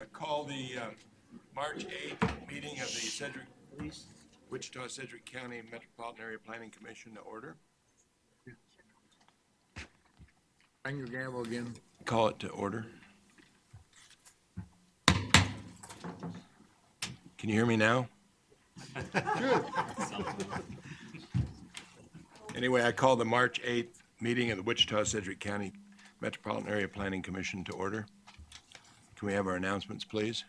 I call the March 8th meeting of the Wichita-Sedgwick County Metropolitan Area Planning Commission to order. Bang your gavel again. Call it to order. Can you hear me now? Good. Anyway, I call the March 8th meeting of the Wichita-Sedgwick County Metropolitan Area Planning Commission to order. Can we have our announcements, please?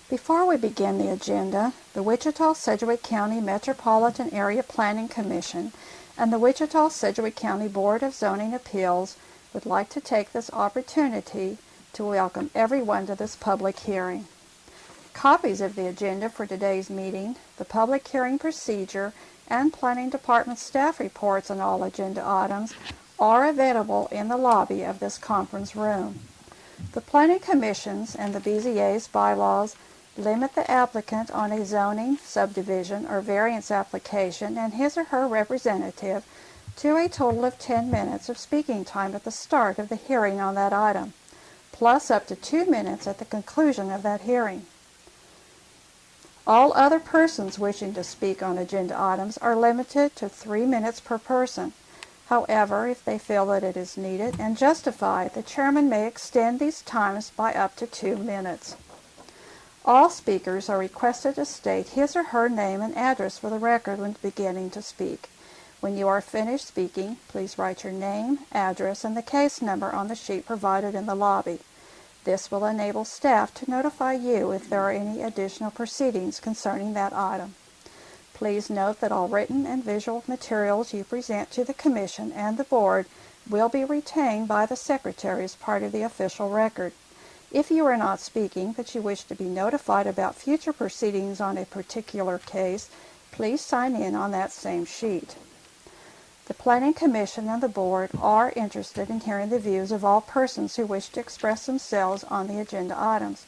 Before we begin the agenda, the Wichita-Sedgwick County Metropolitan Area Planning Commission and the Wichita-Sedgwick County Board of Zoning Appeals would like to take this opportunity to welcome everyone to this public hearing. Copies of the agenda for today's meeting, the public hearing procedure, and Planning Department staff reports on all agenda items are available in the lobby of this conference room. The Planning Commission's and the BZA's bylaws limit the applicant on a zoning, subdivision, or variance application and his or her representative to a total of 10 minutes of speaking time at the start of the hearing on that item, plus up to 2 minutes at the conclusion of that hearing. All other persons wishing to speak on agenda items are limited to 3 minutes per person. However, if they feel that it is needed and justified, the chairman may extend these times by up to 2 minutes. All speakers are requested to state his or her name and address for the record when beginning to speak. When you are finished speaking, please write your name, address, and the case number on the sheet provided in the lobby. This will enable staff to notify you if there are any additional proceedings concerning that item. Please note that all written and visual materials you present to the Commission and the Board will be retained by the Secretary as part of the official record. If you are not speaking but you wish to be notified about future proceedings on a particular case, please sign in on that same sheet. The Planning Commission and the Board are interested in hearing the views of all persons who wish to express themselves on the agenda items.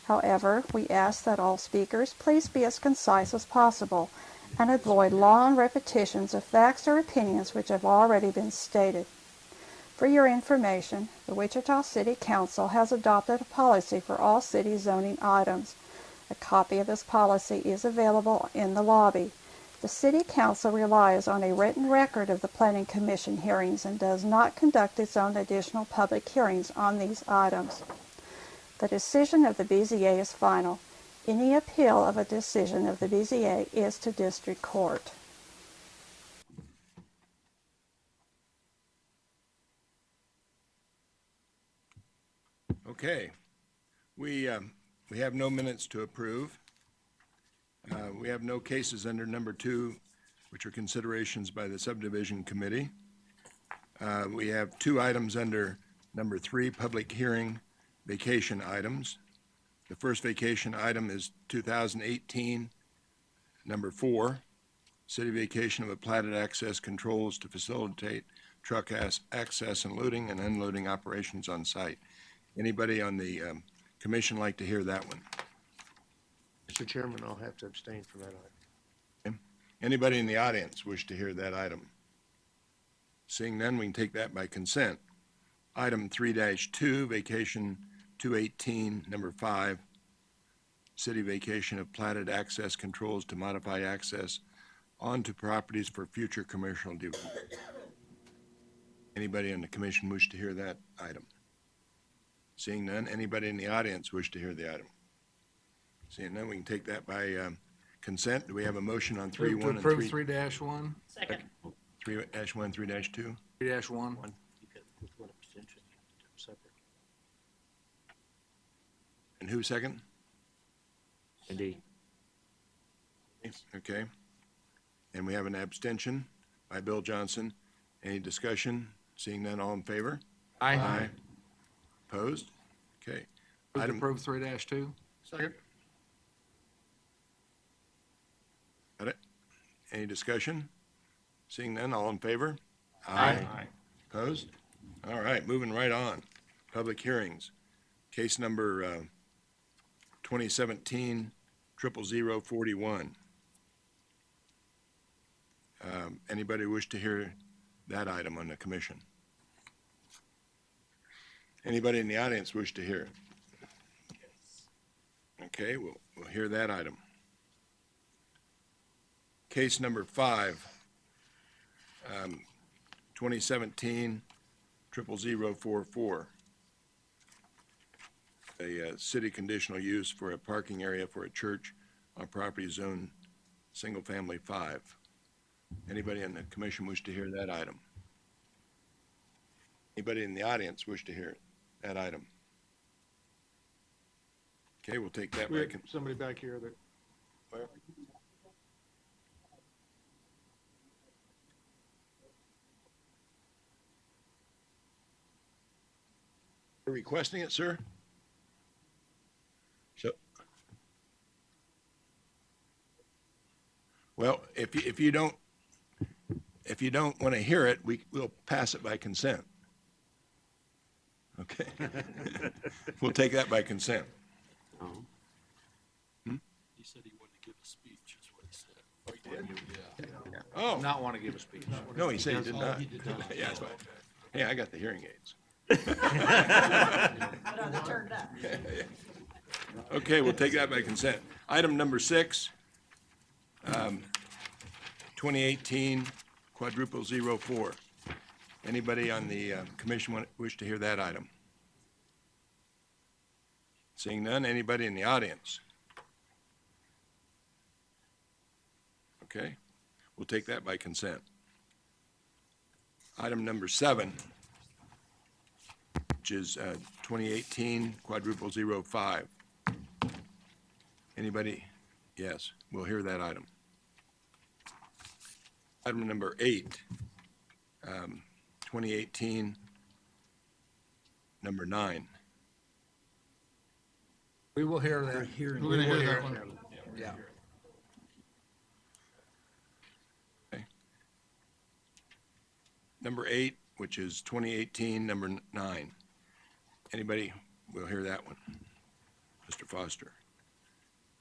However, we ask that all speakers please be as concise as possible and avoid long repetitions of facts or opinions which have already been stated. For your information, the Wichita City Council has adopted a policy for all city zoning items. A copy of this policy is available in the lobby. The City Council relies on a written record of the Planning Commission hearings and does not conduct its own additional public hearings on these items. The decision of the BZA is final. Any appeal of a decision of the BZA is to district court. Okay. We have no minutes to approve. We have no cases under number 2, which are considerations by the subdivision committee. We have 2 items under number 3, public hearing vacation items. The first vacation item is 2018, number 4, city vacation of a platted access controls to facilitate truck access and loading and unloading operations on site. Anybody on the commission like to hear that one? Mr. Chairman, I'll have to abstain from that item. Okay. Anybody in the audience wish to hear that item? Seeing none, we can take that by consent. Item 3-2, vacation 218, number 5, city vacation of platted access controls to modify access onto properties for future commercial development. Anybody on the commission wish to hear that item? Seeing none, anybody in the audience wish to hear the item? Seeing none, we can take that by consent. Do we have a motion on 3-1 and 3? To approve 3-1, Second. 3-1, 3-2? 3-1. And who second? Indeed. Okay. And we have an abstention by Bill Johnson. Any discussion? Seeing none, all in favor? Aye. Opposed? Okay. Move to Item, approve 3-2. Second. got it? Any discussion? Seeing none, all in favor? Aye. Opposed? All right, moving right on. Public hearings. Case number 2017-00041. Anybody wish to hear that item on the commission? Anybody in the audience wish to hear it? Okay, we'll hear that item. Case number 5, 2017 00044. A city conditional use for a parking area for a church on property zone single family 5. Anybody in the commission wish to hear that item? Anybody in the audience wish to hear that item? Okay, we'll take that We back. have somebody back here that, Where? You're requesting it, sir? So, well, if you don't want to hear it, we'll pass it by consent. Okay. We'll take that by consent. He said he wanted to give a speech, is what he said. Oh, he did? Yeah. Oh, Not want to give a speech. no, he said he did not. He did not. Yeah, that's right. Hey, I got the hearing aids. Okay, we'll take that by consent. Item number 6, 2018 quadruple 04. Anybody on the commission wish to hear that item? Seeing none, anybody in the audience? Okay, we'll take that by consent. Item number 7, which is 2018 quadruple 05. Anybody? Yes, we'll hear that item. Item number 8, 2018 number 9. We will hear that. we're gonna hear that one. Yeah. Number 8, which is 2018 number 9. Anybody will hear that one? Mr. Foster.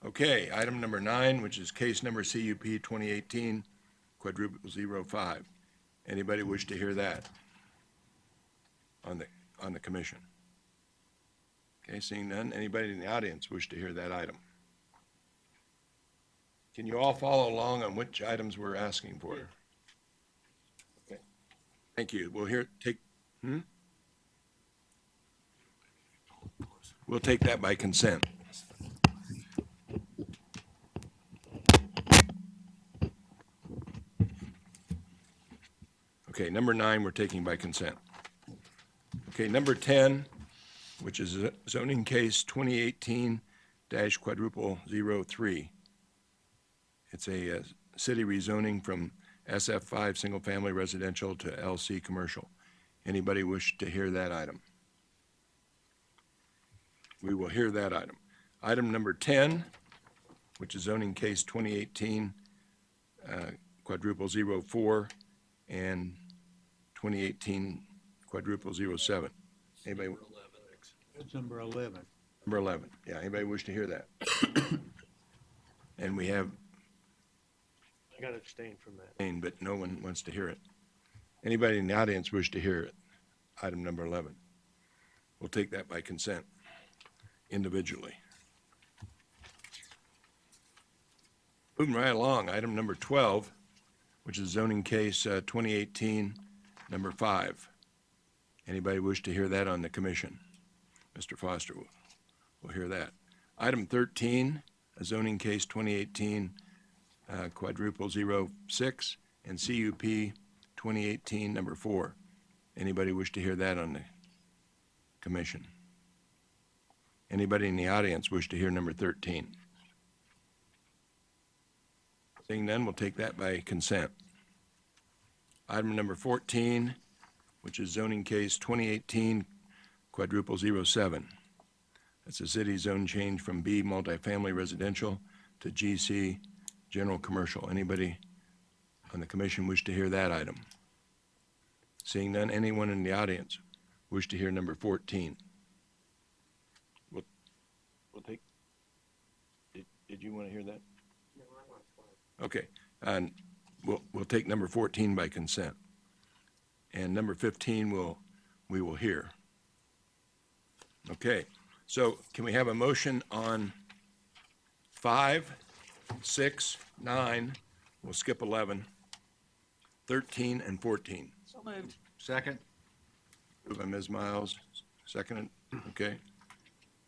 Okay, item number 9, which is case number CUP 2018 quadruple 05. Anybody wish to hear that on the commission? Okay, seeing none, anybody in the audience wish to hear that item? Can you all follow along on which items we're asking for? Okay, thank you. We'll take that by consent. Okay, number 9, we're taking by consent. Okay, number 10, which is zoning case 2018-quadruple 03. It's a city rezoning from SF5 single-family residential to LC commercial. Anybody wish to hear that item? We will hear that item. Item number 10, which is zoning case 2018 quadruple 04 and 2018 quadruple 07. Anybody? It's number 11. Number 11. Yeah, anybody wish to hear that? And we have, I got to abstain from that. but no one wants to hear it. Anybody in the audience wish to hear it? Item number 11. We'll take that by consent individually. Moving right along, item number 12, which is zoning case 2018, number 5. Anybody wish to hear that on the commission? Mr. Foster will hear that. Item 13, a zoning case 2018 quadruple 06 and CUP 2018, number 4. Anybody wish to hear that on the commission? Anybody in the audience wish to hear number 13? Seeing none, we'll take that by consent. Item number 14, which is zoning case 2018 quadruple 07. That's a city zone change from B multifamily residential to GC general commercial. Anybody on the commission wish to hear that item? Seeing none, anyone in the audience wish to hear number 14? We'll take, did you want to hear that? No, I want 12. Okay, and we'll take number 14 by consent. And number 15 we will hear. Okay, so can we have a motion on 5, 6, 9, we'll skip 11, 13, and 14? So moved. Second? Moved by Ms. Miles, seconded, okay.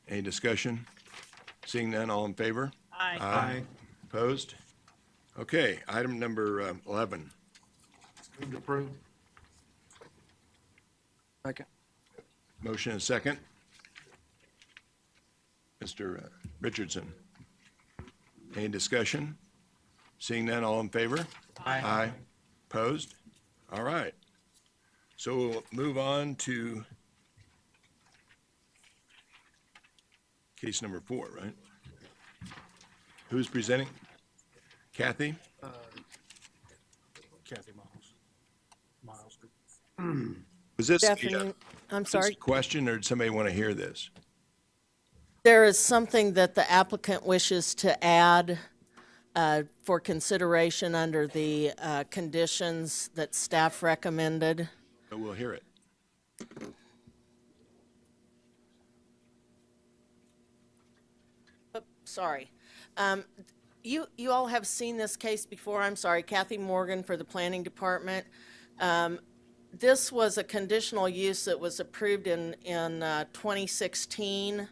Any discussion? Seeing none, all in favor? Aye. Opposed? Okay, item number 11. Move to approve. Second. Motion and second. Mr. Richardson. Any discussion? Seeing none, all in favor? Aye. Opposed? All right. So we'll move on to case number 4, right? Who's presenting? Kathy? Kathy Miles. Was this Good a afternoon. I'm this sorry. a question, or did somebody want to hear this? There is something that the applicant wishes to add for consideration under the conditions that staff recommended. But we'll hear it. Sorry. You all have seen this case before. I'm sorry, Kathy Morgan for the Planning Department. This was a conditional use that was approved in 2016,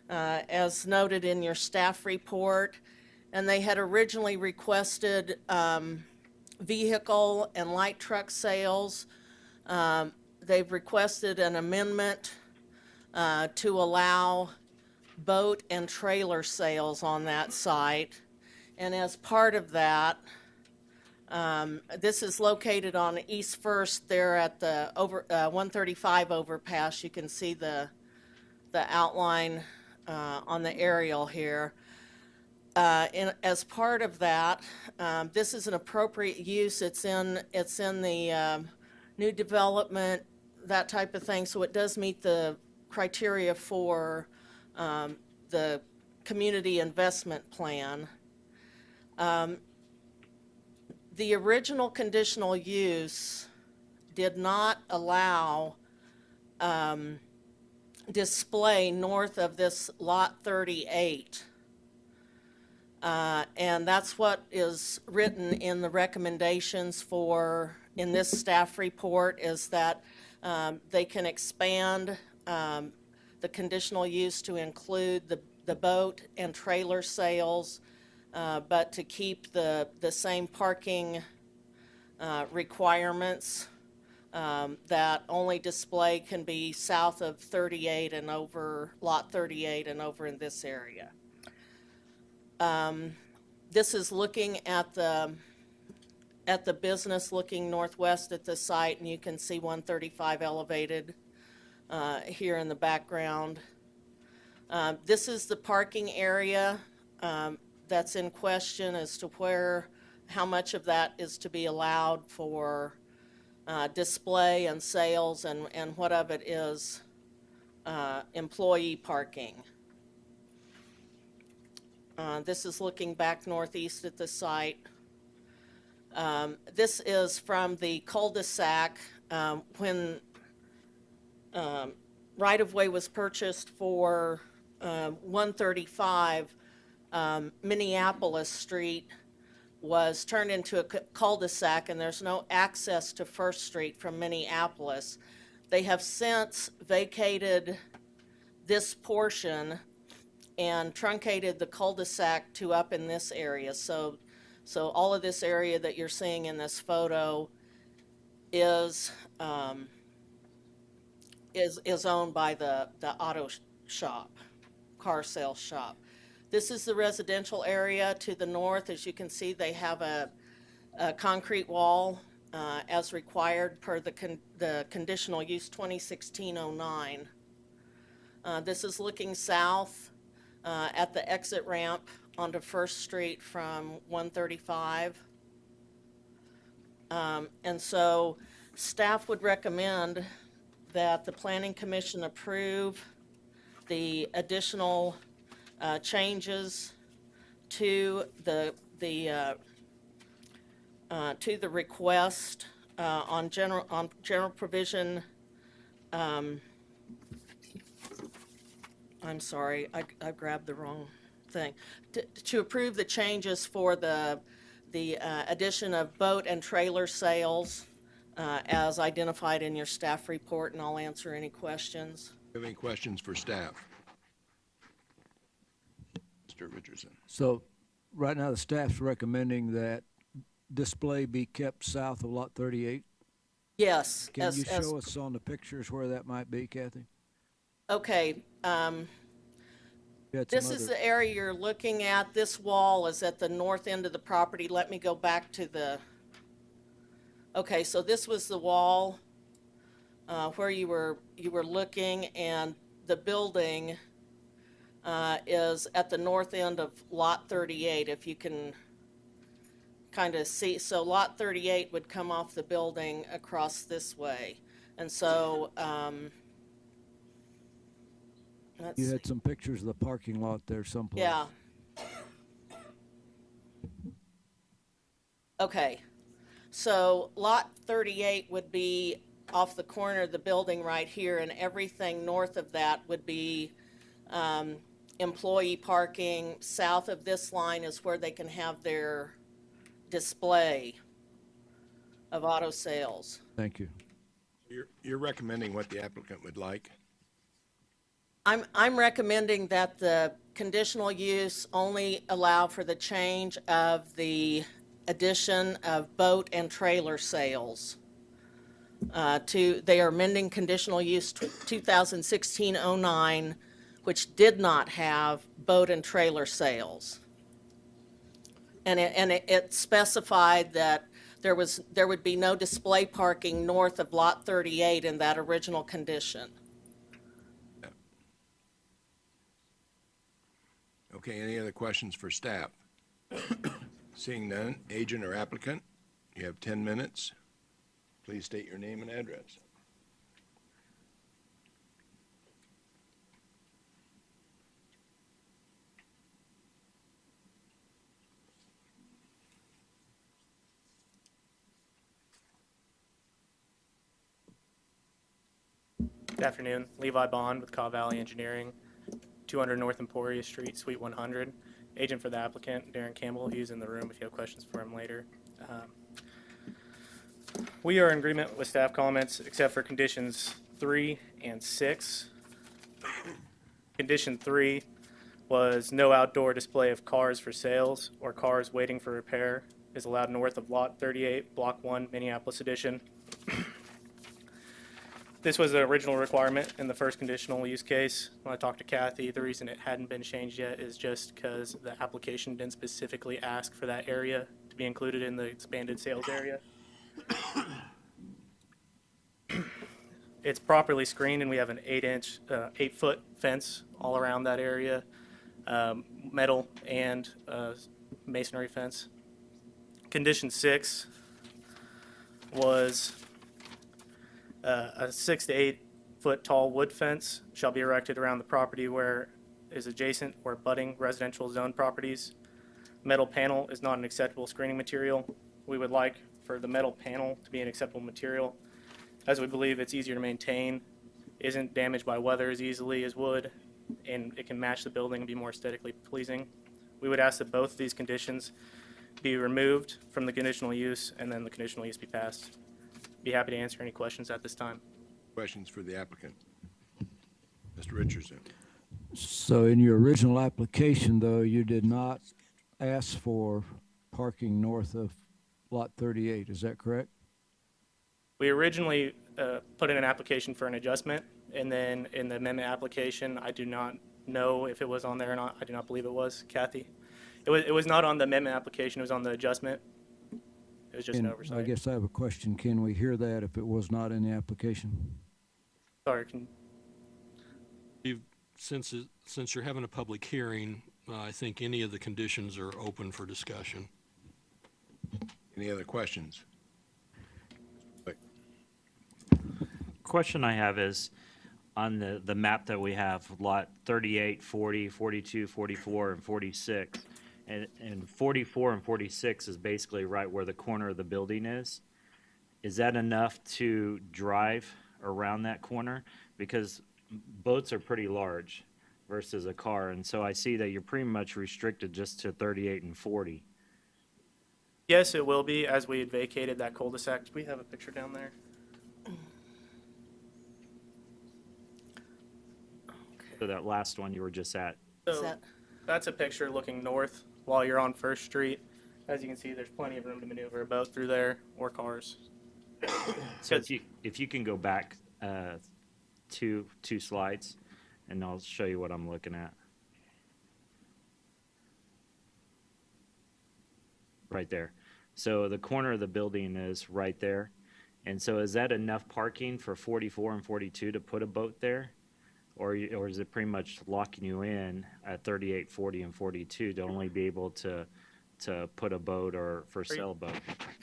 as noted in your staff report. And they had originally requested vehicle and light truck sales. They've requested an amendment to allow boat and trailer sales on that site. And as part of that, this is located on East First there at the 135 overpass. You can see the outline on the aerial here. As part of that, this is an appropriate use. It's in the new development, that type of thing. So it does meet the criteria for the community investment plan. The original conditional use did not allow display north of this lot 38. And that's what is written in the recommendations in this staff report, is that they can expand the conditional use to include the boat and trailer sales, but to keep the same parking requirements, that only display can be south of 38 and over lot 38 and over in this area. This is looking at the business looking northwest at the site, and you can see 135 elevated here in the background. This is the parking area that's in question as to how much of that is to be allowed for display and sales, and what of it is employee parking. This is looking back northeast at the site. This is from the cul-de-sac when right-of-way was purchased for 135. Minneapolis Street was turned into a cul-de-sac, and there's no access to First Street from Minneapolis. They have since vacated this portion and truncated the cul-de-sac to up in this area. So all of this area that you're seeing in this photo is owned by the auto shop, car sales shop. This is the residential area to the north. As you can see, they have a concrete wall as required per the conditional use 2016-09. This is looking south at the exit ramp onto First Street from 135. And so staff would recommend that the Planning Commission approve the additional changes to the request on general provision I'm sorry, I grabbed the wrong thing. To approve the changes for the addition of boat and trailer sales as identified in your staff report, and I'll answer any questions. Do you have any questions for staff? Mr. Richardson. So, right now, the staff's recommending that display be kept south of Lot 38. Yes. Can you show us on the pictures where that might be, Kathy? Okay. You had some This is the area you're looking at. This wall is at the north end of the property. Let me go back to the, okay, so this was the wall where you were looking, and the building is at the north end of Lot 38, if you can kind of see. So Lot 38 would come off the building across this way. And so, let's You see. had some pictures of the parking lot there someplace. Yeah. Okay. So Lot 38 would be off the corner of the building right here, and everything north of that would be employee parking. South of this line is where they can have their display of auto sales. Thank you. You're recommending what the applicant would like? I'm recommending that the conditional use only allow for the change of the addition of boat and trailer sales. They are amending conditional use 2016-09, which did not have boat and trailer sales. And it specified that there would be no display parking north of Lot 38 in that original condition. Okay, any other questions for staff? Seeing none, agent or applicant, you have 10 minutes. Please state your name and address. Good afternoon. Levi Bond with Cobb Valley Engineering, 200 North Emporia Street, Suite 100. Agent for the applicant, Darren Campbell. He's in the room if you have questions for him later. We are in agreement with staff comments except for conditions 3 and 6. Condition 3 was no outdoor display of cars for sales or cars waiting for repair is allowed north of Lot 38, Block 1, Minneapolis Edition. This was the original requirement in the first conditional use case. When I talked to Kathy, the reason it hadn't been changed yet is just because the application didn't specifically ask for that area to be included in the expanded sales area. It's properly screened, and we have an 8-foot fence all around that area, metal and masonry fence. Condition 6 was a 6 to 8 foot tall wood fence shall be erected around the property where is adjacent or abutting residential zone properties. Metal panel is not an acceptable screening material. We would like for the metal panel to be an acceptable material, as we believe it's easier to maintain, isn't damaged by weather as easily as wood, and it can match the building and be more aesthetically pleasing. We would ask that both of these conditions be removed from the conditional use and then the conditional use be passed. Be happy to answer any questions at this time. Questions for the applicant? Mr. Richardson. So in your original application, though, you did not ask for parking north of Lot 38, is that correct? We originally put in an application for an adjustment, and then in the amendment application, I do not know if it was on there or not. I do not believe it was. Kathy? It was not on the amendment application. It was on the adjustment. It was just an oversight. I guess I have a question. Can we hear that if it was not in the application? Sorry. Since you're having a public hearing, I think any of the conditions are open for discussion. Any other questions? Question I have is on the map that we have, lot 38, 40, 42, 44, and 46. And 44 and 46 is basically right where the corner of the building is. Is that enough to drive around that corner? Because boats are pretty large. versus a car. And so I see that you're pretty much restricted just to 38 and 40. Yes, it will be, as we had vacated that cul-de-sac. Do we have a picture down there? So that last one you were just at. Is So that, that's a picture looking north while you're on First Street. As you can see, there's plenty of room to maneuver a boat through there or cars. So if you can go back two slides, and I'll show you what I'm looking at. Right there. So the corner of the building is right there. And so is that enough parking for 44 and 42 to put a boat there? Or is it pretty much locking you in at 38, 40, and 42 to only be able to put a boat or for sale boat?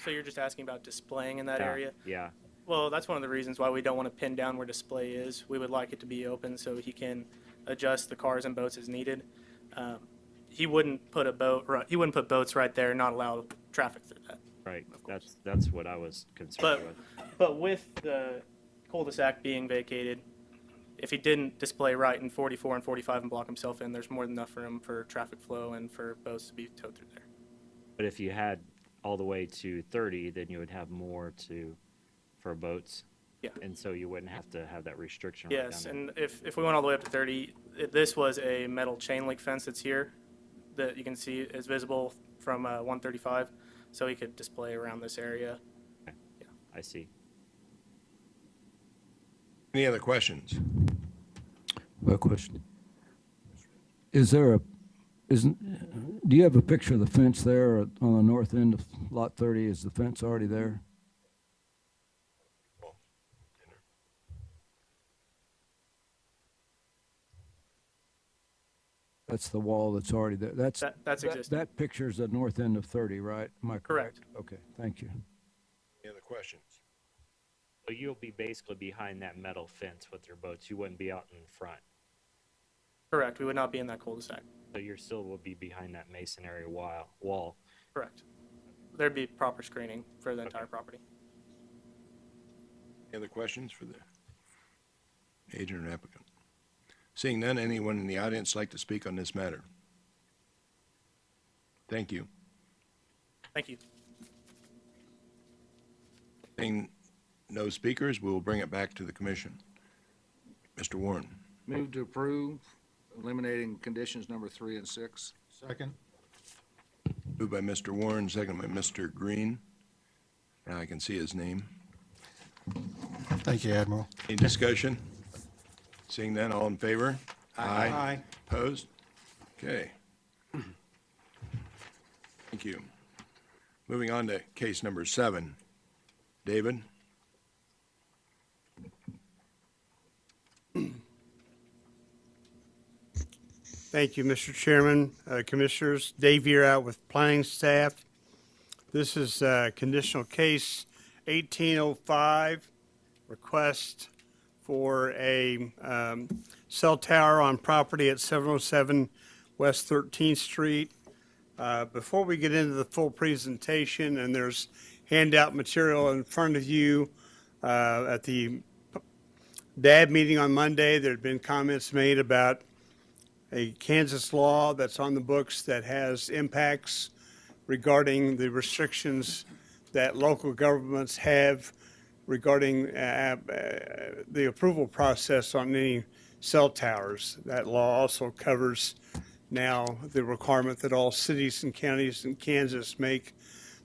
So you're just asking about displaying in that Yeah, area? Yeah. Well, that's one of the reasons why we don't want to pin down where display is. We would like it to be open so he can adjust the cars and boats as needed. He wouldn't put he wouldn't put boats right there and not allow traffic through that. Right. Of course. That's what I was concerned with. But with the cul-de-sac being vacated, if he didn't display right in 44 and 45 and block himself in, there's more than enough room for traffic flow and for boats to be towed through there. But if you had all the way to 30, then you would have more for boats. Yeah. And so you wouldn't have to have that restriction right Yes, down and if we went all the way up to 30, this was a metal chain link fence that's here that you can see is visible from 135, so he could display around this area. there. I see. Any other questions? A question. Do you have a picture of the fence there on the north end of lot 30? Is the fence already there? That's the wall that's already there. That's existing. That picture's the north end of 30, right? Am I correct? Correct. Okay, thank you. Any other questions? So you'll be basically behind that metal fence with your boats. You wouldn't be out in front. Correct. We would not be in that cul-de-sac. So you still will be behind that masonry wall. Correct. There'd be proper screening for the entire property. Any other questions for the agent or applicant? Seeing none, anyone in the audience like to speak on this matter? Thank you. Thank you. Seeing no speakers, we will bring it back to the commission. Mr. Warren. Move to approve, eliminating conditions number 3 and 6. Second. Moved by Mr. Warren, second by Mr. Green. Now I can see his name. Thank you, Admiral. Any discussion? Seeing none, all in favor? Aye. Opposed? Okay. Thank you. Moving on to case number 7. David? Thank you, Mr. Chairman, Commissioners. Dave here out with planning staff. This is conditional case 1805, request for a cell tower on property at 707 West 13th Street. Before we get into the full presentation, and there's handout material in front of you, at the DAB meeting on Monday, there had been comments made about a Kansas law that's on the books that has impacts regarding the restrictions that local governments have regarding the approval process on any cell towers. That law also covers now the requirement that all cities and counties in Kansas make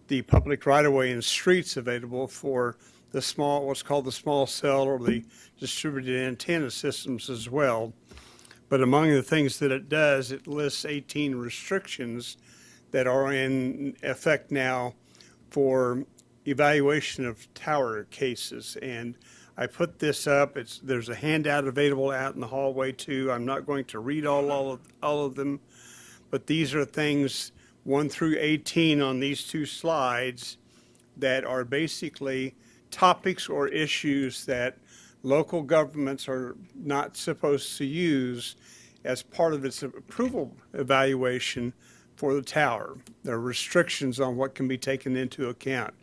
the public right-of-way and streets available for the what's called the small cell or the distributed antenna systems as well. But among the things that it does, it lists 18 restrictions that are in effect now for evaluation of tower cases. And I put this up. There's a handout available out in the hallway too. I'm not going to read all of them, but these are things 1 through 18 on these 2 slides that are basically topics or issues that local governments are not supposed to use as part of its approval evaluation for the tower. There are restrictions on what can be taken into account.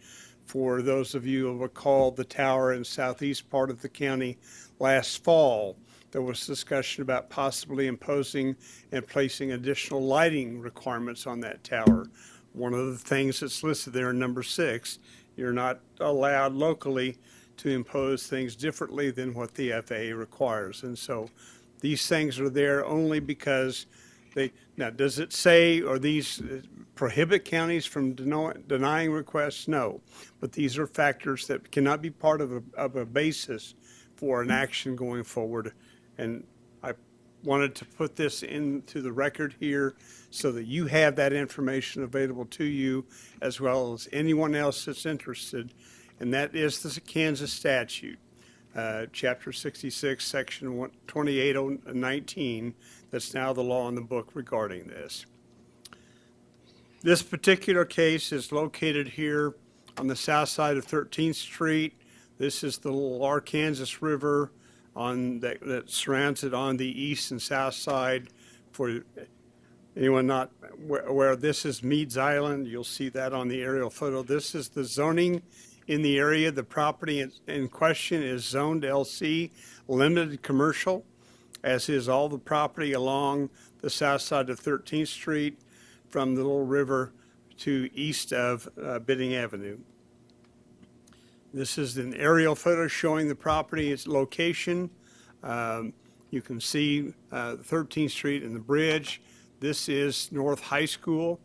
For those of you who recall the tower in southeast part of the county last fall, there was discussion about possibly imposing and placing additional lighting requirements on that tower. One of the things that's listed there in number 6, you're not allowed locally to impose things differently than what the FAA requires. And so these things are there only because now, does it say, or these prohibit counties from denying requests? No. But these are factors that cannot be part of a basis for an action going forward. And I wanted to put this into the record here so that you have that information available to you, as well as anyone else that's interested. And that is the Kansas statute, Chapter 66, Section 2819. That's now the law in the book regarding this. This particular case is located here on the south side of 13th Street. This is the little Arkansas River that surrounds it on the east and south side. For anyone not aware, this is Meads Island. You'll see that on the aerial photo. This is the zoning in the area. The property in question is zoned LC, limited commercial, as is all the property along the south side of 13th Street from the little river to east of Bidding Avenue. This is an aerial photo showing the property, its location. You can see 13th Street and the bridge. This is North High School,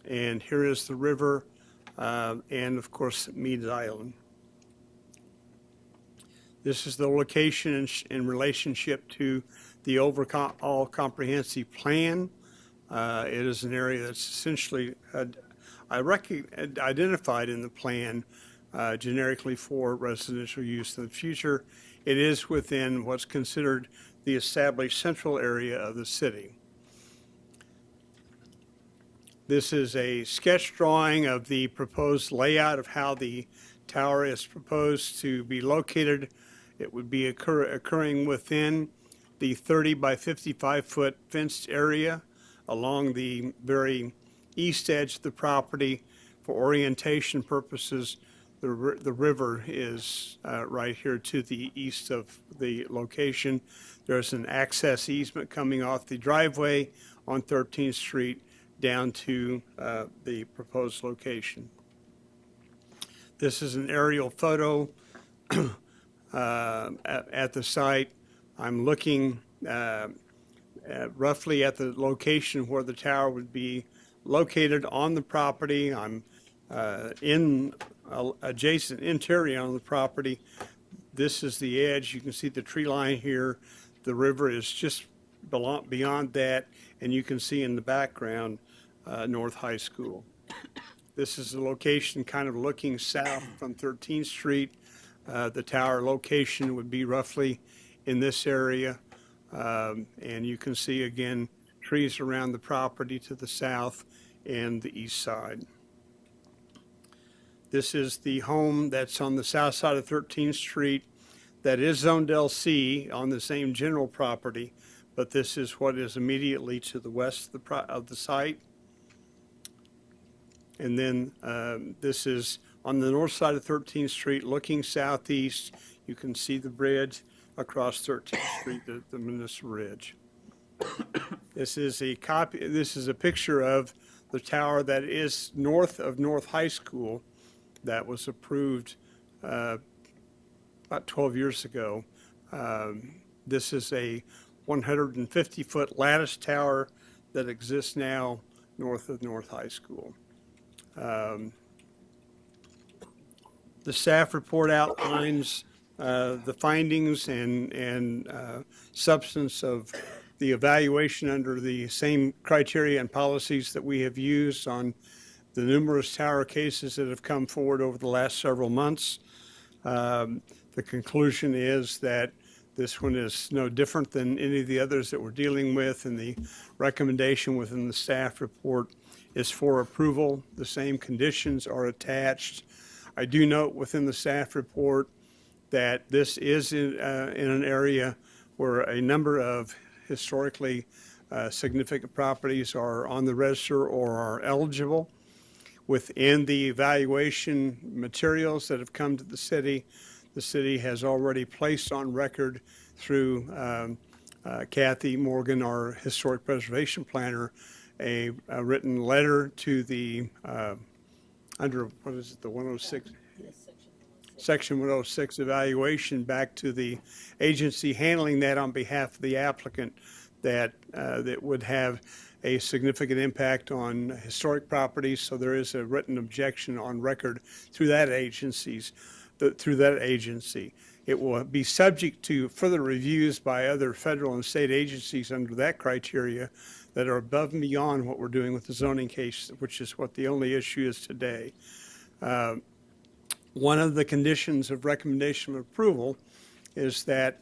and here is the river, and of course Meads Island. This is the location in relationship to the overall comprehensive plan. It is an area that's essentially identified in the plan generically for residential use in the future. It is within what's considered the established central area of the city. This is a sketch drawing of the proposed layout of how the tower is proposed to be located. It would be occurring within the 30 by 55 foot fenced area along the very east edge of the property. For orientation purposes, the river is right here to the east of the location. There's an access easement coming off the driveway on 13th Street down to the proposed location. This is an aerial photo at the site. I'm looking roughly at the location where the tower would be located on the property. I'm in adjacent interior on the property. This is the edge. You can see the tree line here. The river is just beyond that, and you can see in the background North High School. This is the location kind of looking south from 13th Street. The tower location would be roughly in this area. And you can see again trees around the property to the south and the east side. This is the home that's on the south side of 13th Street that is zoned LC on the same general property, but this is what is immediately to the west of the site. And then this is on the north side of 13th Street looking southeast. You can see the bridge across 13th Street, the Municipal Ridge. This is a picture of the tower that is north of North High School that was approved about 12 years ago. This is a 150-foot lattice tower that exists now north of North High School. The staff report outlines the findings and substance of the evaluation under the same criteria and policies that we have used on the numerous tower cases that have come forward over the last several months. The conclusion is that this one is no different than any of the others that we're dealing with, and the recommendation within the staff report is for approval. The same conditions are attached. I do note within the staff report that this is in an area where a number of historically significant properties are on the register or are eligible. Within the evaluation materials that have come to the city, the city has already placed on record through Kathy Morgan, our historic preservation planner, a written letter to the, under, what is it, the 106? Section 106 evaluation back to the agency handling that on behalf of the applicant, that would have a significant impact on historic properties. So there is a written objection on record through that agency. It will be subject to further reviews by other federal and state agencies under that criteria that are above and beyond what we're doing with the zoning case, which is what the only issue is today. One of the conditions of recommendation of approval is that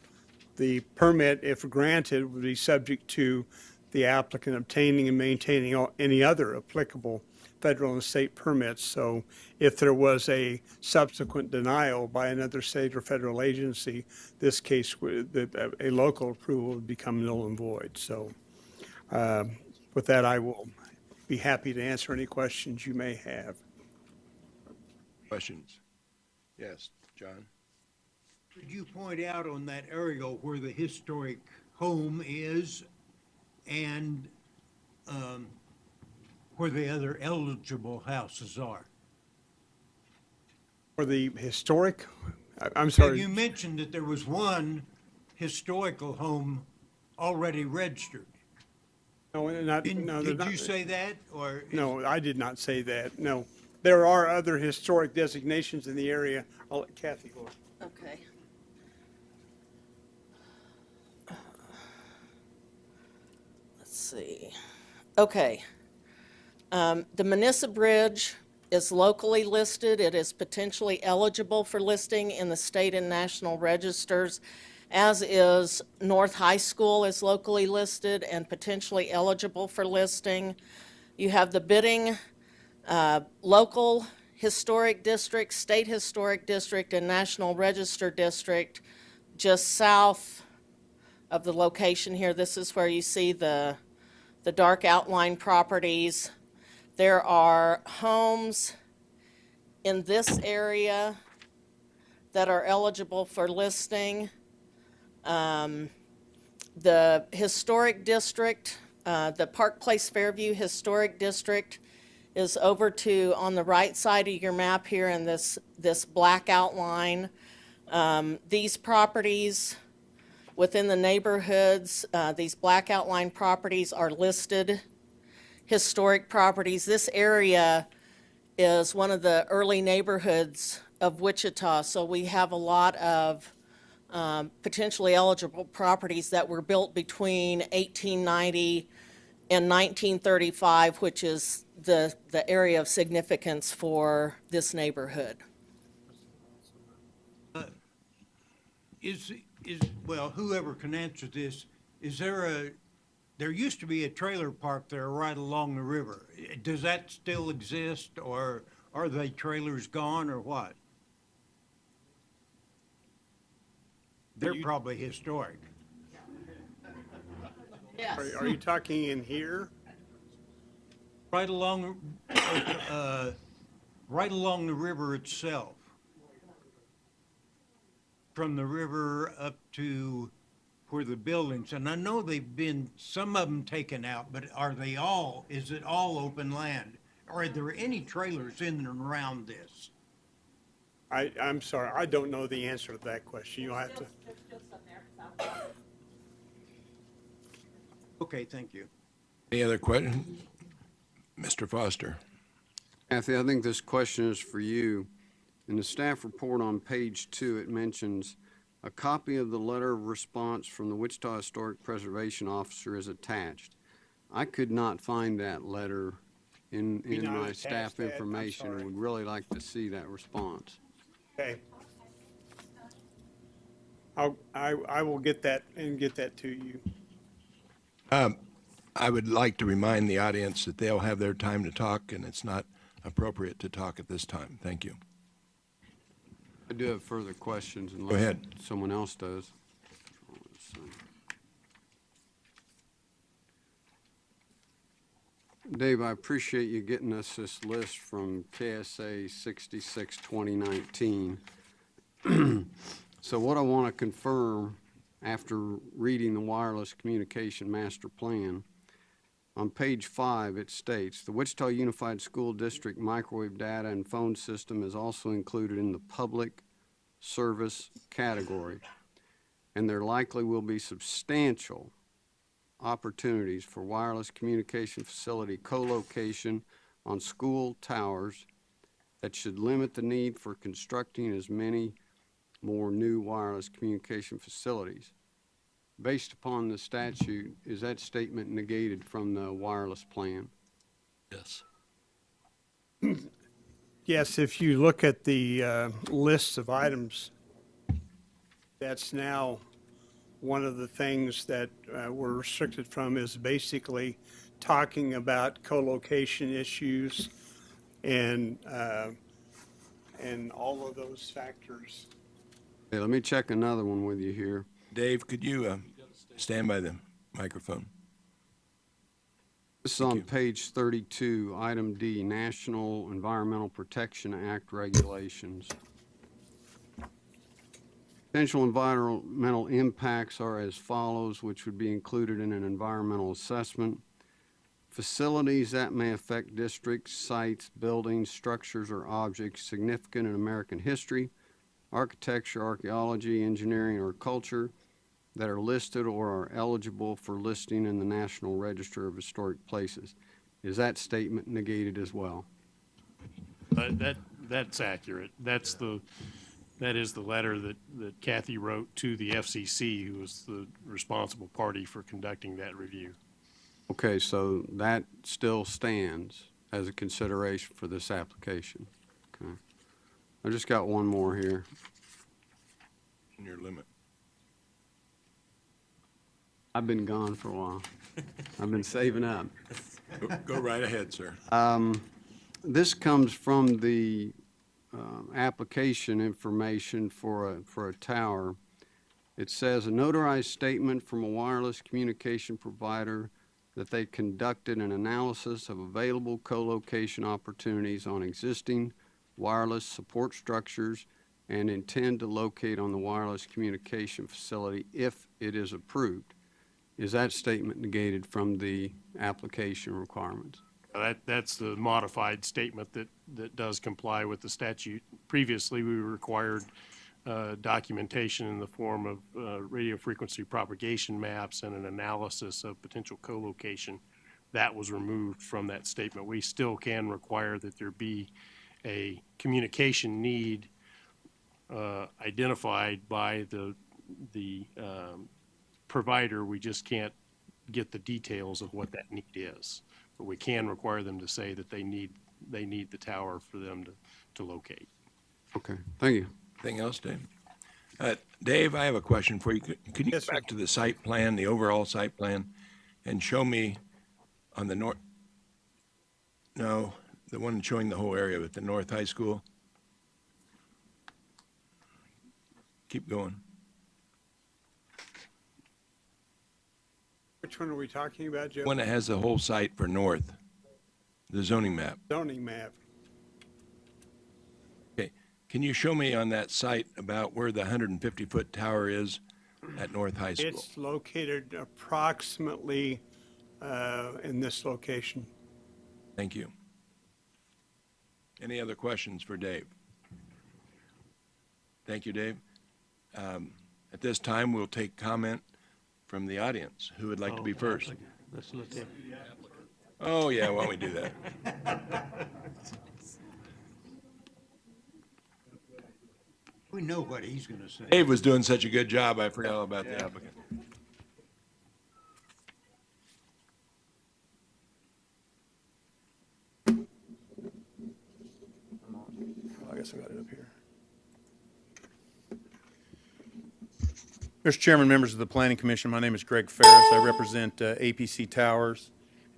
the permit, if granted, would be subject to the applicant obtaining and maintaining any other applicable federal and state permits. So if there was a subsequent denial by another state or federal agency, this case, a local approval would become null and void. So with that, I will be happy to answer any questions you may have. Questions? Yes, John? Could you point out on that aerial where the historic home is and where the other eligible houses are? For the historic, I'm Yeah, sorry. you mentioned that there was one historical home already registered. No, not, Did no, they're not. you say that, or? No, I did not say that, no. There are other historic designations in the area. I'll let Kathy go. Okay. Let's see. Okay. The Manissa Bridge is locally listed. It is potentially eligible for listing in the state and national registers, as is North High School is locally listed and potentially eligible for listing. You have the bidding local historic district, state historic district, and national register district just south of the location here. This is where you see the dark outline properties. There are homes in this area that are eligible for listing. The historic district, the Park Place Fairview Historic District, is over to on the right side of your map here in this black outline. These properties within the neighborhoods, these black outline properties are listed historic properties. This area is one of the early neighborhoods of Wichita, so we have a lot of potentially eligible properties that were built between 1890 and 1935, which is the area of significance for this neighborhood. Well, whoever can answer this, there used to be a trailer park there right along the river. Does that still exist, or are they trailers gone, or what? They're probably historic. Yes. Are you talking in here? Right along the river itself. From the river up to where the buildings, and I know some of them taken out, but is it all open land? Are there any trailers in and around this? I'm sorry, I don't know the answer to that question. You'll have to. Okay, thank you. Any other questions? Mr. Foster? Kathy, I think this question is for you. In the staff report on page 2, it mentions a copy of the letter of response from the Wichita Historic Preservation Officer is attached. I could not find that letter in my staff information. I would really like to see that response. Okay. I will get that and get that to you. I would like to remind the audience that they'll have their time to talk, and it's not appropriate to talk at this time. Thank you. I do have further questions Go unless ahead. someone else does. Dave, I appreciate you getting us this list from KSA 66-2019. So what I want to confirm after reading the wireless communication master plan, on page 5, it states, the Wichita Unified School District microwave data and phone system is also included in the public service category, and there likely will be substantial opportunities for wireless communication facility co-location on school towers that should limit the need for constructing as many more new wireless communication facilities. Based upon the statute, is that statement negated from the wireless plan? Yes. Yes, if you look at the list of items, that's now one of the things that we're restricted from is basically talking about co-location issues and all of those factors. Okay, let me check another one with you here. Dave, could you stand by the microphone? This is on page 32, item D, National Environmental Protection Act regulations. Potential environmental impacts are as follows, which would be included in an environmental assessment. Facilities that may affect districts, sites, buildings, structures, or objects significant in American history, architecture, archaeology, engineering, or culture that are listed or are eligible for listing in the National Register of Historic Places. Is that statement negated as well? That's accurate. That is the letter that Kathy wrote to the FCC, who was the responsible party for conducting that review. Okay, so that still stands as a consideration for this application. Okay. I just got one more here. In your limit. I've been gone for a while. I've been saving up. Go right ahead, sir. This comes from the application information for a tower. It says a notarized statement from a wireless communication provider that they conducted an analysis of available co-location opportunities on existing wireless support structures and intend to locate on the wireless communication facility if it is approved. Is that statement negated from the application requirements? That's the modified statement that does comply with the statute. Previously, we required documentation in the form of radio frequency propagation maps and an analysis of potential co-location. That was removed from that statement. We still can require that there be a communication need identified by the provider. We just can't get the details of what that need is. But we can require them to say that they need the tower for them to locate. Okay, thank you. Anything else, Dave? Dave, I have a question for you. Can you Yes, go back to the site plan, the overall site plan, and show me on the north, no, the one showing the whole area with the North High School? Keep going. Which one are we talking about, Joe? One that has the whole site for north, the zoning map. Zoning map. Okay, can you show me on that site about where the 150-foot tower is at North High School? It's located approximately in this location. Thank you. Any other questions for Dave? Thank you, Dave. At this time, we'll take comment from the audience. Who would like to be first? Let's look at. Oh, yeah, why don't we do that? We know what he's gonna say. Dave was doing such a good job, I forgot all about the applicant. I guess I got it up here. Mr. Chairman, members of the Planning Commission, my name is Greg Ferris. I represent APC Towers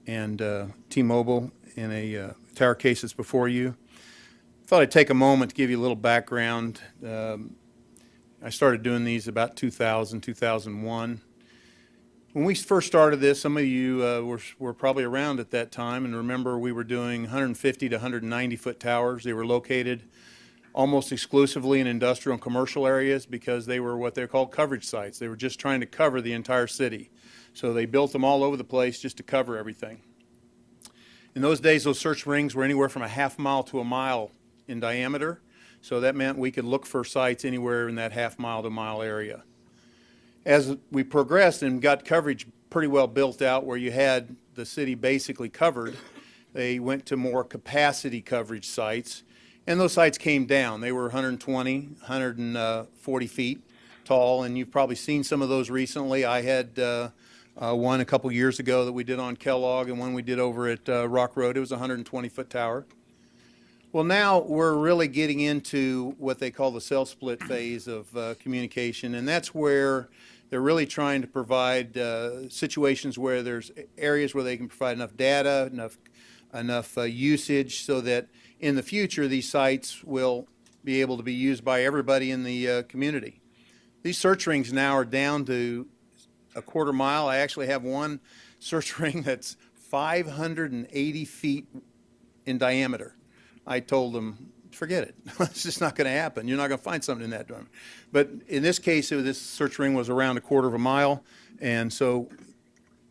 and T-Mobile in a tower case that's before you. Thought I'd take a moment to give you a little background. I started doing these about 2000, 2001. When we first started this, some of you were probably around at that time and remember we were doing 150 to 190 foot towers. They were located almost exclusively in industrial and commercial areas because they were what they're called coverage sites. They were just trying to cover the entire city. So they built them all over the place just to cover everything. In those days, those search rings were anywhere from a half mile to a mile in diameter. So that meant we could look for sites anywhere in that half mile to mile area. As we progressed and got coverage pretty well built out where you had the city basically covered, they went to more capacity coverage sites, and those sites came down. They were 120, 140 feet tall, and you've probably seen some of those recently. I had one a couple years ago that we did on Kellogg, and one we did over at Rock Road. It was a 120-foot tower. Well, now we're really getting into what they call the cell split phase of communication, and that's where they're really trying to provide situations where there's areas where they can provide enough data, enough usage so that in the future these sites will be able to be used by everybody in the community. These search rings now are down to a quarter mile. I actually have one search ring that's 580 feet in diameter. I told them, forget it. It's just not going to happen. You're not going to find something in that diameter. But in this case, this search ring was around a quarter of a mile. And so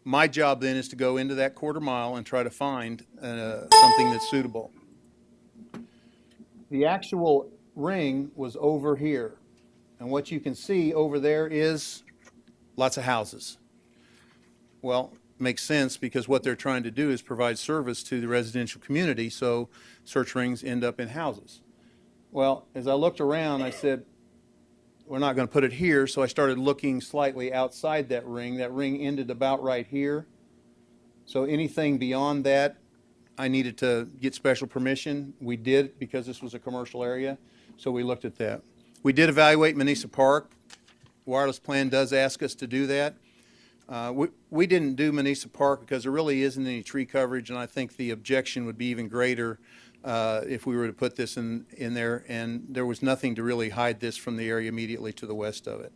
my job then is to go into that quarter mile and try to find something that's suitable. The actual ring was over here. And what you can see over there is lots of houses. Well, makes sense because what they're trying to do is provide service to the residential community, so search rings end up in houses. Well, as I looked around, I said, we're not going to put it here, so I started looking slightly outside that ring. That ring ended about right here. So anything beyond that, I needed to get special permission. We did because this was a commercial area, so we looked at that. We did evaluate Manisa Park. Wireless plan does ask us to do that. We didn't do Manisa Park because there really isn't any tree coverage, and I think the objection would be even greater if we were to put this in there, and there was nothing to really hide this from the area immediately to the west of it.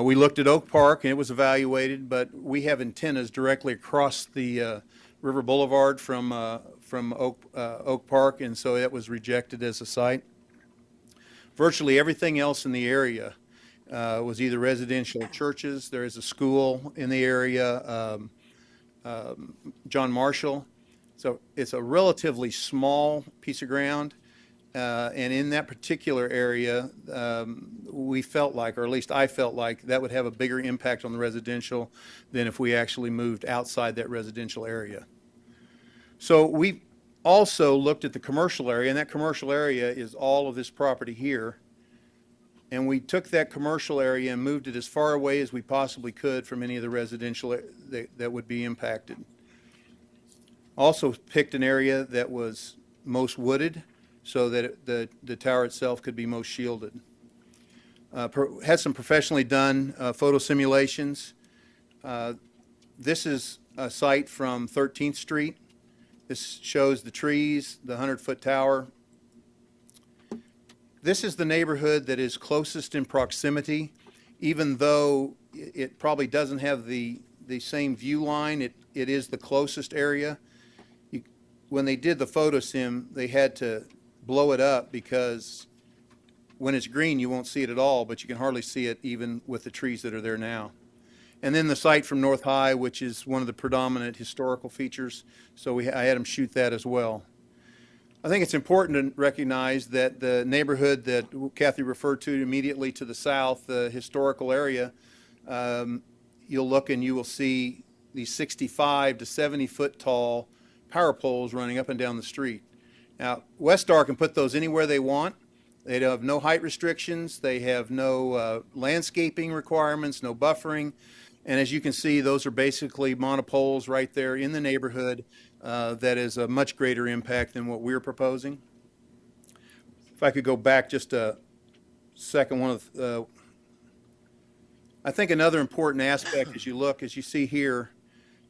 We looked at Oak Park, and it was evaluated, but we have antennas directly across the River Boulevard from Oak Park, and so that was rejected as a site. Virtually everything else in the area was either residential churches. There is a school in the area, John Marshall. So it's a relatively small piece of ground. And in that particular area, we felt like, or at least I felt like, that would have a bigger impact on the residential than if we actually moved outside that residential area. So we also looked at the commercial area, and that commercial area is all of this property here. And we took that commercial area and moved it as far away as we possibly could from any of the residential that would be impacted. Also picked an area that was most wooded so that the tower itself could be most shielded. Had some professionally done photo simulations. This is a site from 13th Street. This shows the trees, the 100-foot tower. This is the neighborhood that is closest in proximity, even though it probably doesn't have the same view line. It is the closest area. When they did the photo sim, they had to blow it up because when it's green, you won't see it at all, but you can hardly see it even with the trees that are there now. And then the site from North High, which is one of the predominant historical features, so I had them shoot that as well. I think it's important to recognize that the neighborhood that Kathy referred to immediately to the south, the historical area, you'll look and you will see these 65 to 70-foot tall power poles running up and down the street. Now, Westar can put those anywhere they want. They have no height restrictions. They have no landscaping requirements, no buffering. And as you can see, those are basically monopoles right there in the neighborhood. That is a much greater impact than what we're proposing. If I could go back just a second, I think another important aspect as you see here,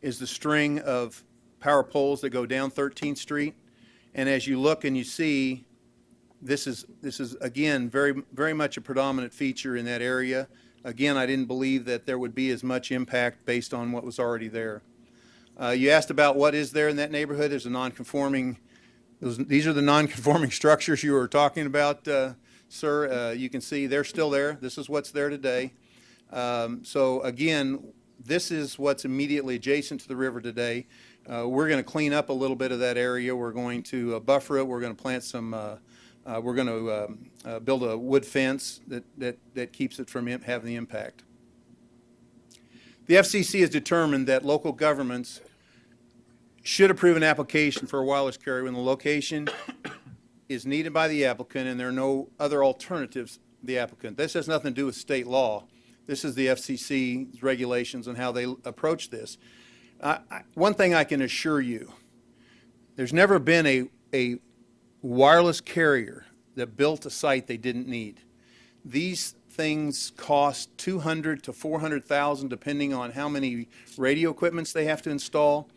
is the string of power poles that go down 13th Street. And as you look and you see, this is again very much a predominant feature in that area. Again, I didn't believe that there would be as much impact based on what was already there. You asked about what is there in that neighborhood. There's a non-conforming These are the non-conforming structures you were talking about, sir. You can see they're still there. This is what's there today. So again, this is what's immediately adjacent to the river today. We're going to clean up a little bit of that area. We're going to buffer it. We're going to plant some, we're going to build a wood fence that keeps it from having the impact. The FCC has determined that local governments should approve an application for a wireless carrier when the location is needed by the applicant and there are no other alternatives to the applicant. This has nothing to do with state law. This is the FCC's regulations on how they approach this. One thing I can assure you, there's never been a wireless carrier that built a site they didn't need. These things cost $200,000 to $400,000 depending on how many radio equipments they have to install.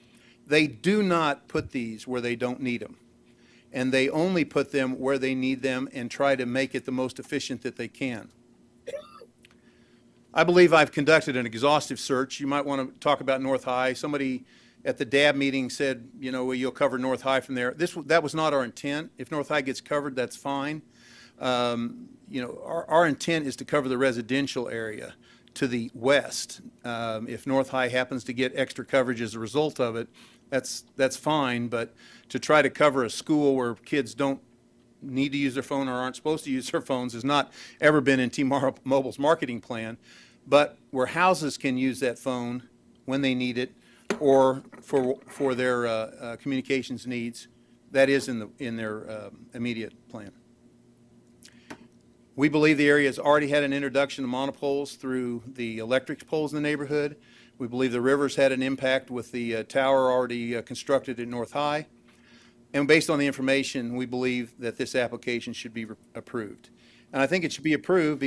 They do not put these where they don't need them. And they only put them where they need them and try to make it the most efficient that they can. I believe I've conducted an exhaustive search. You might want to talk about North High. Somebody at the DAB meeting said, you know, well, you'll cover North High from there. That was not our intent. If North High gets covered, that's fine. You know, our intent is to cover the residential area to the west. If North High happens to get extra coverage as a result of it, that's fine. But to try to cover a school where kids don't need to use their phone or aren't supposed to use their phones has not ever been in T-Mobile's marketing plan. But where houses can use that phone when they need it or for their communications needs, that is in their immediate plan. We believe the area has already had an introduction of monopoles through the electric poles in the neighborhood. We believe the river's had an impact with the tower already constructed at North High. And based on the information, we believe that this application should be approved. And I think it should be approved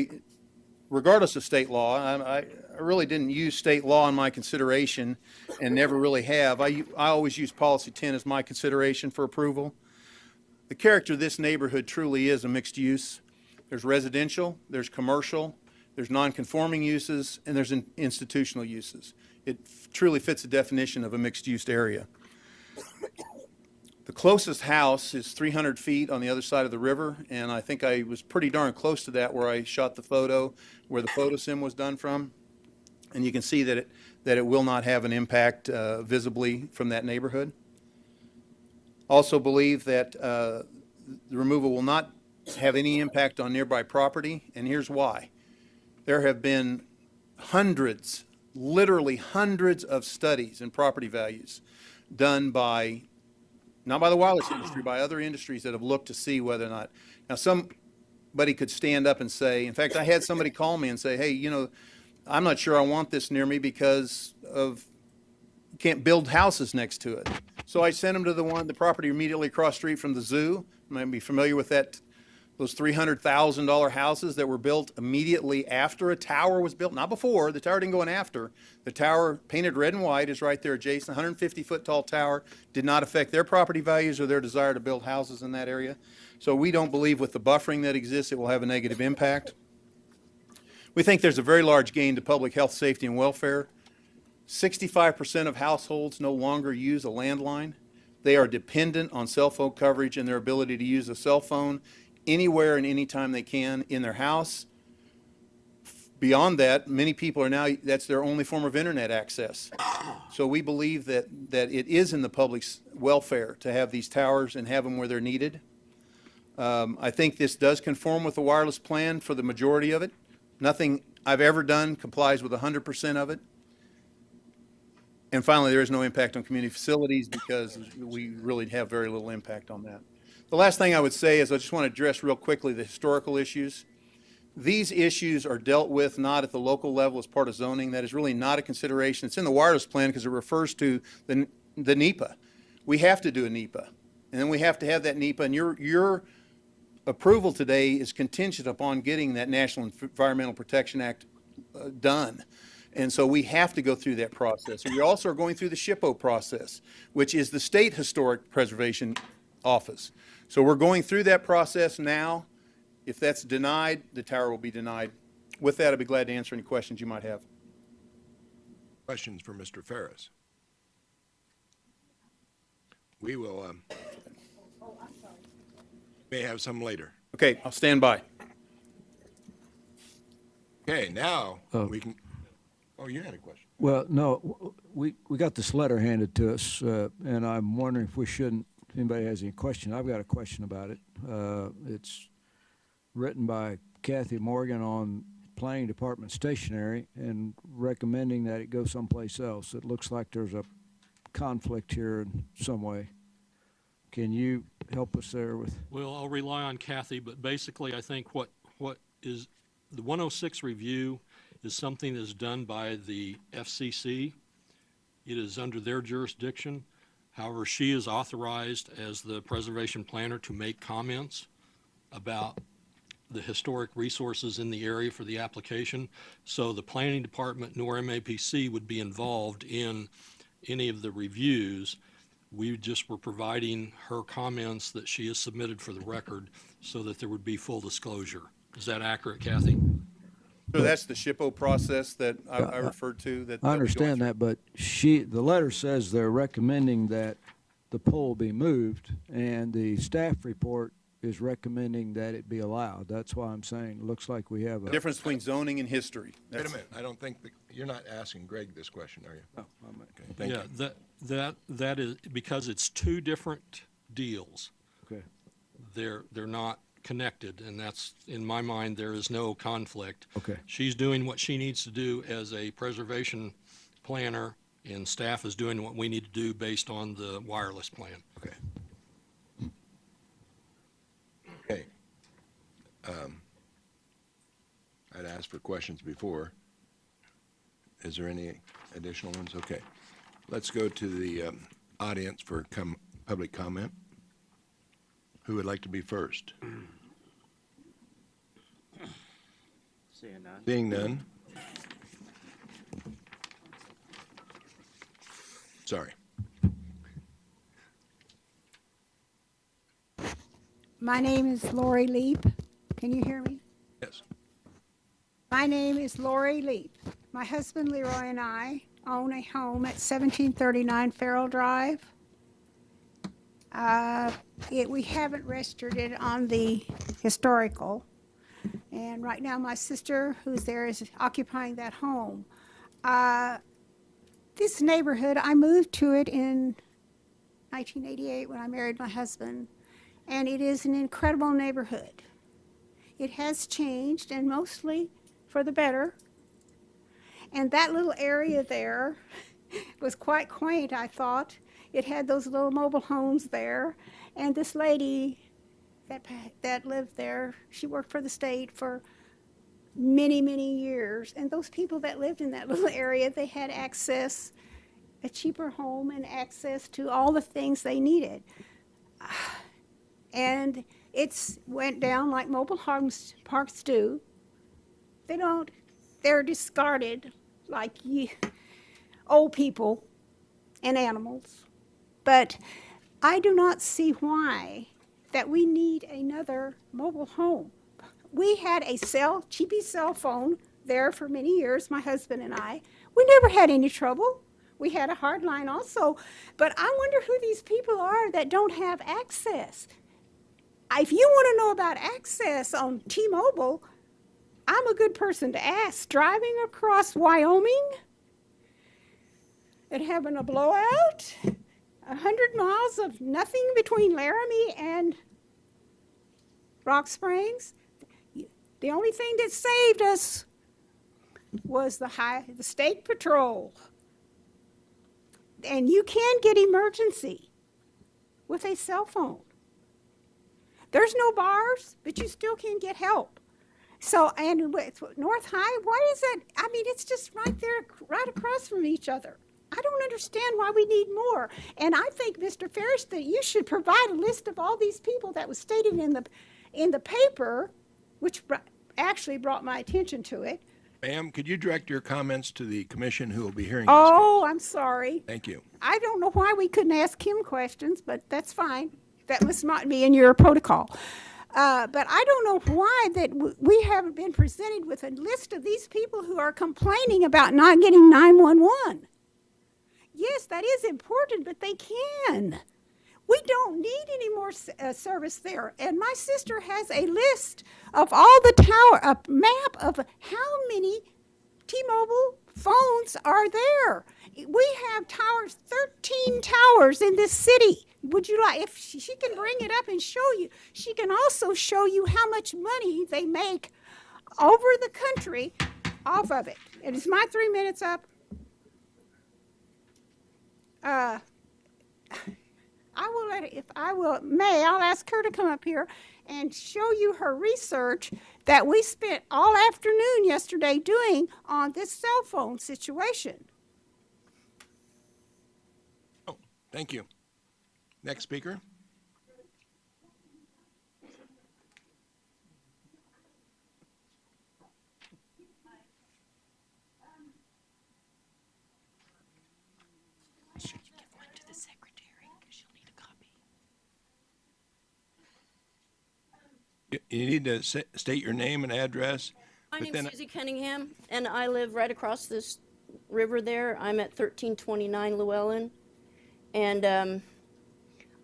regardless of state law. I really didn't use state law in my consideration and never really have. I always use Policy 10 as my consideration for approval. The character of this neighborhood truly is a mixed use. There's residential, there's commercial, there's non-conforming uses, and there's institutional uses. It truly fits the definition of a mixed-use area. The closest house is 300 feet on the other side of the river, and I think I was pretty darn close to that where I shot the photo, where the photo sim was done from. And you can see that it will not have an impact visibly from that neighborhood. Also believe that the removal will not have any impact on nearby property, and here's why. There have been hundreds, literally hundreds of studies in property values done by, not by the wireless industry, by other industries that have looked to see whether or not. Now, somebody could stand up and say, in fact, I had somebody call me and say, hey, you know, I'm not sure I want this near me because of, you can't build houses next to it. So I sent them to the property immediately across the street from the zoo. You might be familiar with that. Those $300,000 houses that were built immediately after a tower was built, not before, the tower didn't go in after. The tower, painted red and white, is right there adjacent. 150-foot tall tower did not affect their property values or their desire to build houses in that area. So we don't believe with the buffering that exists it will have a negative impact. We think there's a very large gain to public health, safety, and welfare. 65% of households no longer use a landline. They are dependent on cell phone coverage and their ability to use a cell phone anywhere and anytime they can in their house. Beyond that, many people are now, that's their only form of internet access. So we believe that it is in the public's welfare to have these towers and have them where they're needed. I think this does conform with the wireless plan for the majority of it. Nothing I've ever done complies with 100% of it. And finally, there is no impact on community facilities because we really have very little impact on that. The last thing I would say is I just want to address real quickly the historical issues. These issues are dealt with not at the local level as part of zoning. That is really not a consideration. It's in the wireless plan because it refers to the NEPA. We have to do a NEPA, and then we have to have that NEPA, and your approval today is contingent upon getting that National Environmental Protection Act done. And so we have to go through that process. And we also are going through the SHPO process, which is the State Historic Preservation Office. So we're going through that process now. If that's denied, the tower will be denied. With that, I'd be glad to answer any questions you might have. Questions for Mr. Ferris? We will May have some later. Okay, I'll stand by. Okay, now Oh. we can, oh, you had a question. Well, no, we got this letter handed to us, and I'm wondering if we shouldn't, if anybody has any question. I've got a question about it. It's written by Kathy Morgan on Planning Department stationery and recommending that it go someplace else. It looks like there's a conflict here in some way. Can you help us there with? Well, I'll rely on Kathy, but basically I think what is, the 106 review is something that's done by the FCC. It is under their jurisdiction. However, she is authorized as the preservation planner to make comments about the historic resources in the area for the application. So the planning department nor MAPC would be involved in any of the reviews. We just were providing her comments that she has submitted for the record so that there would be full disclosure. Is that accurate, Kathy? So that's the SHPO process that I referred to. That I understand that, but the letter says they're recommending that the pole be moved, and the staff report is recommending that it be allowed. That's why I'm saying, it looks like we have a. The difference between zoning and history. Wait a minute, I don't think, you're not asking Greg this question, are you? Oh, Okay, thank you. Yeah, that is, because it's two different deals. Okay. They're not connected, and that's, in my mind, there is no conflict. Okay. She's doing what she needs to do as a preservation planner, and staff is doing what we need to do based on the wireless plan. Okay. Okay. I'd asked for questions before. Is there any additional ones? Okay. Let's go to the audience for public comment. Who would like to be first? Seeing none. Seeing none. Sorry. My name is Lori Leap. Can you hear me? Yes. My name is Lori Leap. My husband Leroy and I own a home at 1739 Farrell Drive. We haven't registered it on the historical. And right now my sister, who's there, is occupying that home. This neighborhood, I moved to it in 1988 when I married my husband. And it is an incredible neighborhood. It has changed, and mostly for the better. And that little area there was quite quaint, I thought. It had those little mobile homes there. And this lady that lived there, she worked for the state for many, many years. And those people that lived in that little area, they had access, a cheaper home and access to all the things they needed. And it's went down like mobile homes parks do. They're discarded like old people and animals. But I do not see why that we need another mobile home. We had a cheapy cell phone there for many years, my husband and I. We never had any trouble. We had a hard line also. But I wonder who these people are that don't have access. If you want to know about access on T-Mobile, I'm a good person to ask. Driving across Wyoming and having a blowout, 100 miles of nothing between Laramie and Rock Springs. The only thing that saved us was the state patrol. And you can get emergency with a cell phone. There's no bars, but you still can get help. So, and with North High, why is that? I mean, it's just right there, right across from each other. I don't understand why we need more. And I think, Mr. Ferris, that you should provide a list of all these people that was stated in the paper, which actually brought my attention to it. Ma'am, could you direct your comments to the commission who will be hearing this Oh, case? I'm sorry. Thank you. I don't know why we couldn't ask him questions, but that's fine. That must not be in your protocol. But I don't know why that we haven't been presented with a list of these people who are complaining about not getting 911. Yes, that is important, but they can. We don't need any more service there. And my sister has a list of all the a map of how many T-Mobile phones are there. We have towers, 13 towers in this city. Would you like, if she can bring it up and show you, she can also show you how much money they make over the country off of it. And is my 3 minutes up? I will let it, if I will, I'll ask her to come up here and show you her research that we spent all afternoon yesterday doing on this cell phone situation. Oh, thank you. Next speaker. You need to state your name and address. My name's Susie Cunningham, and I live right across this river there. I'm at 1329 Llewellyn. And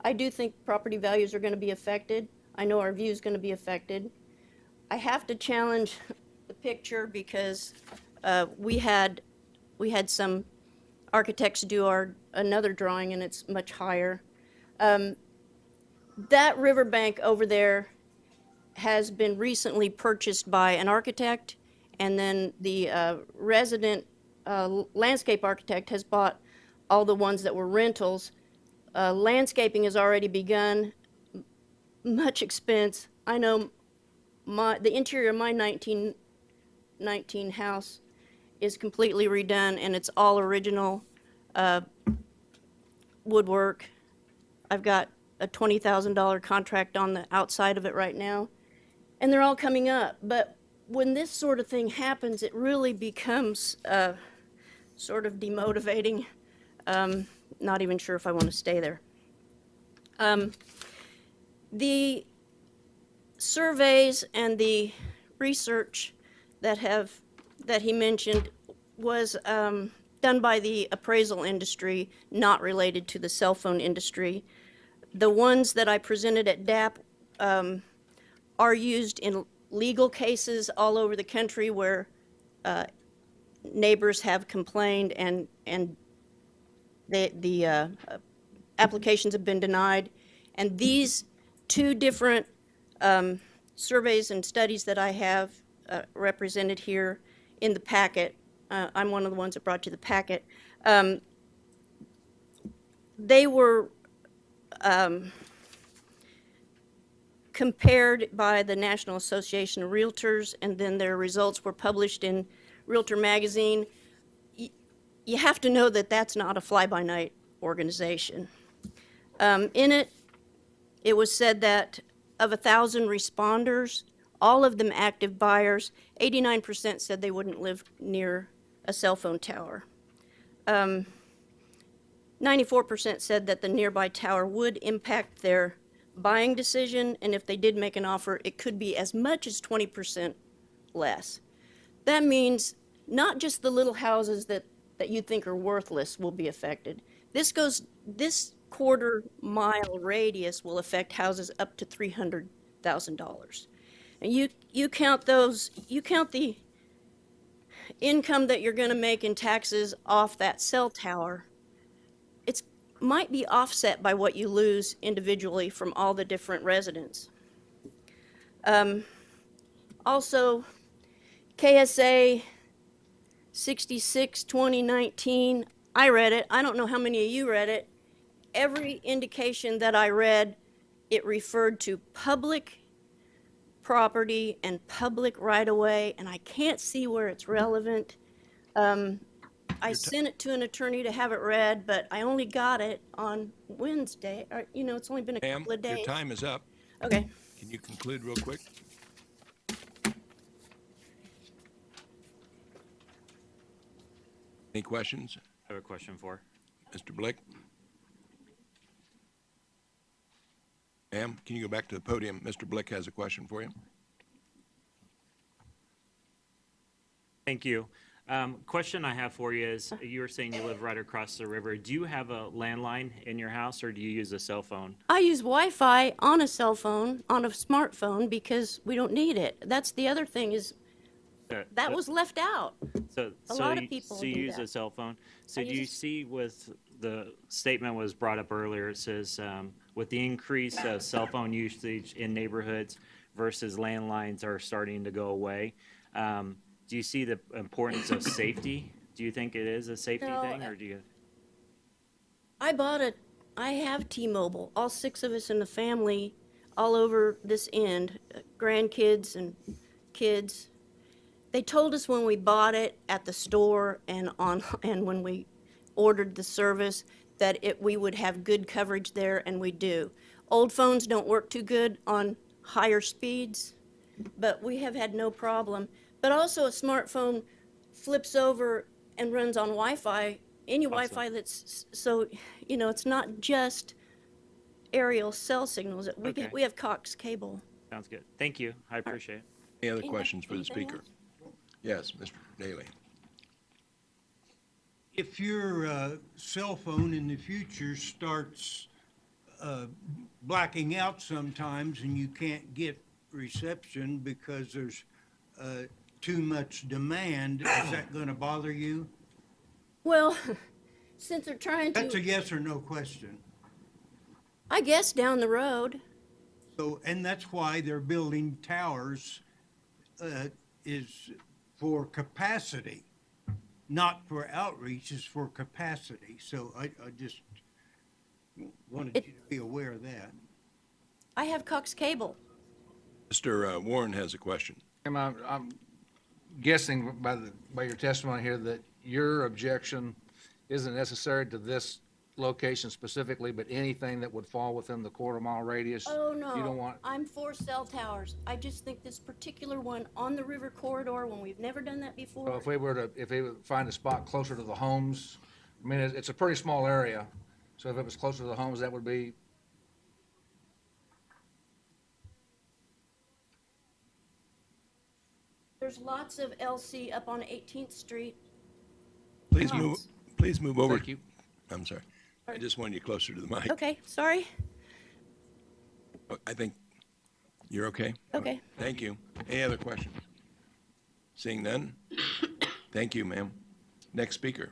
I do think property values are going to be affected. I know our view is going to be affected. I have to challenge the picture because we had some architects do another drawing, and it's much higher. That riverbank over there has been recently purchased by an architect, and then the resident landscape architect has bought all the ones that were rentals. Landscaping has already begun, much expense. I know the interior of my 1919 house is completely redone, and it's all original woodwork. I've got a $20,000 contract on the outside of it right now, and they're all coming up. But when this sort of thing happens, it really becomes sort of demotivating. Not even sure if I want to stay there. The surveys and the research that he mentioned was done by the appraisal industry, not related to the cell phone industry. The ones that I presented at DAP are used in legal cases all over the country where neighbors have complained and the applications have been denied. And these two different surveys and studies that I have represented here in the packet, I'm one of the ones that brought you the packet, they were compared by the National Association of Realtors, and then their results were published in Realtor Magazine. You have to know that that's not a fly-by-night organization. In it, it was said that of 1,000 responders, all of them active buyers, 89% said they wouldn't live near a cell phone tower. 94% said that the nearby tower would impact their buying decision, and if they did make an offer, it could be as much as 20% less. That means not just the little houses that you think are worthless will be affected. This quarter-mile radius will affect houses up to $300,000. And you count those, you count the income that you're going to make in taxes off that cell tower, it might be offset by what you lose individually from all the different residents. Also, KSA 66-2019, I read it. I don't know how many of you read it. Every indication that I read, it referred to public property and public right-of-way, and I can't see where it's relevant. I sent it to an attorney to have it read, but I only got it on Wednesday. It's only been a couple of days. Your time is up. Okay. Can you conclude real quick? Any questions? I have a question for Mr. Blick? Ma'am, can you go back to the podium? Mr. Blick has a question for you. Thank you. Question I have for you is, you were saying you live right across the river. Do you have a landline in your house, or do you use a cell phone? I use Wi-Fi on a cell phone, on a smartphone, because we don't need it. That's the other thing is that was left out. A lot of people So you do use that. a cell phone. So I do you use see with the statement was brought up earlier, it says, with the increase of cell phone usage in neighborhoods versus landlines are starting to go away. Do you see the importance of safety? Do you think it is a safety No, thing, or do you? I have T-Mobile, all 6 of us in the family, all over this end, grandkids and kids. They told us when we bought it at the store and when we ordered the service that we would have good coverage there, and we do. Old phones don't work too good on higher speeds, but we have had no problem. But also a smartphone flips over and runs on Wi-Fi, any Wi-Fi that's, so, it's not just aerial cell signals. Okay. We have Cox cable. Sounds good. Thank you. I appreciate it. Any other questions for the Anything speaker? else? Yes, Mr. Daly. If your cell phone in the future starts blacking out sometimes and you can't get reception because there's too much demand, is that going to bother you? Well, since they're trying That's a to, yes or no question. I guess down the road, So, and that's why they're building towers, is for capacity, not for outreach, is for capacity. So I just wanted you to be aware of that. I have Cox cable. Mr. Warren has a question. I'm guessing by your testimony here that your objection isn't necessary to this location specifically, but anything that would fall within the quarter-mile radius. Oh, You don't no, want, I'm for cell towers. I just think this particular one on the river corridor, when we've never done that well, before. if we would find a spot closer to the homes, I mean, it's a pretty small area, so if it was closer to the homes, that would be, There's lots of LC up on 18th Street. Please Lots. move over. Thank you. I'm sorry. I just wanted you closer to the mic. Okay, sorry. I think you're okay? Okay. Thank you. Any other questions? Seeing none? Thank you, ma'am. Next speaker.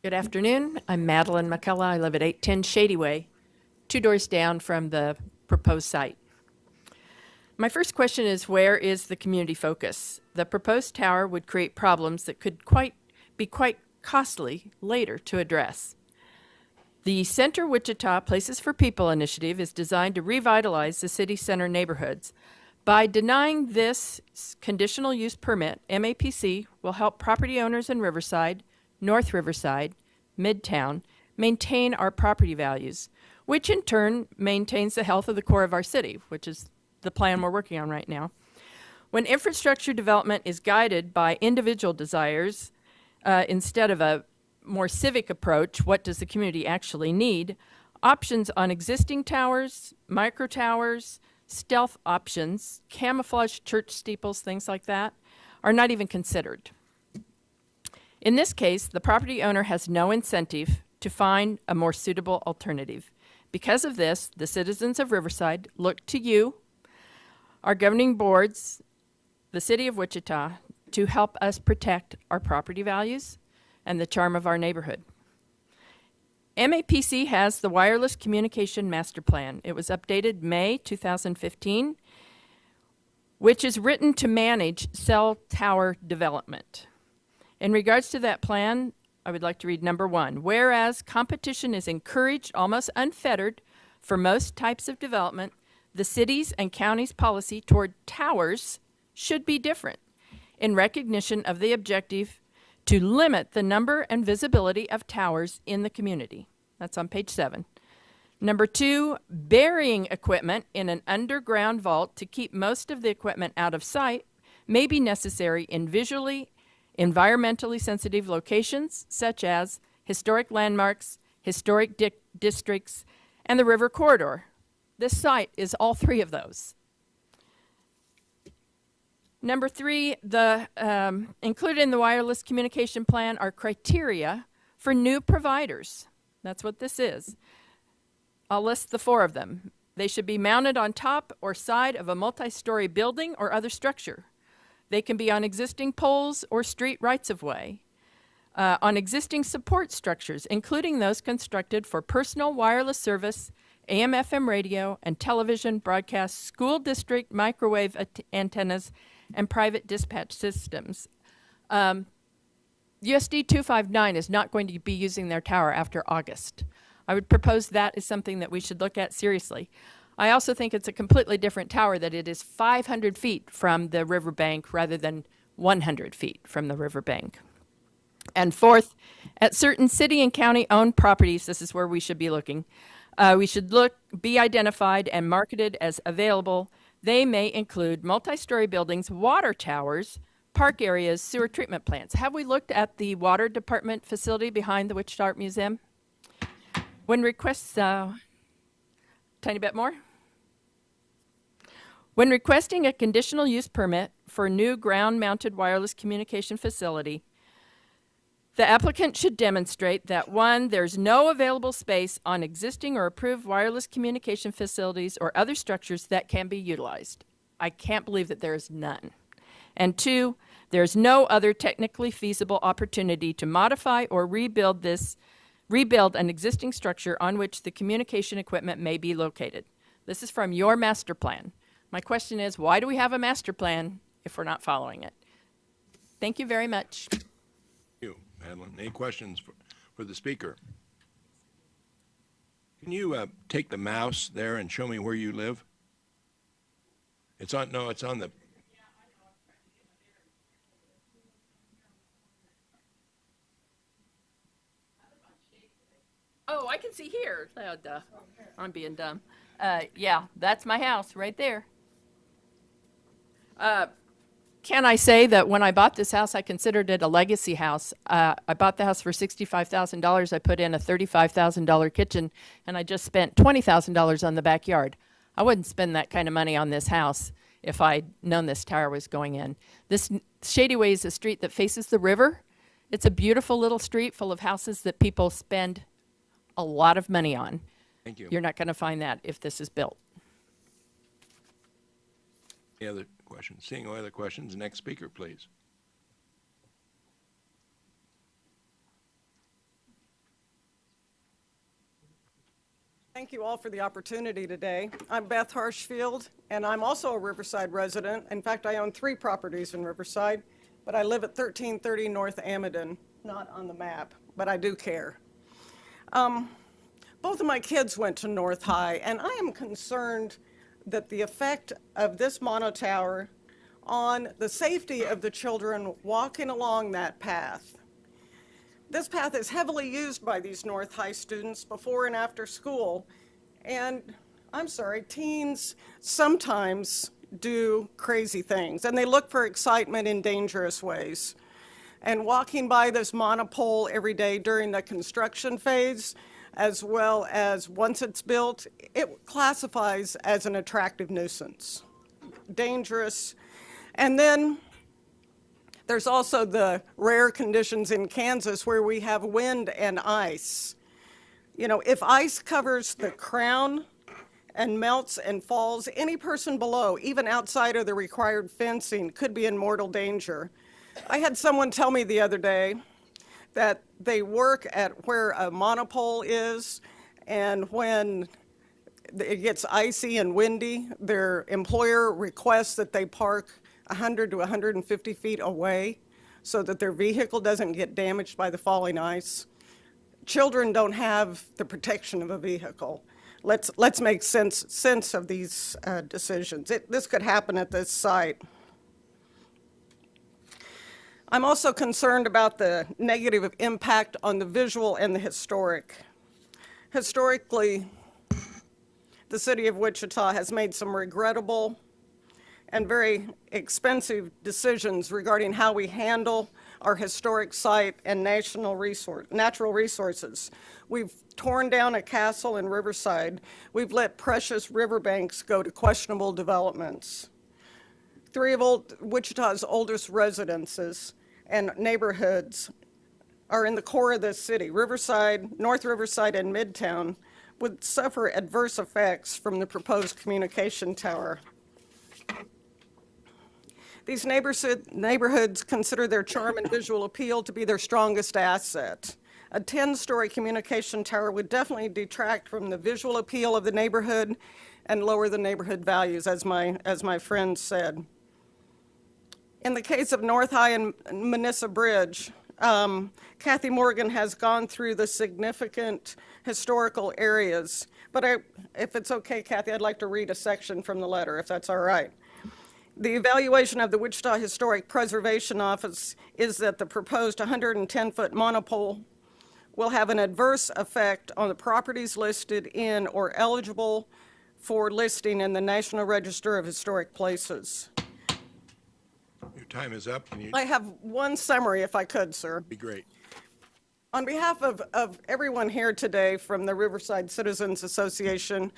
Good afternoon. I'm Madeline McCullough. I live at 810 Shady Way, 2 doors down from the proposed site. My first question is, where is the community focus? The proposed tower would create problems that could be quite costly later to address. The Center Wichita Places for People initiative is designed to revitalize the city center neighborhoods. By denying this conditional use permit, MAPC will help property owners in Riverside, North Riverside, Midtown, maintain our property values, which in turn maintains the health of the core of our city, which is the plan we're working on right now. When infrastructure development is guided by individual desires, instead of a more civic approach, what does the community actually need, options on existing towers, micro towers, stealth options, camouflage church steeples, things like that, are not even considered. In this case, the property owner has no incentive to find a more suitable alternative. Because of this, the citizens of Riverside look to you, our governing boards, the city of Wichita, to help us protect our property values and the charm of our neighborhood. MAPC has the Wireless Communication Master Plan. It was updated May 2015, which is written to manage cell tower development. In regards to that plan, I would like to read number 1. Whereas competition is encouraged, almost unfettered, for most types of development, the city's and county's policy toward towers should be different in recognition of the objective to limit the number and visibility of towers in the community. That's on page 7. Number 2, burying equipment in an underground vault to keep most of the equipment out of sight may be necessary in environmentally sensitive locations such as historic landmarks, historic districts, and the river corridor. This site is all three of those. Number three, included in the wireless communication plan are criteria for new providers. That's what this is. I'll list the four of them. They should be mounted on top or side of a multi-story building or other structure. They can be on existing poles or street rights-of-way, on existing support structures, including those constructed for personal wireless service, AM/FM radio, and television broadcast, school district microwave antennas, and private dispatch systems. USD 259 is not going to be using their tower after August. I would propose that is something that we should look at seriously. I also think it's a completely different tower, that it is 500 feet from the riverbank rather than 100 feet from the riverbank. And fourth, at certain city and county-owned properties, this is where we should be looking, be identified and marketed as available. They may include multi-story buildings, water towers, park areas, sewer treatment plants. Have we looked at the water department facility behind the Wichita Art Museum? When requests, tiny bit more. When requesting a conditional use permit for a new ground-mounted wireless communication facility, the applicant should demonstrate that, one, there's no available space on existing or approved wireless communication facilities or other structures that can be utilized. I can't believe that there is none. And two, there's no other technically feasible opportunity to modify or rebuild an existing structure on which the communication equipment may be located. This is from your master plan. My question is, why do we have a master plan if we're not following it? Thank you very much. Thank you, Madeline. Any questions for the speaker? Can you take the mouse there and show me where you live? It's on the... Oh, I can see here. Oh, duh. I'm being dumb. Yeah, that's my house right there. Can I say that when I bought this house, I considered it a legacy house. I bought the house for $65,000. I put in a $35,000 kitchen, and I just spent $20,000 on the backyard. I wouldn't spend that kind of money on this house if I'd known this tower was going in. This Shady Way is a street that faces the river. It's a beautiful little street full of houses that people spend a lot of money on. Thank you. You're not going to find that if this is built. Any other questions? Seeing no other questions, next speaker, please. Thank you all for the opportunity today. I'm Beth Harshfield, and I'm also a Riverside resident. In fact, I own 3 properties in Riverside, but I live at 1330 North Amadon, not on the map, but I do care. Both of my kids went to North High, and I am concerned that the effect of this monotower on the safety of the children walking along that path. This path is heavily used by these North High students before and after school, and I'm sorry, teens sometimes do crazy things, and they look for excitement in dangerous ways. And walking by this monopole every day during the construction phase, as well as once it's built, it classifies as an attractive nuisance, dangerous. And then there's also the rare conditions in Kansas where we have wind and ice. You know, if ice covers the crown and melts and falls, any person below, even outside of the required fencing, could be in mortal danger. I had someone tell me the other day that they work at where a monopole is, and when it gets icy and windy, their employer requests that they park 100 to 150 feet away so that their vehicle doesn't get damaged by the falling ice. Children don't have the protection of a vehicle. Let's make sense of these decisions. This could happen at this site. I'm also concerned about the negative impact on the visual and the historic. Historically, the city of Wichita has made some regrettable and very expensive decisions regarding how we handle our historic site and natural resources. We've torn down a castle in Riverside. We've let precious riverbanks go to questionable developments. 3 of Wichita's oldest residences and neighborhoods are in the core of this city. Riverside, North Riverside, and Midtown would suffer adverse effects from the proposed communication tower. These neighborhoods consider their charm and visual appeal to be their strongest asset. A 10-story communication tower would definitely detract from the visual appeal of the neighborhood and lower the neighborhood values, as my friend said. In the case of North High and Manissa Bridge, Kathy Morgan has gone through the significant historical areas. But if it's okay, Kathy, I'd like to read a section from the letter, if that's all right. The evaluation of the Wichita Historic Preservation Office is that the proposed 110-foot monopole will have an adverse effect on the properties listed in or eligible for listing in the National Register of Historic Places. Your time is up. I have one summary, if I could, sir. Be great. On behalf of everyone here today from the Riverside Citizens Association,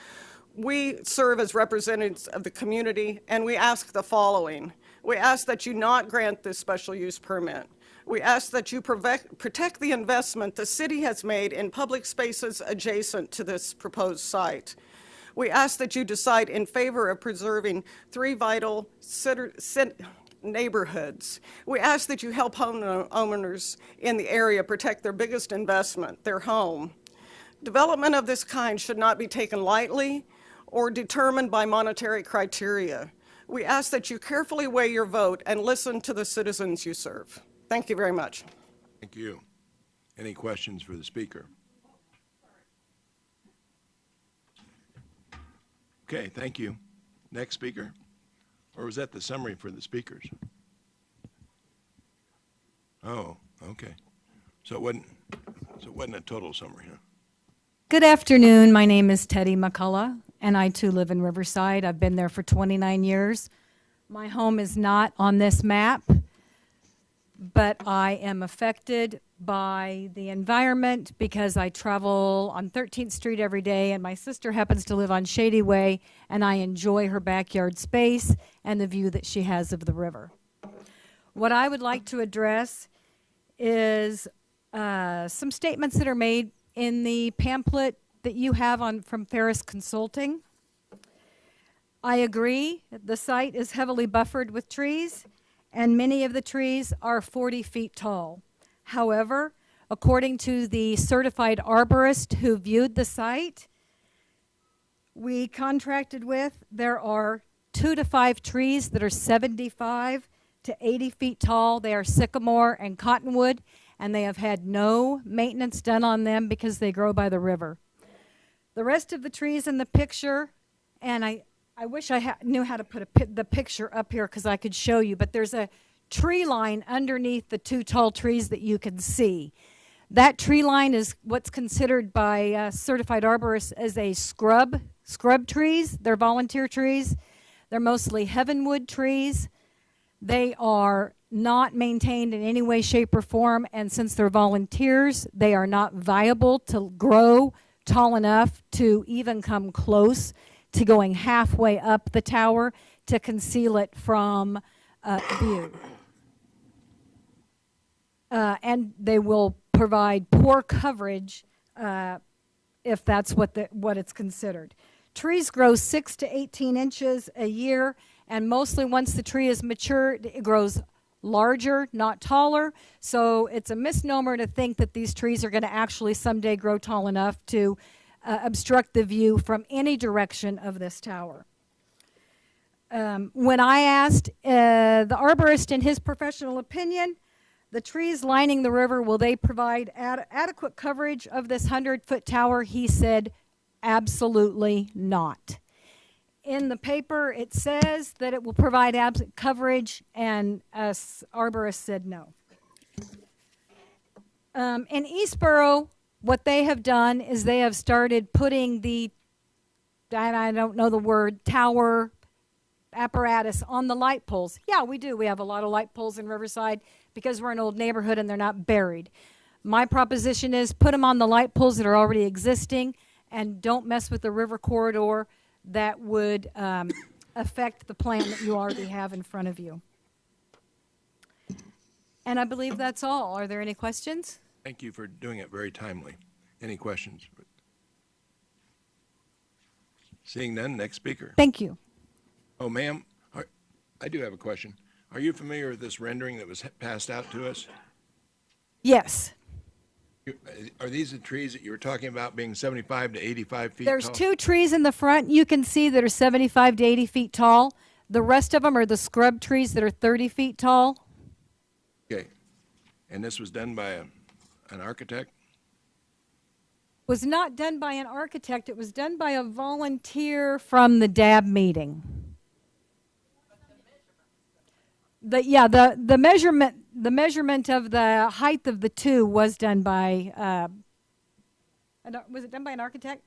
we serve as representatives of the community, and we ask the following. We ask that you not grant this special use permit. We ask that you protect the investment the city has made in public spaces adjacent to this proposed site. We ask that you decide in favor of preserving 3 vital neighborhoods. We ask that you help homeowners in the area protect their biggest investment, their home. Development of this kind should not be taken lightly or determined by monetary criteria. We ask that you carefully weigh your vote and listen to the citizens you serve. Thank you very much. Thank you. Any questions for the speaker? Okay, thank you. Next speaker. Or was that the summary for the speakers? Oh, okay. So it wasn't a total summary, huh? Good afternoon. My name is Teddy McCullough, and I too live in Riverside. I've been there for 29 years. My home is not on this map, but I am affected by the environment because I travel on 13th Street every day, and my sister happens to live on Shady Way, and I enjoy her backyard space and the view that she has of the river. What I would like to address is some statements that are made in the pamphlet that you have from Ferris Consulting. I agree, the site is heavily buffered with trees, and many of the trees are 40 feet tall. However, according to the certified arborist who viewed the site we contracted with, there are 2 to 5 trees that are 75 to 80 feet tall. They are sycamore and cottonwood, and they have had no maintenance done on them because they grow by the river. The rest of the trees in the picture, and I wish I knew how to put the picture up here because I could show you, but there's a tree line underneath the 2 tall trees that you can see. That tree line is what's considered by certified arborists as a scrub trees. They're volunteer trees. They're mostly heavenwood trees. They are not maintained in any way, shape, or form, and since they're volunteers, they are not viable to grow tall enough to even come close to going halfway up the tower to conceal it from view. And they will provide poor coverage if that's what it's considered. Trees grow 6 to 18 inches a year, and mostly once the tree is mature, it grows larger, not taller. So it's a misnomer to think that these trees are going to actually someday grow tall enough to obstruct the view from any direction of this tower. When I asked the arborist in his professional opinion, the trees lining the river, will they provide adequate coverage of this 100-foot tower? He said, absolutely not. In the paper, it says that it will provide coverage, and us arborists said no. In Eastboro, what they have done is they have started putting I don't know the word, tower apparatus on the light poles. Yeah, we do. We have a lot of light poles in Riverside because we're an old neighborhood and they're not buried. My proposition is put them on the light poles that are already existing and don't mess with the river corridor that would affect the plan that you already have in front of you. And I believe that's all. Are there any questions? Thank you for doing it very timely. Any questions? Seeing none, next speaker. Thank you. Oh, ma'am, I do have a question. Are you familiar with this rendering that was passed out to us? Yes. Are these the trees that you were talking about being 75 to 85 feet There's tall? 2 trees in the front you can see that are 75 to 80 feet tall. The rest of them are the scrub trees that are 30 feet tall. Okay. And this was done by an architect? Was not done by an architect. It was done by a volunteer from the DAB meeting. The measurement of the height of the 2 was done by was it done by an architect?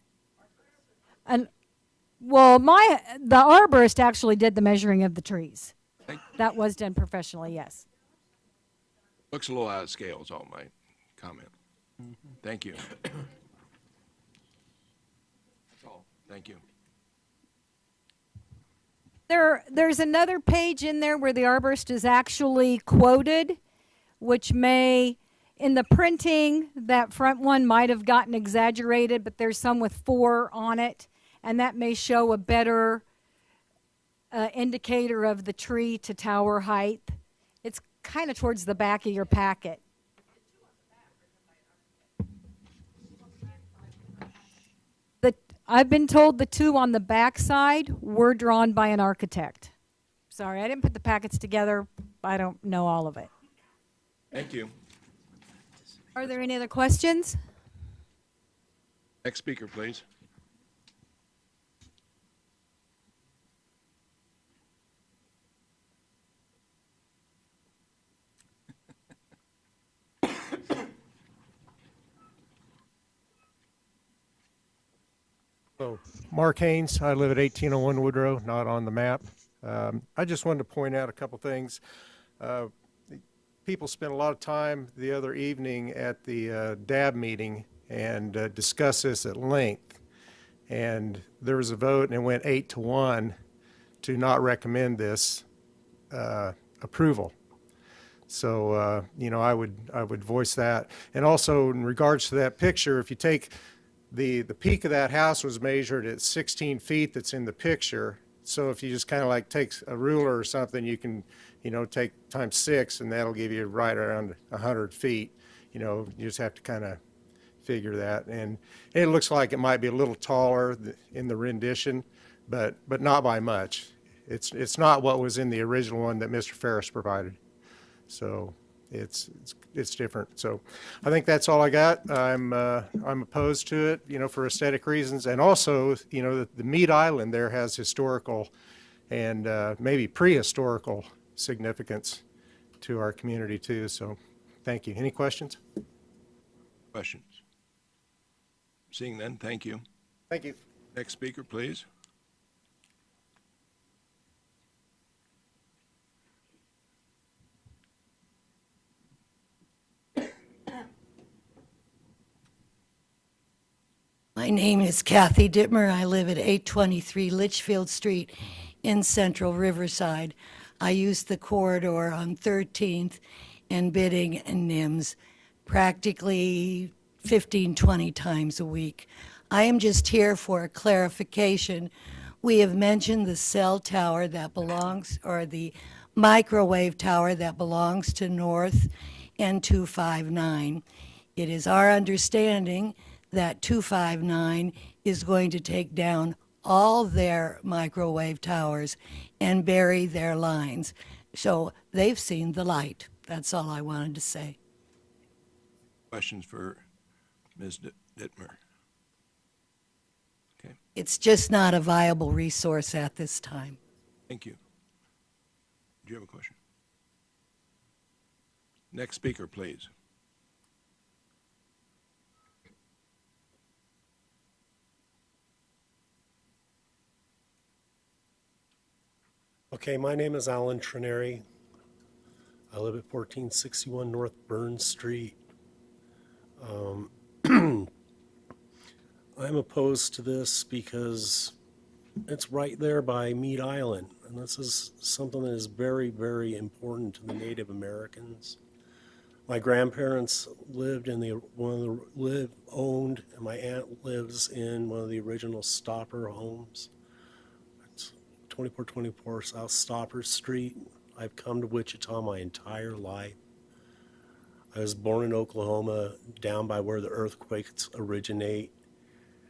Well, the arborist actually did the measuring of the trees. That was done professionally, yes. Looks a little out of scale is all my comment. Thank you. That's all. Thank you. There's another page in there where the arborist is actually quoted, which may, in the printing, that front one might have gotten exaggerated, but there's some with 4 on it, and that may show a better indicator of the tree to tower height. It's kind of towards the back of your packet. I've been told the 2 on the back side were drawn by an architect. Sorry, I didn't put the packets together. I don't know all of it. Thank you. Are there any other questions? Next speaker, please. Hello, Mark Haynes. I live at 1801 Woodrow, not on the map. I just wanted to point out a couple things. People spent a lot of time the other evening at the DAB meeting and discussed this at length. And there was a vote and it went 8-1 to not recommend this approval. So, you know, I would voice that. And also in regards to that picture, if you take the peak of that house was measured at 16 feet that's in the picture. So if you just kind of like take a ruler or something, you can, you know, take times 6 and that'll give you right around 100 feet. You know, you just have to kind of figure that. And it looks like it might be a little taller in the rendition, but not by much. It's not what was in the original one that Mr. Ferris provided. So it's different. So I think that's all I got. I'm opposed to it, you know, for aesthetic reasons. And also, you know, the Mead Island there has historical and maybe prehistorical significance to our community too. So thank you. Any questions? Questions? Seeing none, thank you. Thank you. Next speaker, please. My name is Kathy Dittmer. I live at 823 Litchfield Street in central Riverside. I use the corridor on 13th and Bidding and Nims practically 15, 20 times a week. I am just here for a clarification. We have mentioned the cell tower that belongs, or the microwave tower that belongs to North and 259. It is our understanding that 259 is going to take down all their microwave towers and bury their lines. So they've seen the light. That's all I wanted to say. Questions for Ms. Dittmer? Okay, It's just not a viable resource at this time. thank you. Do you have a question? Next speaker, please. Okay, my name is Alan Trineri. I live at 1461 North Burns Street. I'm opposed to this because it's right there by Meade Island, and this is something that is very, very important to the Native Americans. My grandparents lived in owned, and my aunt lives in one of the original Stopper homes. It's 2424 South Stopper Street. I've come to Wichita my entire life. I was born in Oklahoma, down by where the earthquakes originate.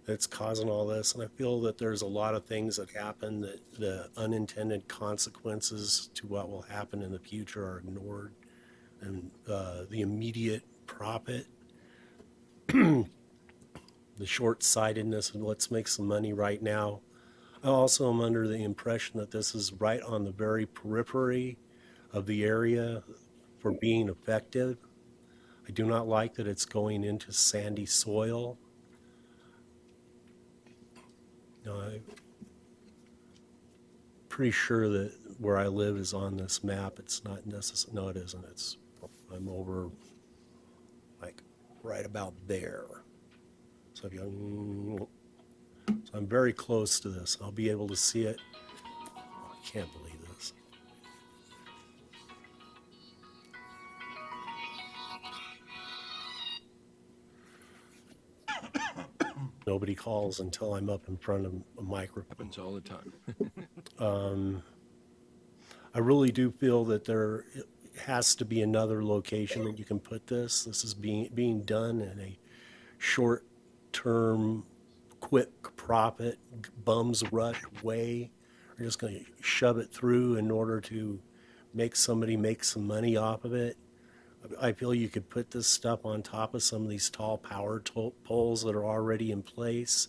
That's causing all this, and I feel that there's a lot of things that happen that the unintended consequences to what will happen in the future are ignored, and the immediate profit, the short-sightedness of let's make some money right now. I also am under the impression that this is right on the very periphery of the area for being effective. I do not like that it's going into sandy soil. I'm pretty sure that where I live is on this map. It's not necessary. No, it isn't. I'm over like right about there. So I'm very close to this. I'll be able to see it. Oh, I can't believe this. Nobody calls until I'm up in front of a microphone. Happens all the time. I really do feel that there has to be another location that you can put this. This is being done in a short-term, quick profit, bums rush way. We're just going to shove it through in order to make somebody make some money off of it. I feel you could put this stuff on top of some of these tall power poles that are already in place.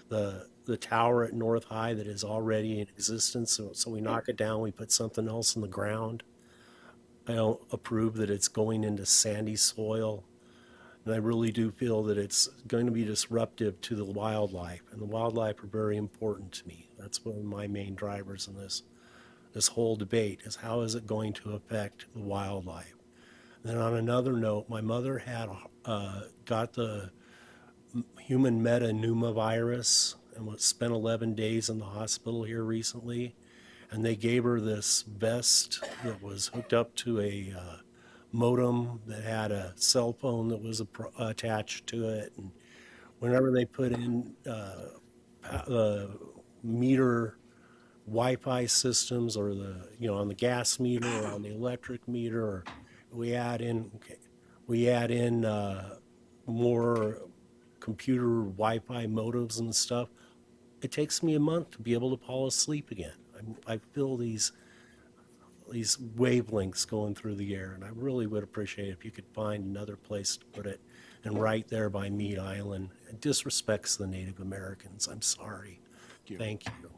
The tower at North High that is already in existence, so we knock it down, we put something else in the ground. I don't approve that it's going into sandy soil, and I really do feel that it's going to be disruptive to the wildlife, and the wildlife are very important to me. That's one of my main drivers in this whole debate, is how is it going to affect the wildlife. Then on another note, my mother had got the human metapneumovirus and spent 11 days in the hospital here recently. And they gave her this vest that was hooked up to a modem that had a cell phone that was attached to it. And whenever they put in the meter Wi-Fi systems, or on the gas meter or on the electric meter, or we add in more computer Wi-Fi modems and stuff, it takes me a month to be able to fall asleep again. I feel these wavelengths going through the air, and I really would appreciate it if you could find another place to put it. And right there by Meade Island, it disrespects the Native Americans. I'm sorry. Thank you.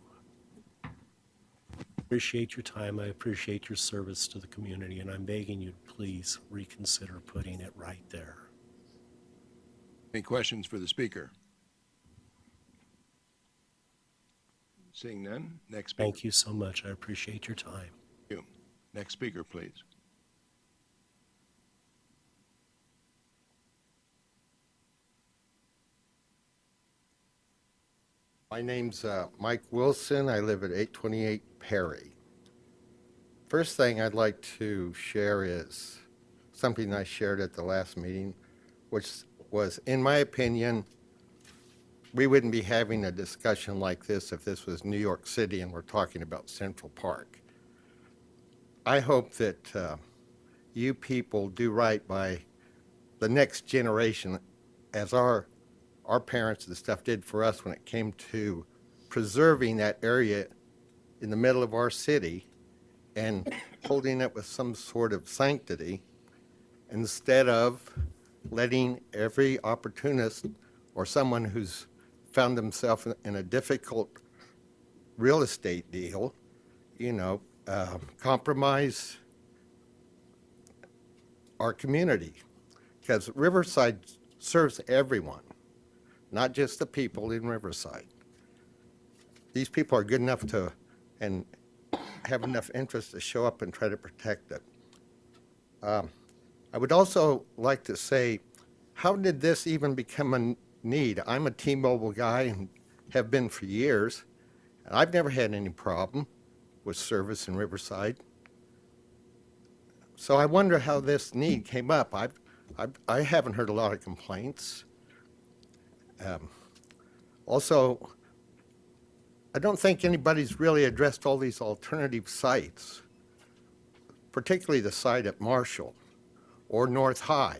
Appreciate your time. I appreciate your service to the community, and I'm begging you to please reconsider putting it right there. Any questions for the speaker? Seeing none, next speaker. Thank you so much. I appreciate your time. Thank you. Next speaker, please. My name's Mike Wilson. I live at 828 Perry. First thing I'd like to share is something I shared at the last meeting, which was, in my opinion, we wouldn't be having a discussion like this if this was New York City and we're talking about Central Park. I hope that you people do right by the next generation, as our parents and stuff did for us when it came to preserving that area in the middle of our city and holding it with some sort of sanctity, instead of letting every opportunist or someone who's found themselves in a difficult real estate deal, compromise our community. Because Riverside serves everyone, not just the people in Riverside. These people are good enough to, and have enough interest to show up and try to protect it. I would also like to say, how did this even become a need? I'm a T-Mobile guy and have been for years, and I've never had any problem with service in Riverside. So I wonder how this need came up. I haven't heard a lot of complaints. Also, I don't think anybody's really addressed all these alternative sites, particularly the site at Marshall or North High.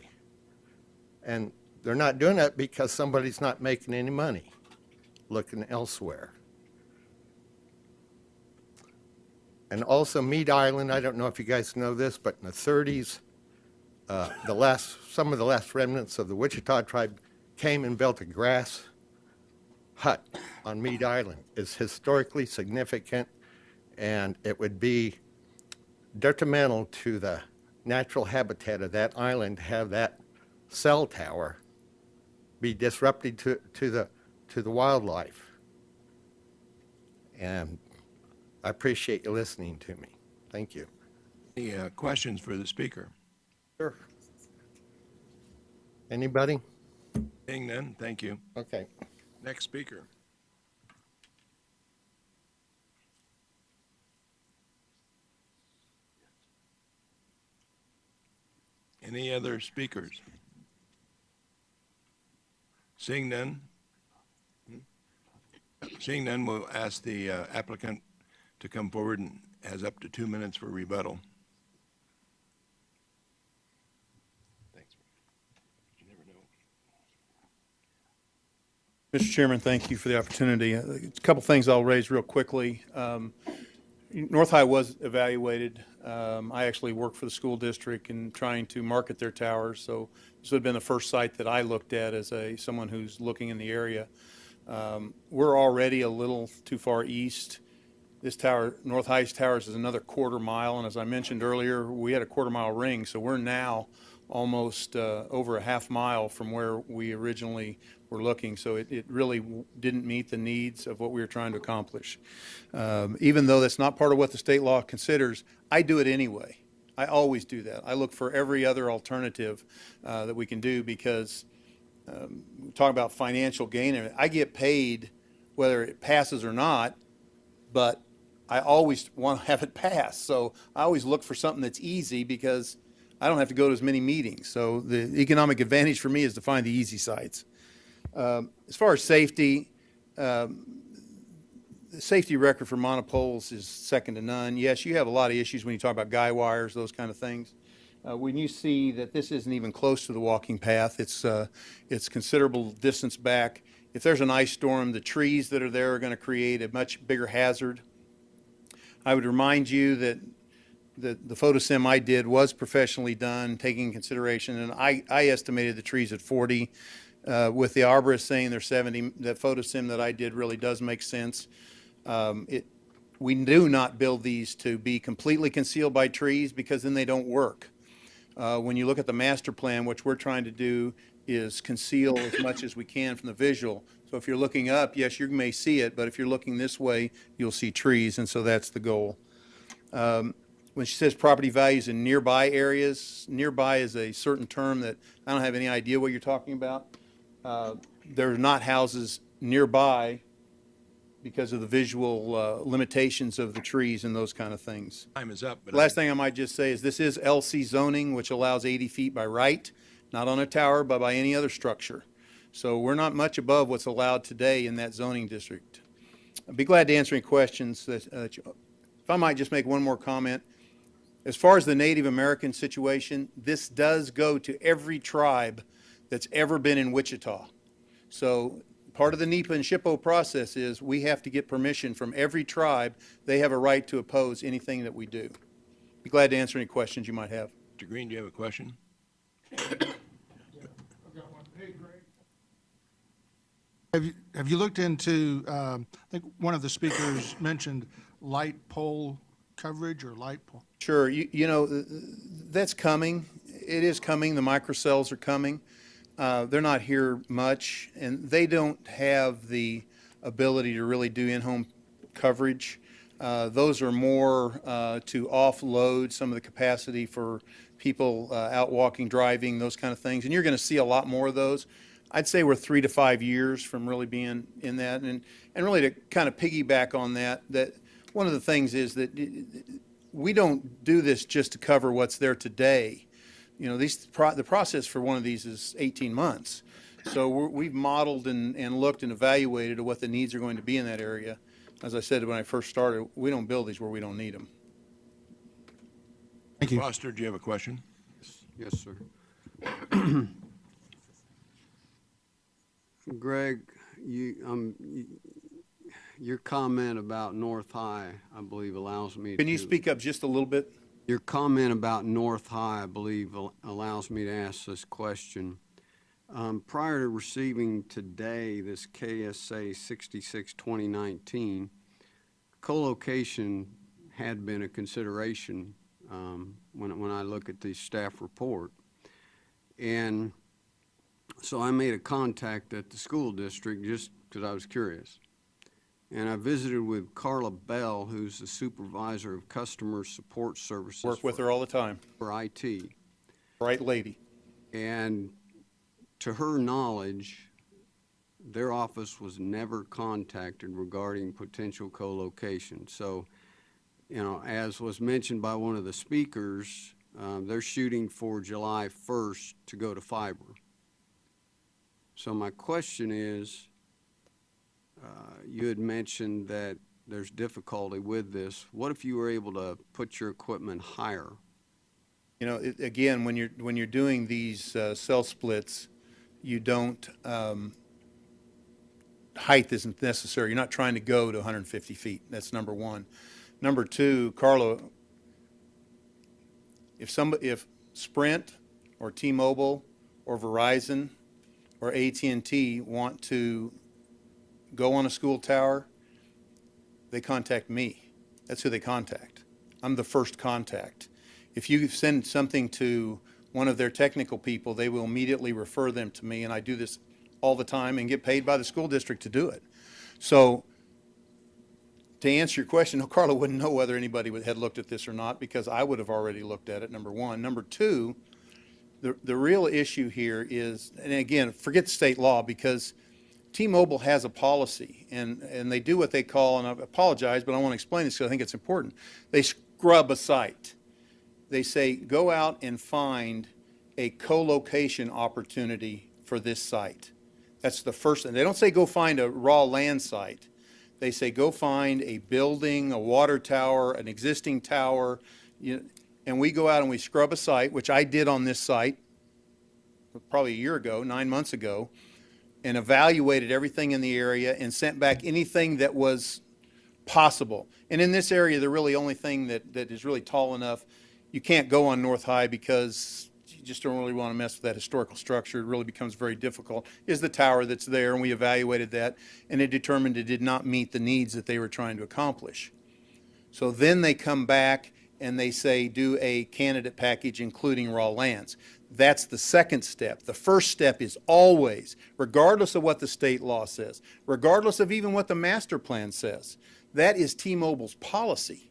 And they're not doing it because somebody's not making any money, looking elsewhere. And also Meade Island, I don't know if you guys know this, but in the 30s, some of the last remnants of the Wichita tribe came and built a grass hut on Meade Island. It's historically significant, and it would be detrimental to the natural habitat of that island to have that cell tower be disrupted to the wildlife. And I appreciate you listening to me. Thank you. Any questions for the speaker? Sure. Anybody? Seeing none, thank you. Okay. Next speaker. Any other speakers? Seeing none? Seeing none, we'll ask the applicant to come forward and has up to 2 minutes for rebuttal. Thanks. You never know. Mr. Chairman, thank you for the opportunity. A couple things I'll raise real quickly. North High was evaluated. I actually work for the school district in trying to market their towers, so this would have been the first site that I looked at as someone who's looking in the area. We're already a little too far east. This tower, North High's towers, is another quarter mile, and as I mentioned earlier, we had a quarter-mile ring, so we're now almost over a half mile from where we originally were looking, so it really didn't meet the needs of what we were trying to accomplish. Even though that's not part of what the state law considers, I do it anyway. I always do that. I look for every other alternative that we can do because we talk about financial gain. I get paid whether it passes or not, but I always want to have it pass. So I always look for something that's easy because I don't have to go to as many meetings. So the economic advantage for me is to find the easy sites. As far as safety, the safety record for monopoles is second to none. Yes, you have a lot of issues when you talk about guy wires, those kind of things. When you see that this isn't even close to the walking path, it's considerable distance back. If there's an ice storm, the trees that are there are going to create a much bigger hazard. I would remind you that the photo sim I did was professionally done, taking consideration, and I estimated the trees at 40. With the arborist saying they're 70, that photo sim that I did really does make sense. We do not build these to be completely concealed by trees because then they don't work. When you look at the master plan, what we're trying to do is conceal as much as we can from the visual. So if you're looking up, yes, you may see it, but if you're looking this way, you'll see trees, and so that's the goal. When she says property values in nearby areas, nearby is a certain term that I don't have any idea what you're talking about. There are not houses nearby because of the visual limitations of the trees and those kind of things. Time is up. But Last thing I might just say is this is LC zoning, which allows 80 feet by right, not on a tower, but by any other structure. So we're not much above what's allowed today in that zoning district. I'd be glad to answer any questions. If I might just make one more comment. As far as the Native American situation, this does go to every tribe that's ever been in Wichita. So part of the NEPA and SHPO process is we have to get permission from every tribe. They have a right to oppose anything that we do. Be glad to answer any questions you might have. Mr. Green, do you have a question? Have you looked into, I think one of the speakers mentioned light pole coverage or light pole? Sure. You know, that's coming. It is coming. The microcells are coming. They're not here much, and they don't have the ability to really do in-home coverage. Those are more to offload some of the capacity for people out walking, driving, those kind of things. And you're going to see a lot more of those. I'd say we're 3 to 5 years from really being in that. And really to kind of piggyback on that one of the things is that we don't do this just to cover what's there today. You know, the process for one of these is 18 months. So we've modeled and looked and evaluated what the needs are going to be in that area. As I said when I first started, we don't build these where we don't need them. Thank you. Foster, do you have a question? Yes, sir. Greg, your comment about North High, I believe, allows me to... Can you speak up just a little bit? Your comment about North High, I believe, allows me to ask this question. Prior to receiving today this KSA 66-2019, co-location had been a consideration when I look at the staff report. And so I made a contact at the school district just because I was curious. And I visited with Carla Bell, who's the supervisor of customer support services. Work with her all the time. For IT. Bright lady. And to her knowledge, their office was never contacted regarding potential co-location. So, you know, as was mentioned by one of the speakers, they're shooting for July 1st to go to fiber. So my question is, you had mentioned that there's difficulty with this. What if you were able to put your equipment higher? You know, again, when you're doing these cell splits, you don't, height isn't necessary. You're not trying to go to 150 feet. That's number one. Number two, Carlo, if Sprint or T-Mobile or Verizon or AT&T want to go on a school tower, they contact me. That's who they contact. I'm the first contact. If you send something to one of their technical people, they will immediately refer them to me, and I do this all the time and get paid by the school district to do it. So to answer your question, no, Carla wouldn't know whether anybody had looked at this or not because I would have already looked at it, number one. Number two, the real issue here is, and again, forget state law because T-Mobile has a policy, and they do what they call, and I apologize, but I want to explain this because I think it's important. They scrub a site. They say, go out and find a co-location opportunity for this site. That's the first thing. They don't say go find a raw land site. They say go find a building, a water tower, an existing tower, and we go out and we scrub a site, which I did on this site probably a year ago, 9 months ago, and evaluated everything in the area and sent back anything that was possible. And in this area, the really only thing that is really tall enough, you can't go on North High because you just don't really want to mess with that historical structure. It really becomes very difficult, is the tower that's there, and we evaluated that, and it determined it did not meet the needs that they were trying to accomplish. So then they come back and they say do a candidate package including raw lands. That's the second step. The first step is always, regardless of what the state law says, regardless of even what the master plan says, that is T-Mobile's policy.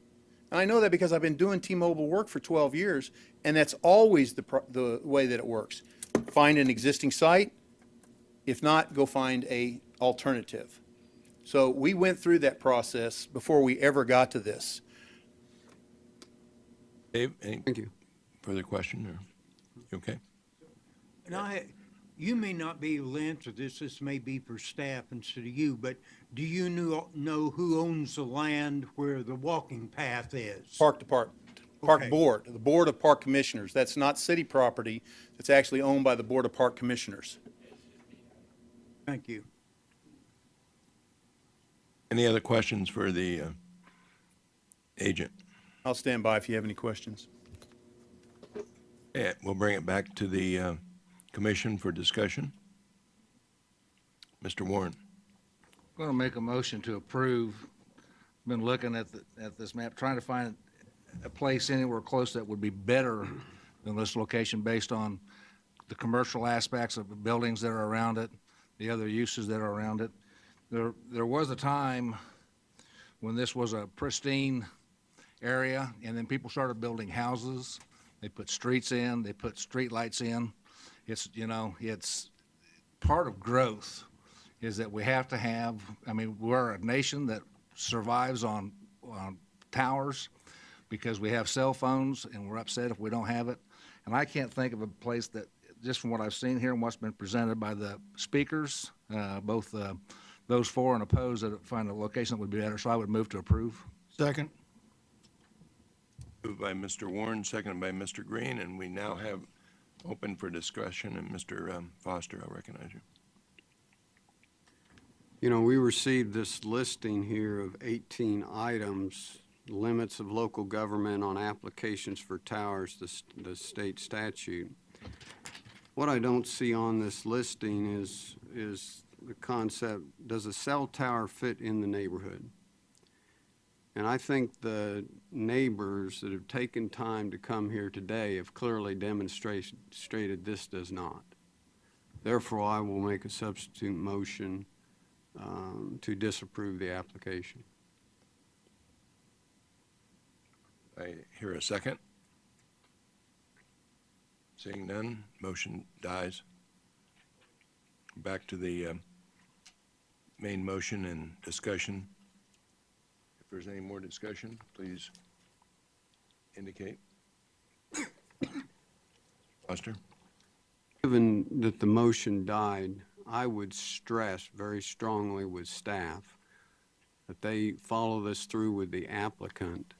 And I know that because I've been doing T-Mobile work for 12 years, and that's always the way that it works. Find an existing site. If not, go find an alternative. So we went through that process before we ever got to this. Dave, any further question? Or you okay? Now, you may not be able to answer this. This may be for staff instead of you, but do you know who owns the land where the walking path is? Park Department. Park Okay. Board, the Board of Park Commissioners. That's not city property. It's actually owned by the Board of Park Commissioners. Thank you. Any other questions for the agent? I'll stand by if you have any questions. Yeah, we'll bring it back to the commission for discussion. Mr. Warren. I'm going to make a motion to approve. Been looking at this map, trying to find a place anywhere close that would be better than this location based on the commercial aspects of the buildings that are around it, the other uses that are around it. There was a time when this was a pristine area, and then people started building houses. They put streets in, they put street lights in. It's, you know, it's part of growth is that we have to have, I mean, we're a nation that survives on towers because we have cell phones and we're upset if we don't have it. And I can't think of a place that, just from what I've seen here and what's been presented by the speakers, both those for and opposed, that find a location that would be better. So I would move to approve. Second. Moved by Mr. Warren, seconded by Mr. Green, and we now have open for discussion. And Mr. Foster, I'll recognize you. You know, we received this listing here of 18 items, limits of local government on applications for towers, the state statute. What I don't see on this listing is the concept, does a cell tower fit in the neighborhood? And I think the neighbors that have taken time to come here today have clearly demonstrated this does not. Therefore, I will make a substitute motion to disapprove the application. I hear a second. Seeing none, motion dies. Back to the main motion and discussion. If there's any more discussion, please indicate. Foster? Given that the motion died, I would stress very strongly with staff that they follow this through with the applicant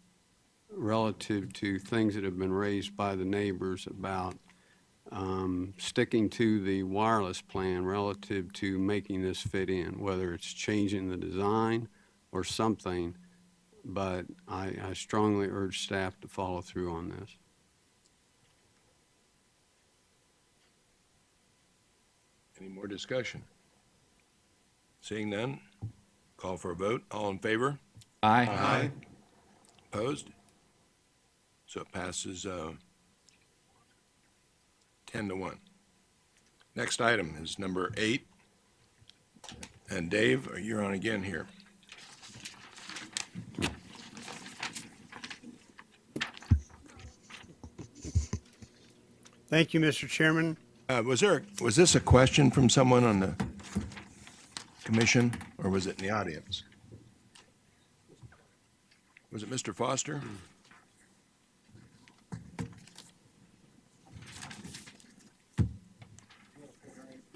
relative to things that have been raised by the neighbors about sticking to the wireless plan relative to making this fit in, whether it's changing the design or something, but I strongly urge staff to follow through on this. Any more discussion? Seeing none, call for a vote. All in favor? Aye. Aye. Opposed? So it passes 10-1. Next item is number 8. And Dave, you're on again here. Thank you, Mr. Chairman. Was this a question from someone on the commission, or was it in the audience? Was it Mr. Foster?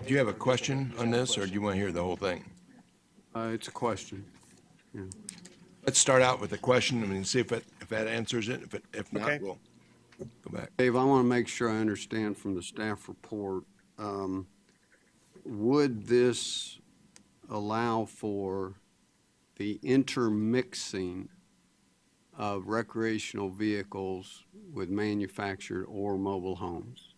Do you have a question on this, or do you want to hear the whole thing? It's a question. Yeah. Let's start out with the question and see if that answers it. If not, Okay. we'll go back. Dave, I want to make sure I understand from the staff report, would this allow for the intermixing of recreational vehicles with manufactured or mobile homes?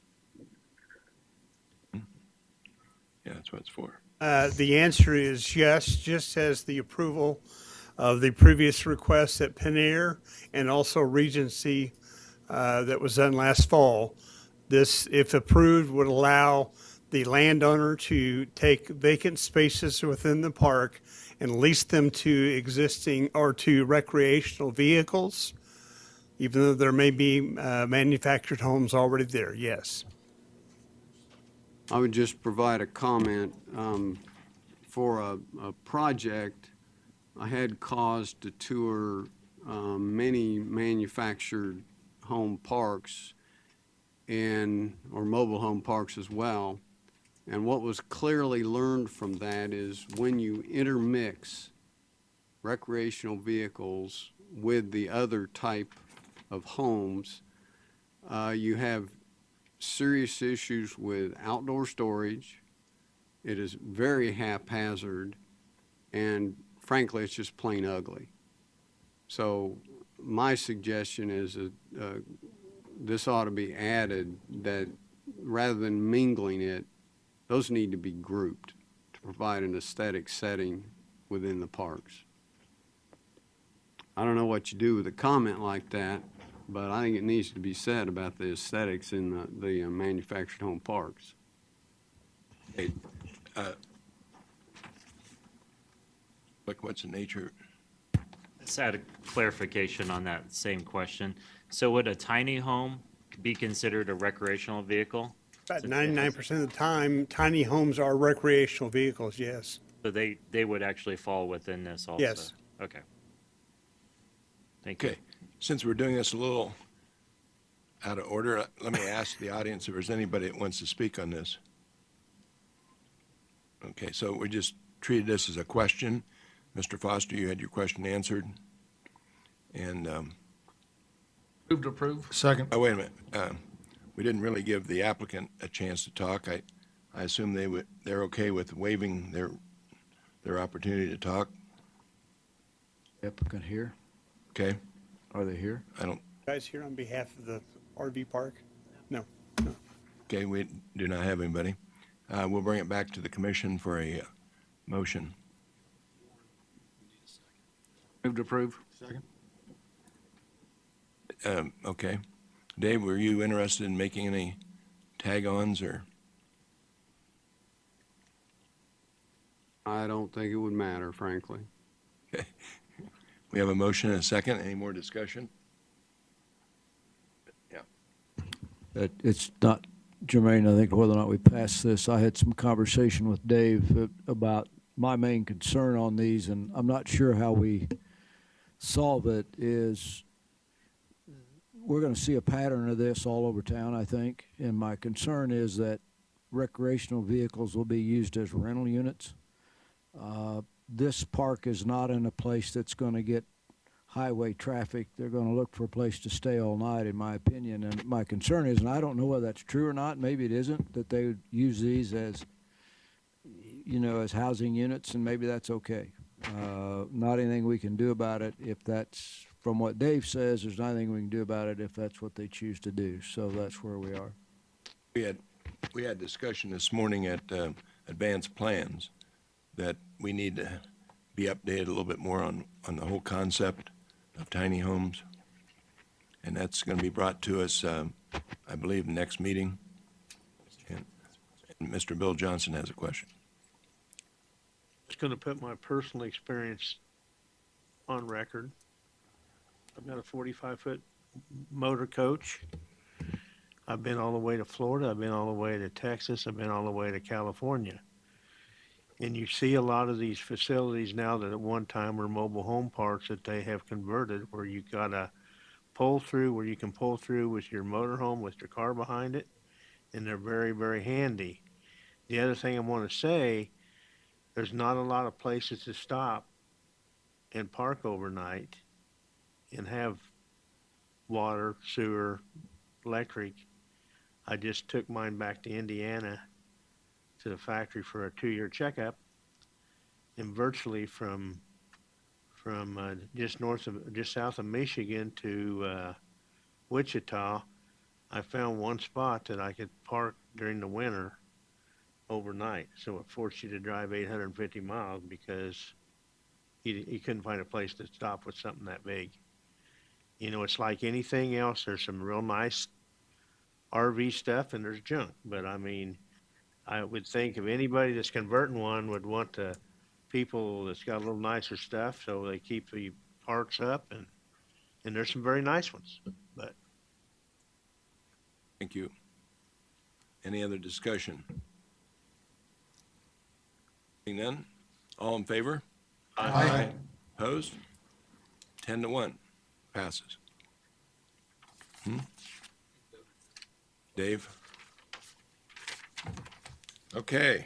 Yeah, that's what it's for. The answer is yes, just as the approval of the previous request at Pannier and also Regency that was done last fall. This, if approved, would allow the landowner to take vacant spaces within the park and lease them to existing or to recreational vehicles, even though there may be manufactured homes already there, yes. I would just provide a comment. For a project, I had cause to tour many manufactured home parks or mobile home parks as well. And what was clearly learned from that is when you intermix recreational vehicles with the other type of homes, you have serious issues with outdoor storage. It is very haphazard, and frankly, it's just plain ugly. So my suggestion is that this ought to be added, that rather than mingling it, those need to be grouped to provide an aesthetic setting within the parks. I don't know what you do with a comment like that, but I think it needs to be said about the aesthetics in the manufactured home parks. Hey, look, what's the nature? just add a clarification on that same question. So would a tiny home be considered a recreational vehicle? About 99% of the time, tiny homes are recreational vehicles, yes. So they would actually fall within this also? Yes. Okay. Thank you. Okay, since we're doing this a little out of order, let me ask the audience if there's anybody that wants to speak on this. Okay, so we just treated this as a question. Mr. Foster, you had your question answered. And, Move to approve. Second. oh, wait a minute. We didn't really give the applicant a chance to talk. I assume they're okay with waiving their opportunity to talk. Applicant here? Okay, Are they here? I don't, Guys here on behalf of the RV park? No. okay, we do not have anybody. We'll bring it back to the commission for a motion. Move to approve. Second. Okay. Dave, were you interested in making any tag-ons or? I don't think it would matter, frankly. Okay. We have a motion and a second. Any more discussion? Yeah. It's not germane, I think, whether or not we pass this. I had some conversation with Dave about my main concern on these, and I'm not sure how we solve it, is we're going to see a pattern of this all over town, I think, and my concern is that recreational vehicles will be used as rental units. This park is not in a place that's going to get highway traffic. They're going to look for a place to stay all night, in my opinion. And my concern is, and I don't know whether that's true or not, maybe it isn't, that they would use these as, you know, as housing units, and maybe that's okay. Not anything we can do about it if that's, from what Dave says, there's nothing we can do about it if that's what they choose to do. So that's where we are. We had discussion this morning at Advanced Plans that we need to be updated a little bit more on the whole concept of tiny homes. And that's going to be brought to us, I believe, next meeting. And Mr. Bill Johnson has a question. Just going to put my personal experience on record. I've got a 45-foot motor coach. I've been all the way to Florida. I've been all the way to Texas. I've been all the way to California. And you see a lot of these facilities now that at one time were mobile home parks that they have converted, where you got a pull through, where you can pull through with your motorhome with your car behind it, and they're very, very handy. The other thing I want to say, there's not a lot of places to stop and park overnight and have water, sewer, electric. I just took mine back to Indiana to the factory for a 2-year checkup, and virtually from just south of Michigan to Wichita, I found one spot that I could park during the winter overnight. So it forced you to drive 850 miles because you couldn't find a place to stop with something that big. You know, it's like anything else. There's some real nice RV stuff and there's junk, but I mean, I would think if anybody that's converting one would want to people that's got a little nicer stuff, so they keep the parks up, and there's some very nice ones. But Thank you. Any other discussion? Seeing none, all in favor? Aye. Opposed? 10-1, passes. Dave? Okay,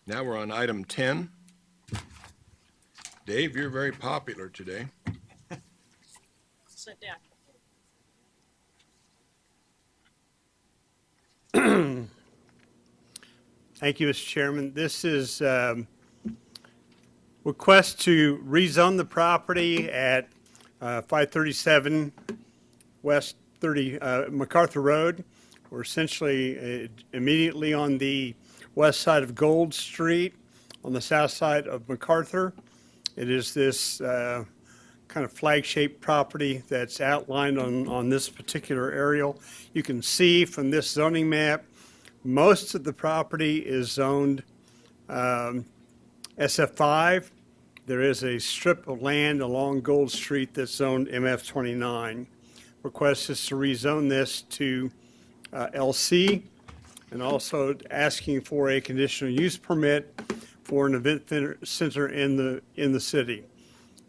now we're on item 10. Dave, you're very popular today. Sit down. Thank you, Mr. Chairman. This is request to rezone the property at 537 West 30 MacArthur Road. We're essentially immediately on the west side of Gold Street, on the south side of MacArthur. It is this kind of flag-shaped property that's outlined on this particular aerial. You can see from this zoning map, most of the property is zoned SF5. there is a strip of land along Gold Street that's zoned MF29. Request is to rezone this to LC, and also asking for a conditional use permit for an event center in the city.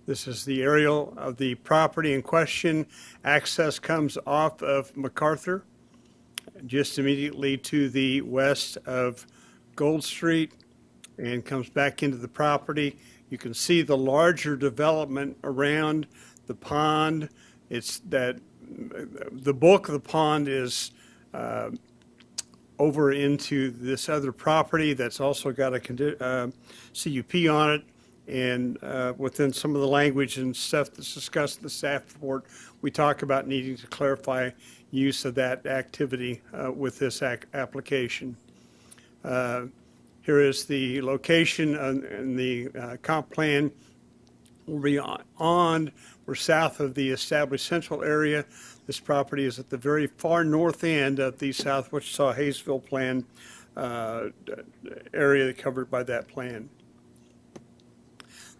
This is the aerial of the property in question. Access comes off of MacArthur, just immediately to the west of Gold Street, and comes back into the property. You can see the larger development around the pond. It's that the bulk of the pond is over into this other property that's also got a CUP on it. And within some of the language and stuff that's discussed in the staff report, we talk about needing to clarify use of that activity with this application. Here is the location and the comp plan. Will be on, we're south of the established central area. This property is at the very far north end of the South Wichita-Hayesville plan area covered by that plan.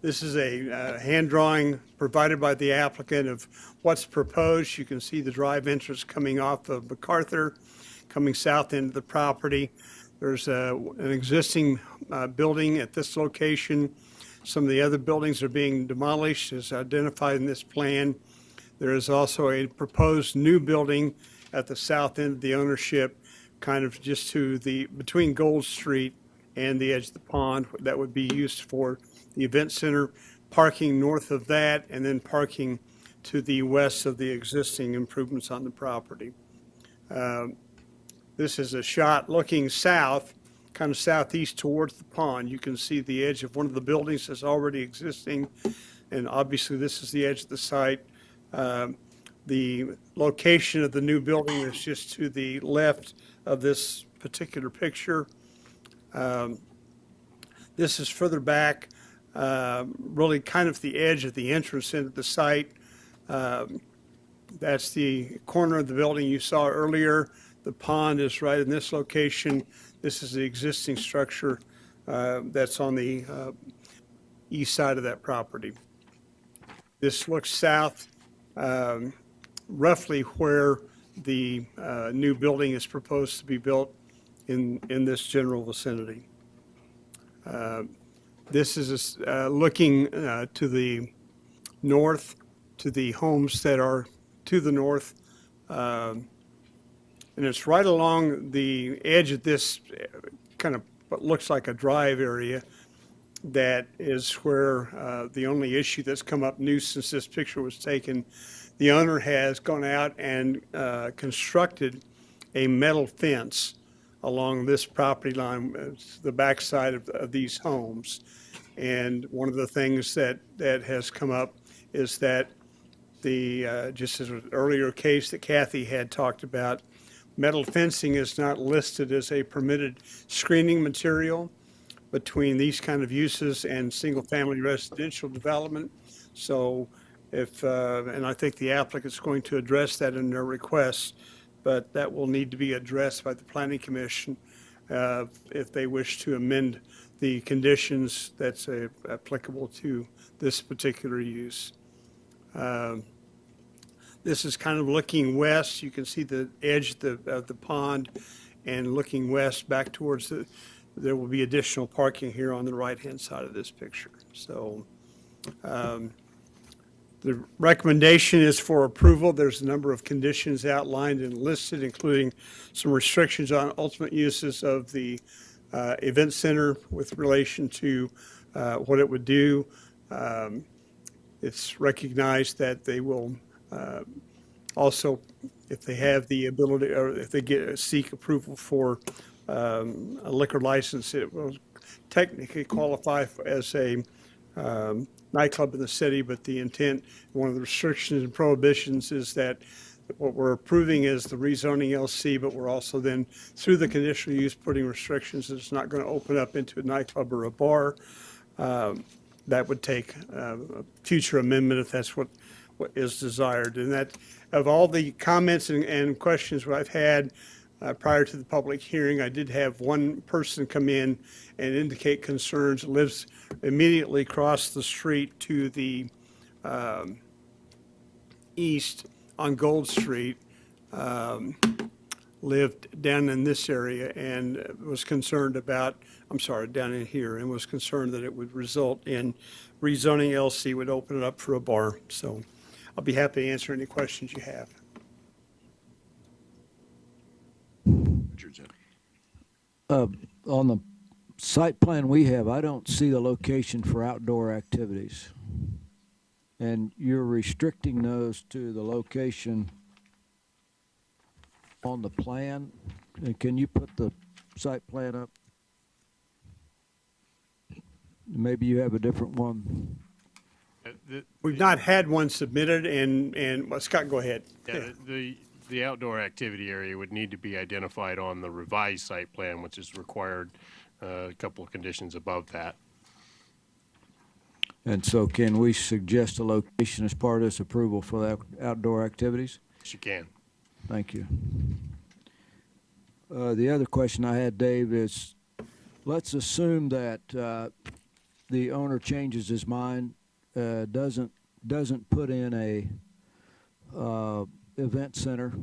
This is a hand drawing provided by the applicant of what's proposed. You can see the drive entrance coming off of MacArthur, coming south into the property. There's an existing building at this location. Some of the other buildings are being demolished as identified in this plan. There is also a proposed new building at the south end of the ownership, kind of just to the, between Gold Street and the edge of the pond, that would be used for the event center, parking north of that, and then parking to the west of the existing improvements on the property. This is a shot looking south, kind of southeast towards the pond. You can see the edge of one of the buildings that's already existing, and obviously this is the edge of the site. The location of the new building is just to the left of this particular picture. This is further back, really kind of the edge of the entrance into the site. That's the corner of the building you saw earlier. The pond is right in this location. This is the existing structure that's on the east side of that property. This looks south, roughly where the new building is proposed to be built in this general vicinity. This is looking to the north, to the homes that are to the north. And it's right along the edge of this kind of what looks like a drive area. That is where the only issue that's come up new since this picture was taken. The owner has gone out and constructed a metal fence along this property line, the backside of these homes. And one of the things that has come up is that the, just as an earlier case that Kathy had talked about, metal fencing is not listed as a permitted screening material between these kind of uses and single-family residential development. So if, and I think the applicant's going to address that in their requests, but that will need to be addressed by the Planning Commission if they wish to amend the conditions that's applicable to this particular use. This is kind of looking west. You can see the edge of the pond, and looking west back towards there will be additional parking here on the right-hand side of this picture. So the recommendation is for approval. There's a number of conditions outlined and listed, including some restrictions on ultimate uses of the event center with relation to what it would do. It's recognized that they will also, if they have the ability, or if they seek approval for a liquor license, it will technically qualify as a nightclub in the city, but the intent, one of the restrictions and prohibitions is that what we're approving is the rezoning LC, but we're also then, through the conditional use, putting restrictions that it's not going to open up into a nightclub or a bar. That would take a future amendment if that's what is desired. And that, of all the comments and questions I've had, prior to the public hearing. I did have one person come in and indicate concerns, lives immediately across the street to the east on Gold Street, lived down in this area and was concerned about, I'm sorry, down in here, and was concerned that it would result in rezoning LC, would open it up for a bar. So I'll be happy to answer any questions you have. Richardson. On the site plan we have, I don't see the location for outdoor activities. And you're restricting those to the location on the plan. And can you put the site plan up? Maybe you have a different one. We've not had one submitted, and well, Scott, go ahead. Yeah, the outdoor activity area would need to be identified on the revised site plan, which is required a couple of conditions above that. And so can we suggest a location as part of this approval for the outdoor activities? Yes, you can. Thank you. The other question I had, Dave, is let's assume that the owner changes his mind, doesn't put in a event center.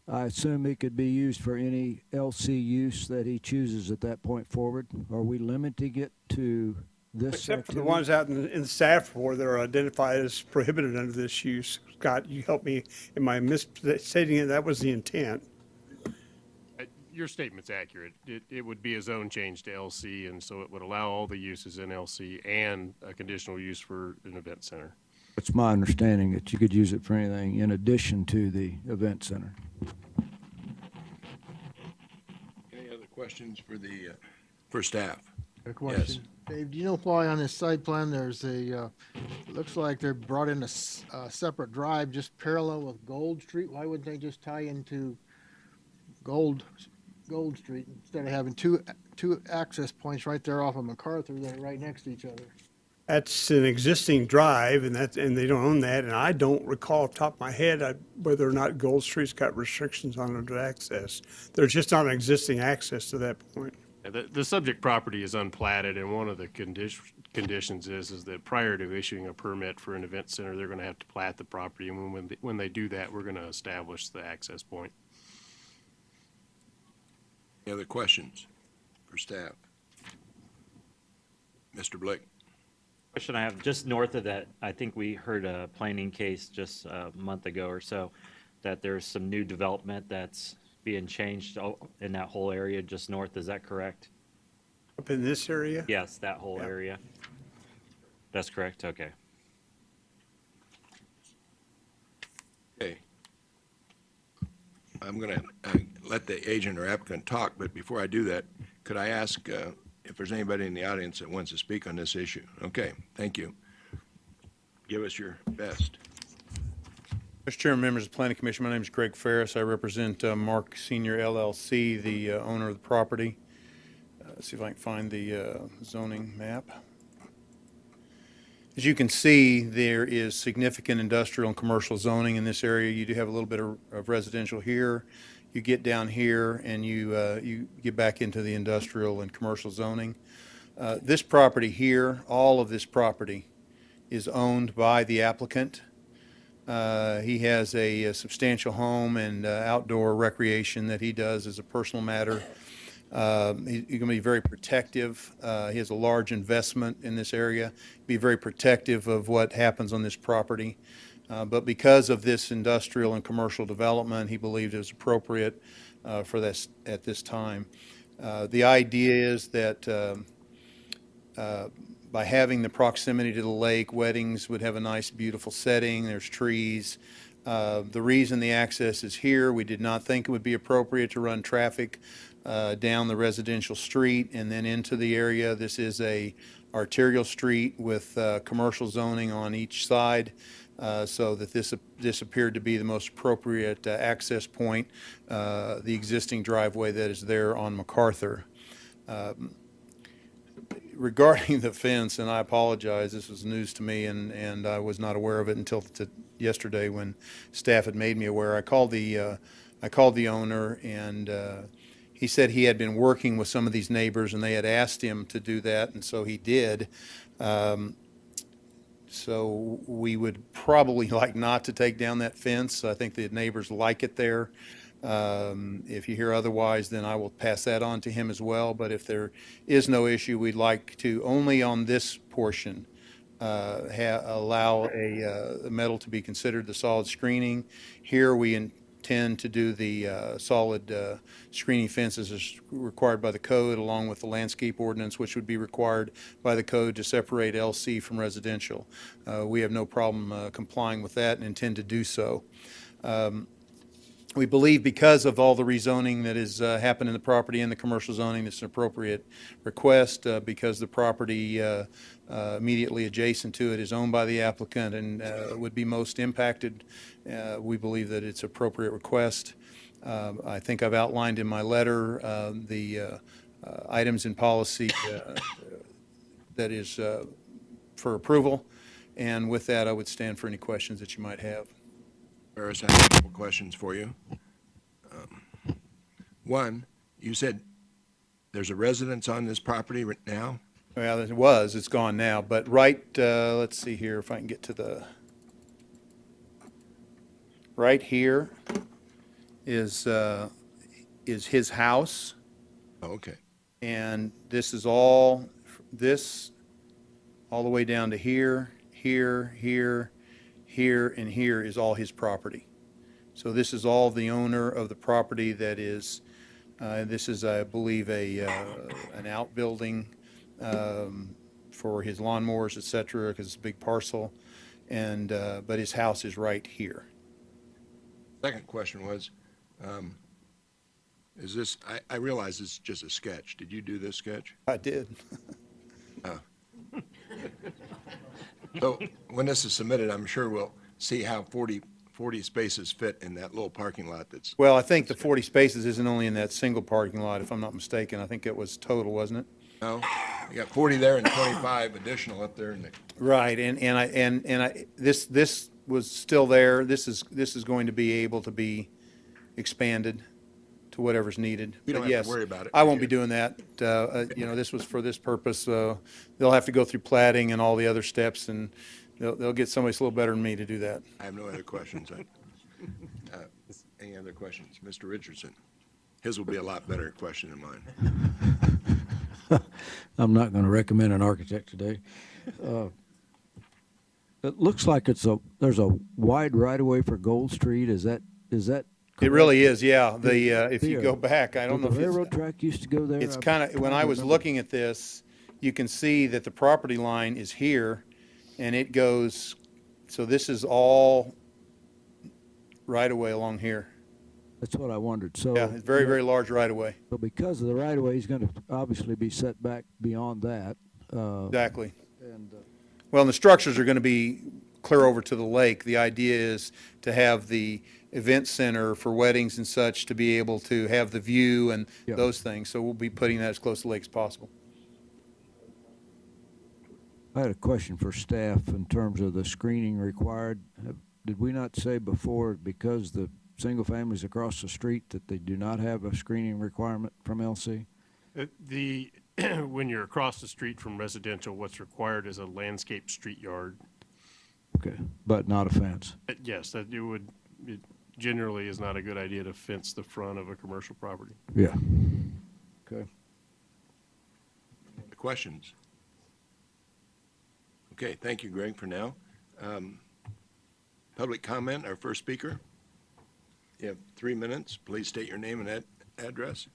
I assume it could be used for any LC use that he chooses at that point forward. Are we limiting it to this Except for the activity? ones out in the staff report that are identified as prohibited under this use. Scott, you help me. Am I misstating it? That was the intent. Your statement's accurate. It would be a zone change to LC, and so it would allow all the uses in LC and a conditional use for an event center. It's my understanding that you could use it for anything in addition to the event center. Any other questions for staff? A question. Dave, do you know why on this site plan there's a, it looks like they brought in a separate drive just parallel with Gold Street? Why wouldn't they just tie into Gold Street instead of having two access points right there off of MacArthur that are right next to each other? That's an existing drive, and they don't own that. And I don't recall off the top of my head whether or not Gold Street's got restrictions on it to access. There's just not an existing access to that point. The subject property is unplatted, and one of the conditions is that prior to issuing a permit for an event center, they're going to have to plat the property, and when they do that, we're going to establish the access point. Any other questions for staff? Mr. Blick. Question I have, just north of that, I think we heard a planning case just a month ago or so, that there's some new development that's being changed in that whole area just north. Is that correct? Up in this area? Yes, that whole area. That's correct? Okay. Okay. I'm going to let the agent or applicant talk, but before I do that, could I ask if there's anybody in the audience that wants to speak on this issue? Okay, thank you. Give us your best. Mr. Chairman, members of the Planning Commission, my name is Greg Ferris. I represent Mark Senior LLC, the owner of the property. Let's see if I can find the zoning map. As you can see, there is significant industrial and commercial zoning in this area. You do have a little bit of residential here. You get down here and you get back into the industrial and commercial zoning. This property here, all of this property is owned by the applicant. He has a substantial home and outdoor recreation that he does as a personal matter. He's going to be very protective. He has a large investment in this area. Be very protective of what happens on this property. But because of this industrial and commercial development, he believed it was appropriate for this at this time. The idea is that by having the proximity to the lake, weddings would have a nice, beautiful setting. There's trees. The reason the access is here, we did not think it would be appropriate to run traffic down the residential street and then into the area. This is a arterial street with commercial zoning on each side, so that this appeared to be the most appropriate access point, the existing driveway that is there on MacArthur. Regarding the fence, and I apologize, this was news to me, and I was not aware of it until yesterday when staff had made me aware. I called the I called the owner, and he said he had been working with some of these neighbors, and they had asked him to do that, and so he did. So we would probably like not to take down that fence. I think the neighbors like it there. If you hear otherwise, then I will pass that on to him as well. But if there is no issue, we'd like to, only on this portion, allow a metal to be considered the solid screening. Here we intend to do the solid screening fences as required by the code, along with the landscape ordinance, which would be required by the code to separate LC from residential. We have no problem complying with that and intend to do so. We believe because of all the rezoning that has happened in the property and the commercial zoning, it's an appropriate request because the property immediately adjacent to it is owned by the applicant and would be most impacted. We believe that it's an appropriate request. I think I've outlined in my letter the items in policy that is for approval. And with that, I would stand for any questions that you might have. Ferris, I have a couple questions for you. One, you said there's a residence on this property right now? Well, it was. It's gone now. But right, let's see here if I can get to the, right here is his house. Oh, okay. And this is all, this all the way down to here, here, here, here, and here is all his property. So this is all the owner of the property that is, this is, I believe, an outbuilding for his lawnmowers, et cetera, because it's a big parcel. And, but his house is right here. Second question was, is this, I realize it's just a sketch. Did you do this sketch? I did. Oh. So when this is submitted, I'm sure we'll see how 40 spaces fit in that little parking lot that's. Well, I think the 40 spaces isn't only in that single parking lot, if I'm not mistaken. I think it was total, wasn't it? No, you got 40 there and 25 additional up there in the. Right, and this was still there. This is going to be able to be expanded to whatever's needed. You don't But have yes, to worry about it. I won't be doing that. You know, this was for this purpose. They'll have to go through plating and all the other steps, and they'll get somebody a little better than me to do that. I have no other questions. Any other questions? Mr. Richardson? His will be a lot better question than mine. I'm not going to recommend an architect today. It looks like there's a wide right-of-way for Gold Street. Is that correct? It really is, yeah. If you go back, I don't know if the railroad track used to go there. it's kind of, when I was looking at this, you can see that the property line is here, and it goes, so this is all right-of-way along here. That's what I wondered. So Yeah, it's very, very large right-of-way. So because of the right-of-way, he's going to obviously be set back beyond that. Exactly. And Well, and the structures are going to be clear over to the lake. The idea is to have the event center for weddings and such to be able to have the view and Yeah. those things. So we'll be putting that as close to the lake as possible. I had a question for staff in terms of the screening required. Did we not say before, because the single families across the street, that they do not have a screening requirement from LC? When you're across the street from residential, what's required is a landscape street yard. Okay, but not a fence. Yes, it generally is not a good idea to fence the front of a commercial property. Yeah. Okay. Questions? Okay, thank you, Greg, for now. Public comment, our first speaker. You have 3 minutes. Please state your name and address.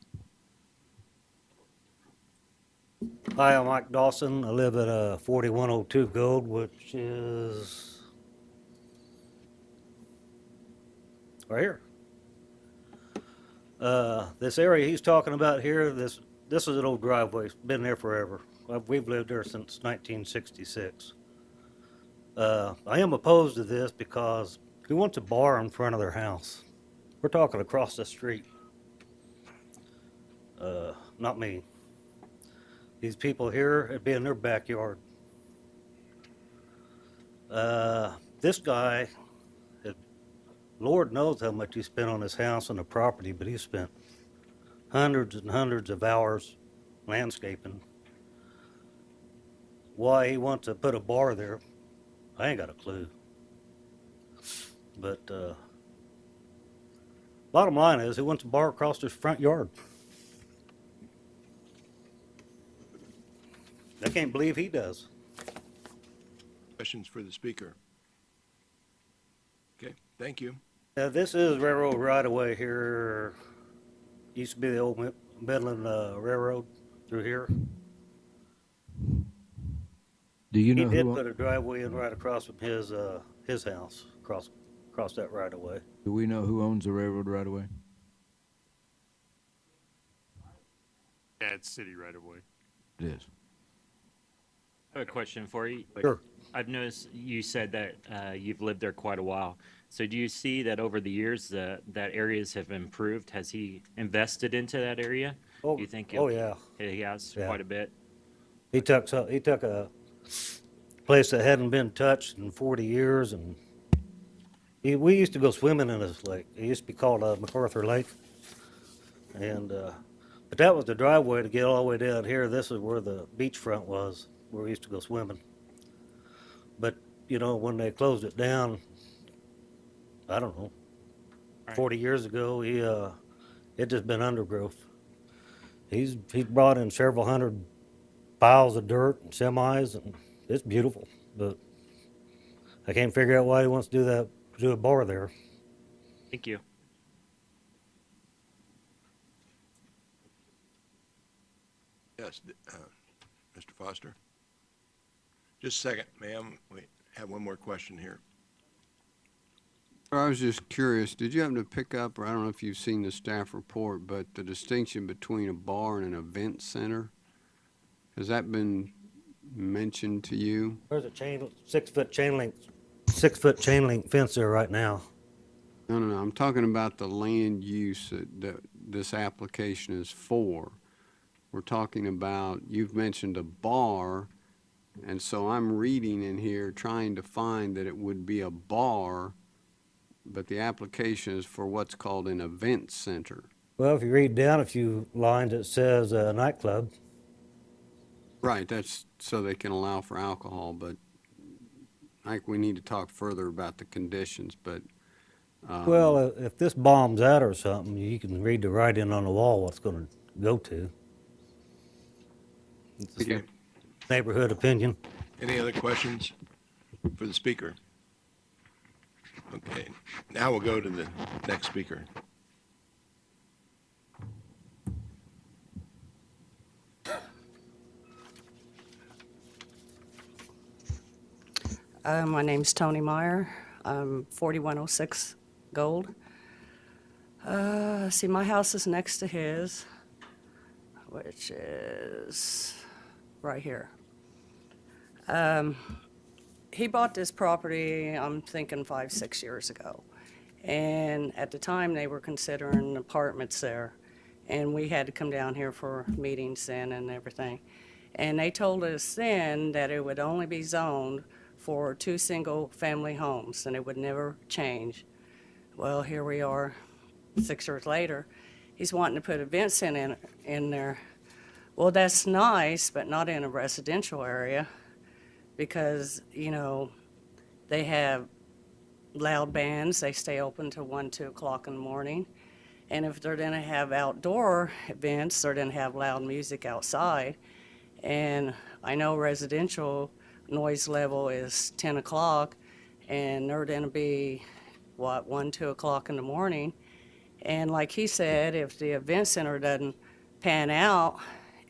Hi, I'm Mike Dawson. I live at 4102 Gold, which is right here. This area he's talking about here, this is an old driveway. It's been there forever. We've lived there since 1966. I am opposed to this because who wants a bar in front of their house? We're talking across the street. Not me. These people here, it'd be in their backyard. This guy had Lord knows how much he spent on his house and the property, but he spent hundreds and hundreds of hours landscaping. Why he wants to put a bar there, I ain't got a clue. But bottom line is, he wants a bar across his front yard. I can't believe he does. Questions for the speaker? Okay, thank you. Now, this is railroad right-of-way here. Used to be the old Midland Railroad through here. Do you He know did who, put a driveway in right across from his house, across that right-of-way. do we know who owns the railroad right away? Yeah, it's city right away. It is. I have a question for you. Sure. I've noticed you said that you've lived there quite a while. So do you see that over the years that areas have improved? Has he invested into that area? Oh, Do you think oh yeah. he has Yeah. quite a bit? He took a place that hadn't been touched in 40 years, and we used to go swimming in this lake. It used to be called MacArthur Lake, and but that was the driveway to get all the way down here. This is where the beachfront was, where we used to go swimming. But you know, when they closed it down, I don't know, 40 years ago, it just been undergrowth. He's brought in several hundred piles of dirt and semis, and it's beautiful. But I can't figure out why he wants to do a bar there. Thank you. Yes, Mr. Foster? Just a second, ma'am. We have one more question here. I was just curious, did you happen to pick up, or I don't know if you've seen the staff report, but the distinction between a bar and an event center? Has that been mentioned to you? There's a 6-foot chain link fence there right now. No, I'm talking about the land use that this application is for. We're talking about, you've mentioned a bar, and so I'm reading in here trying to find that it would be a bar, but the application is for what's called an event center. Well, if you read down a few lines, it says nightclub. Right, that's so they can allow for alcohol, but I think we need to talk further about the conditions, but. Well, if this bombs out or something, you can read the writing on the wall what it's going to go to. It's Okay. neighborhood opinion. Any other questions for the speaker? Okay, now we'll go to the next speaker. My name's Tony Meyer. I'm 4106 Gold. See, my house is next to his, which is right here. He bought this property, I'm thinking 5-6 years ago. And at the time, they were considering apartments there. And we had to come down here for meetings then and everything. And they told us then that it would only be zoned for 2 single-family homes, and it would never change. Well, here we are, 6 years later. He's wanting to put a event center in there. Well, that's nice, but not in a residential area, because, you know, they have loud bands. They stay open till 1, 2 o'clock in the morning. And if they're going to have outdoor events, they're going to have loud music outside. And I know residential noise level is 10 o'clock, and they're going to be, 1, 2 o'clock in the morning. And like he said, if the event center doesn't pan out,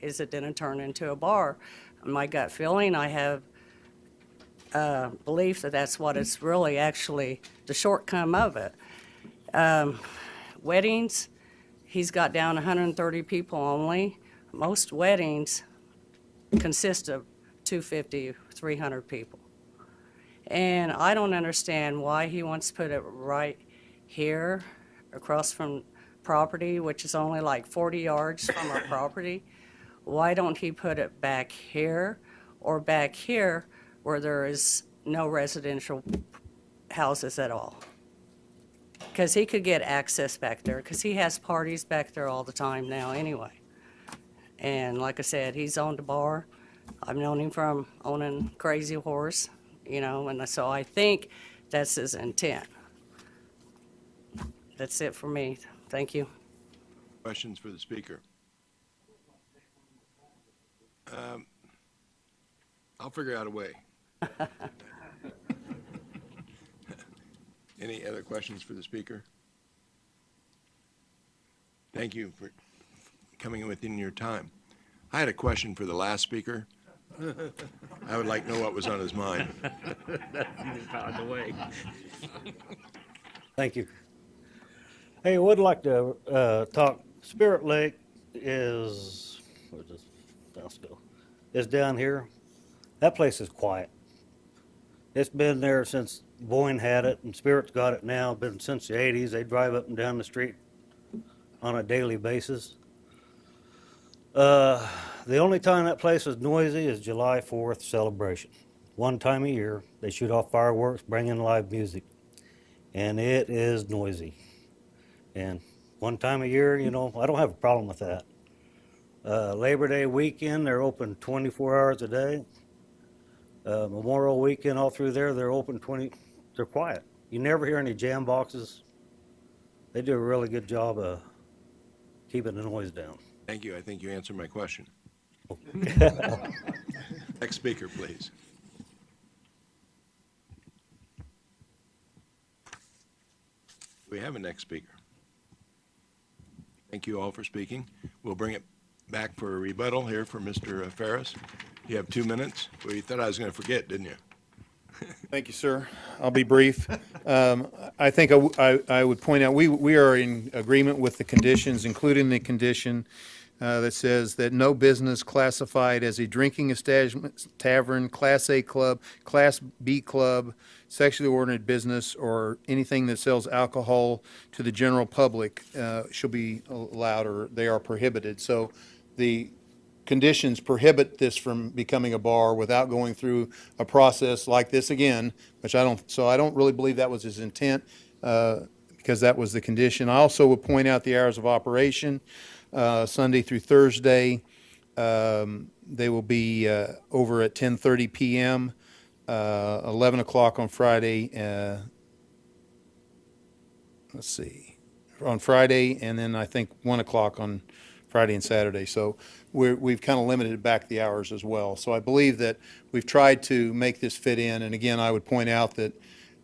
is it going to turn into a bar? My gut feeling, I have belief that that's what it's really actually, the shortcome of it. Weddings, he's got down 130 people only. Most weddings consist of 250, 300 people. And I don't understand why he wants to put it right here across from property, which is only like 40 yards from our property. Why don't he put it back here or back here where there is no residential houses at all? because he could get access back there, because he has parties back there all the time now anyway. And like I said, he's owned a bar. I've known him from owning Crazy Horse, you know, and so I think that's his intent. That's it for me. Thank you. Questions for the speaker? I'll figure out a way. Any other questions for the speaker? Thank you for coming within your time. I had a question for the last speaker. I would like to know what was on his mind. Found a way. Thank you. Hey, I would like to talk, Spirit Lake is, where's this house go? Is down here. That place is quiet. It's been there since Boyne had it, and Spirit's got it now, been since the 80s. They drive up and down the street on a daily basis. The only time that place is noisy is July 4th celebration. One time a year, they shoot off fireworks, bring in live music, and it is noisy. And one time a year, you know, I don't have a problem with that. Labor Day weekend, they're open 24 hours a day. Memorial weekend, all through there, they're open they're quiet. You never hear any jam boxes. They do a really good job of keeping the noise down. Thank you. I think you answered my question. Next speaker, please. We have a next speaker. Thank you all for speaking. We'll bring it back for a rebuttal here for Mr. Ferris. You have 2 minutes. Well, you thought I was going to forget, didn't you? Thank you, sir. I'll be brief. I think I would point out, we are in agreement with the conditions, including the condition that says that no business classified as a drinking establishment, tavern, Class A club, Class B club, sexually oriented business, or anything that sells alcohol to the general public shall be allowed, or they are prohibited. So the conditions prohibit this from becoming a bar without going through a process like this again, which I don't really believe that was his intent, because that was the condition. I also would point out the hours of operation, Sunday through Thursday. They will be over at 10:30 p.m., 11 o'clock on Friday, let's see, on Friday, and then I think 1 o'clock on Friday and Saturday. So we've kind of limited back the hours as well. So I believe that we've tried to make this fit in. And again, I would point out that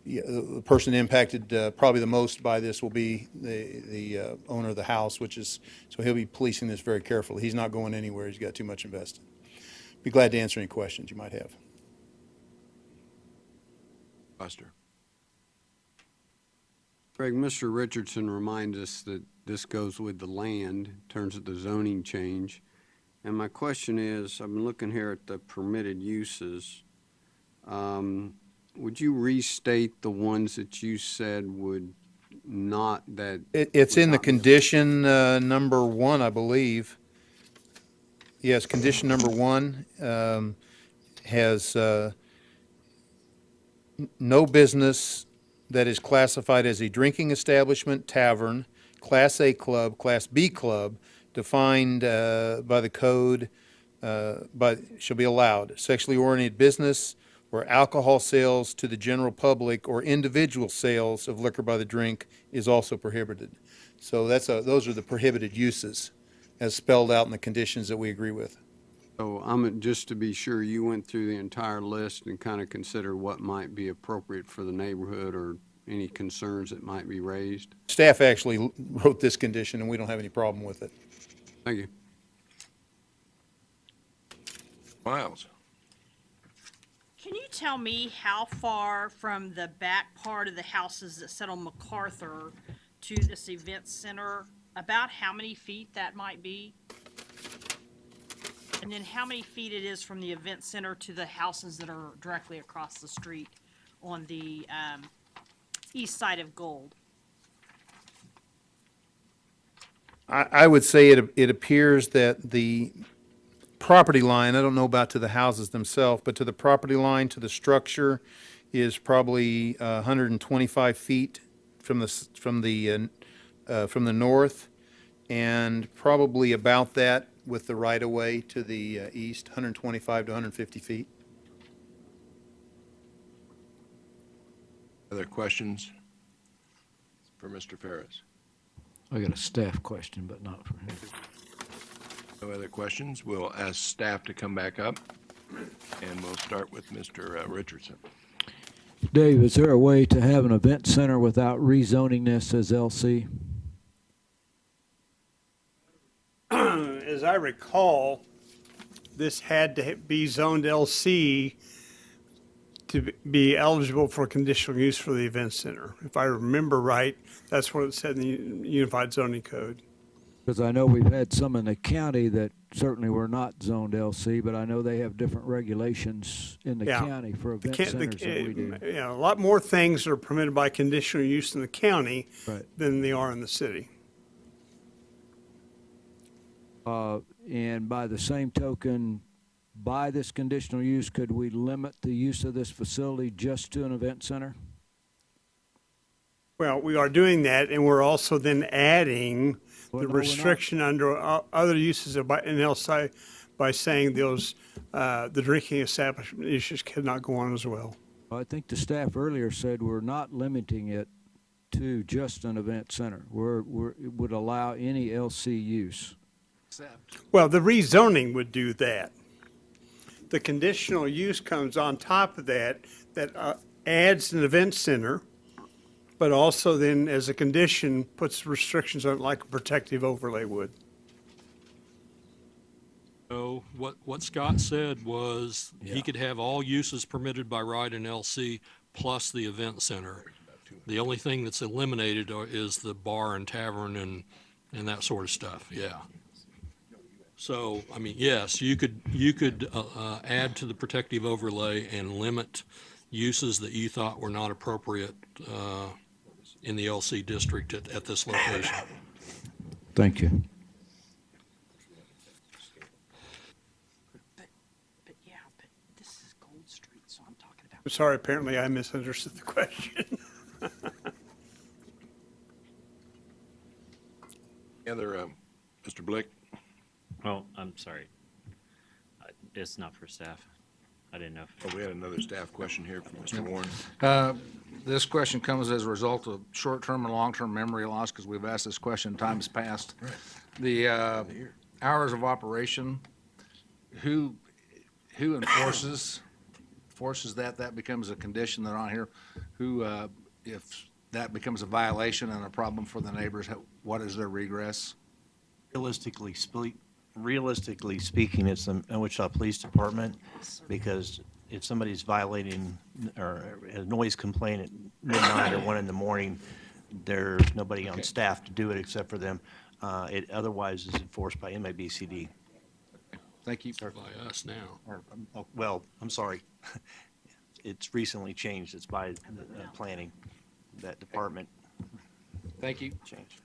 the person impacted probably the most by this will be the owner of the house, so he'll be policing this very carefully. He's not going anywhere. He's got too much invested. Be glad to answer any questions you might have. Buster. Greg, Mr. Richardson reminds us that this goes with the land in terms of the zoning change. And my question is, I've been looking here at the permitted uses. Would you restate the ones that you said would not, that? It's in the condition number 1, I believe. Yes, condition number 1 has no business that is classified as a drinking establishment, tavern, Class A club, Class B club, defined by the code, shall be allowed. Sexually oriented business or alcohol sales to the general public or individual sales of liquor by the drink is also prohibited. So those are the prohibited uses as spelled out in the conditions that we agree with. So just to be sure, you went through the entire list and kind of considered what might be appropriate for the neighborhood or any concerns that might be raised? Staff actually wrote this condition, and we don't have any problem with it. Thank you. Miles. Can you tell me how far from the back part of the houses that sit on MacArthur to this event center, about how many feet that might be? And then how many feet it is from the event center to the houses that are directly across the street on the east side of Gold? I would say it appears that the property line, I don't know about to the houses themselves, but to the property line, to the structure, is probably 125 feet north, and probably about that with the right-of-way to the east, 125 to 150 feet. Other questions for Mr. Ferris? I got a staff question, but not for him. No other questions? We'll ask staff to come back up, and we'll start with Mr. Richardson. Dave, is there a way to have an event center without rezoning this as LC? As I recall, this had to be zoned LC to be eligible for conditional use for the event center. If I remember right, that's what it said in the Unified Zoning Code. Because I know we've had some in the county that certainly were not zoned LC, but I know they have different regulations in the county for event centers than we do. Yeah, a lot more things are permitted by conditional use in the county than they are in the city. And by the same token, by this conditional use, could we limit the use of this facility just to an event center? Well, we are doing that, and we're also then adding the restriction under other uses of in LC by saying those the drinking establishment issues cannot go on as well. I think the staff earlier said we're not limiting it to just an event center. It would allow any LC use. Well, the rezoning would do that. The conditional use comes on top of that adds an event center, but also then as a condition puts restrictions on it like a protective overlay would. So what Scott said was he could have all uses permitted by right in LC plus the event center. The only thing that's eliminated is the bar and tavern and that sort of stuff, yeah. So, I mean, yes, you could add to the protective overlay and limit uses that you thought were not appropriate in the LC district at this location. Thank you. But this is Gold Street, so I'm talking about. I'm sorry, apparently I misunderstood the question. Other, Mr. Blick? Oh, I'm sorry. It's not for staff. I didn't know. Oh, we had another staff question here from Mr. Warren. This question comes as a result of short-term and long-term memory loss, because we've asked this question in times past. Right. The hours of operation, who enforces that becomes a condition that on here. Who, if that becomes a violation and a problem for the neighbors, what is their regress? Realistically speaking, it's the Wichita Police Department, because if somebody's violating or a noise complaint at midnight or 1 in the morning, there's nobody on staff to do it except for them. It otherwise is enforced by MAPC. Thank you. By us now. Well, I'm sorry. It's recently changed. It's by planning, that department. Thank you. Changed.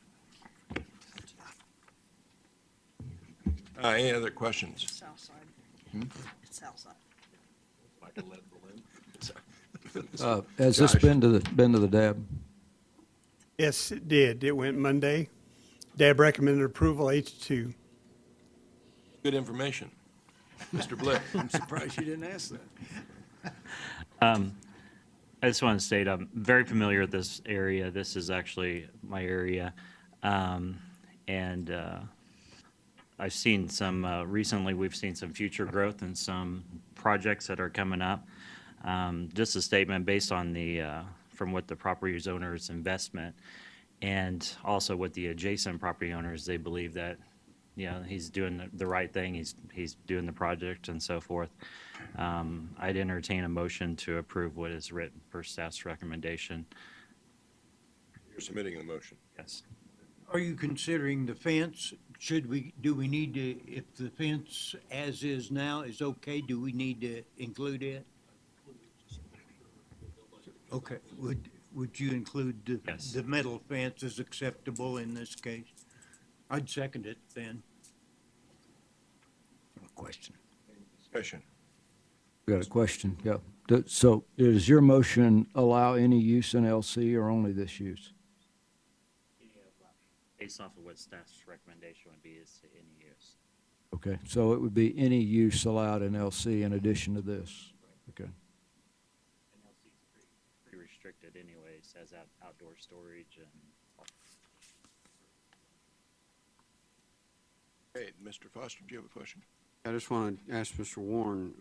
Any other questions? South side. It's south side. Has this been to the DAB? Yes, it did. It went Monday. DAB recommended approval 8-2. Good information. Mr. Blick? I'm surprised you didn't ask that. I just want to state I'm very familiar with this area. This is actually my area. I've seen some, recently we've seen some future growth and some projects that are coming up. Just a statement based on from what the property owner's investment and also with the adjacent property owners, they believe that, he's doing the right thing. He's doing the project and so forth. I'd entertain a motion to approve what is written per staff's recommendation. You're submitting the motion. Yes. Are you considering the fence? Do we need to, if the fence as is now is okay, do we need to include it? Okay, would you include the metal fence as acceptable in this case? I'd second it then. Question. Discussion. Got a question, yeah. So does your motion allow any use in LC or only this use? based off of what staff's recommendation would be is to any use. Okay, so it would be any use allowed in LC in addition to this? Okay. And LC is pretty restricted anyways, as outdoor storage and. Hey, Mr. Foster, do you have a question? I just want to ask Mr. Warren,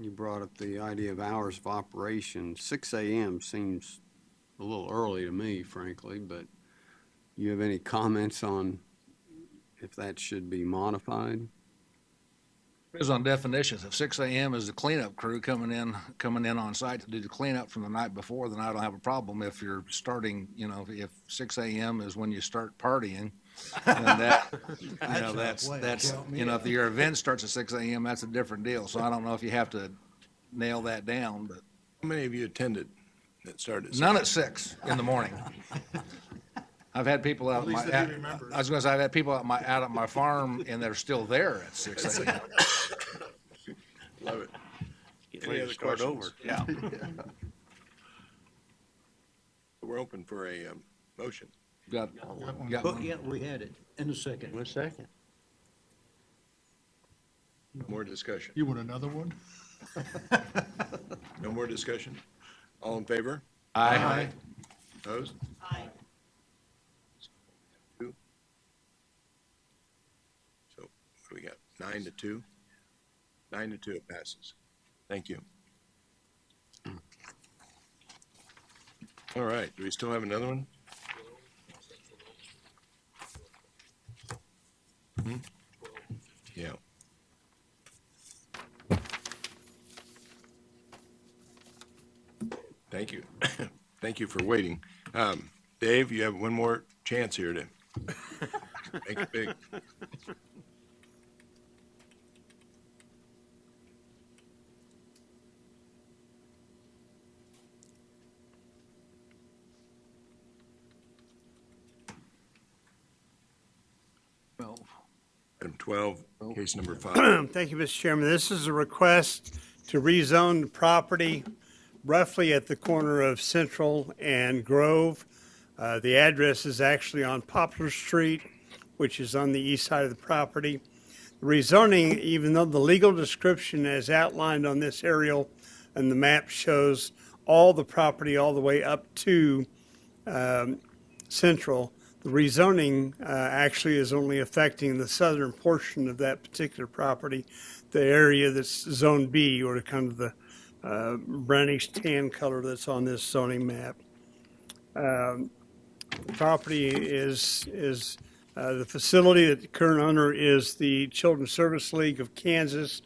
you brought up the idea of hours of operation. 6 a.m. seems a little early to me, frankly, but you have any comments on if that should be modified? Depends on definitions. If 6 a.m. is the cleanup crew coming in on site to do the cleanup from the night before, then I don't have a problem. If you're starting, if 6 a.m. is when you start partying, then that, that's, if your event starts at 6 a.m., that's a different deal. So I don't know if you have to nail that down, but. How many of you attended that started at 6? None at 6 in the morning. I've had people out I was gonna say, I've had people out at my farm and they're still there at 6 a.m. Love it. Get Any ready other to start questions? over. Yeah. We're open for a motion. Got one. Yeah, we had it in a second. One second. More discussion. You want another one? No more discussion? All in favor? Aye. Opposed? Aye. Two. So what do we got? 9-2? 9-2, it passes. Thank you. All right, do we still have another one? Yeah. Thank you. Thank you for waiting. Dave, you have one more chance here to make it big. Item 12, case number 5. Thank you, Mr. Chairman. This is a request to rezone the property roughly at the corner of Central and Grove. The address is actually on Poplar Street, which is on the east side of the property. The rezoning, even though the legal description as outlined on this aerial and the map shows all the property all the way up to Central, the rezoning actually is only affecting the southern portion of that particular property, the area that's Zone B, or kind of the brownish tan color that's on this zoning map. The property is the facility that the current owner is the Children's Service League of Kansas.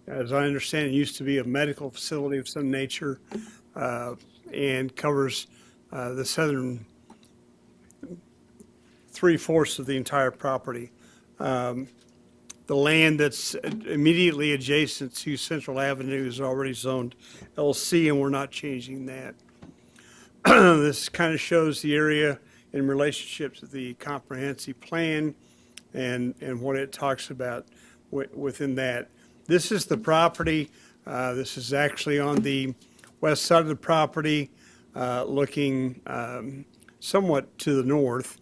As I understand, it used to be a medical facility of some nature and covers the southern 3/4 of the entire property. The land that's immediately adjacent to Central Avenue is already zoned LC, and we're not changing that. This kind of shows the area in relationship to the comprehensive plan and what it talks about within that. This is the property. This is actually on the west side of the property, looking somewhat to the north.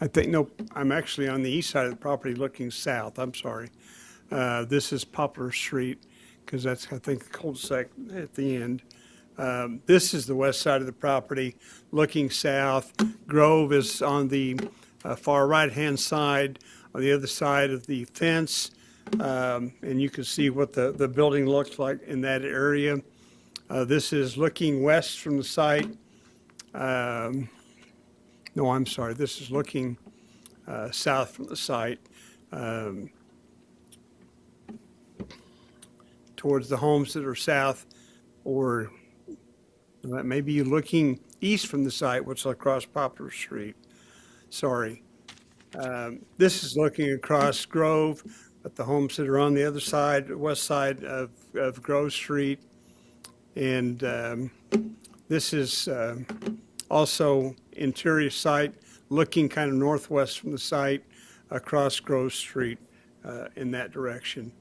I think, no, I'm actually on the east side of the property looking south. I'm sorry. This is Poplar Street, because that's, I think, the cul-de-sac at the end. This is the west side of the property looking south. Grove is on the far right-hand side, on the other side of the fence. And you can see what the building looks like in that area. This is looking west from the site. No, I'm sorry. This is looking south from the site towards the homes that are south, or maybe you're looking east from the site, which is across Poplar Street. Sorry. This is looking across Grove at the homes that are on the other side, west side of Grove Street. And this is also interior site, looking kind of northwest from the site across Grove Street in that direction.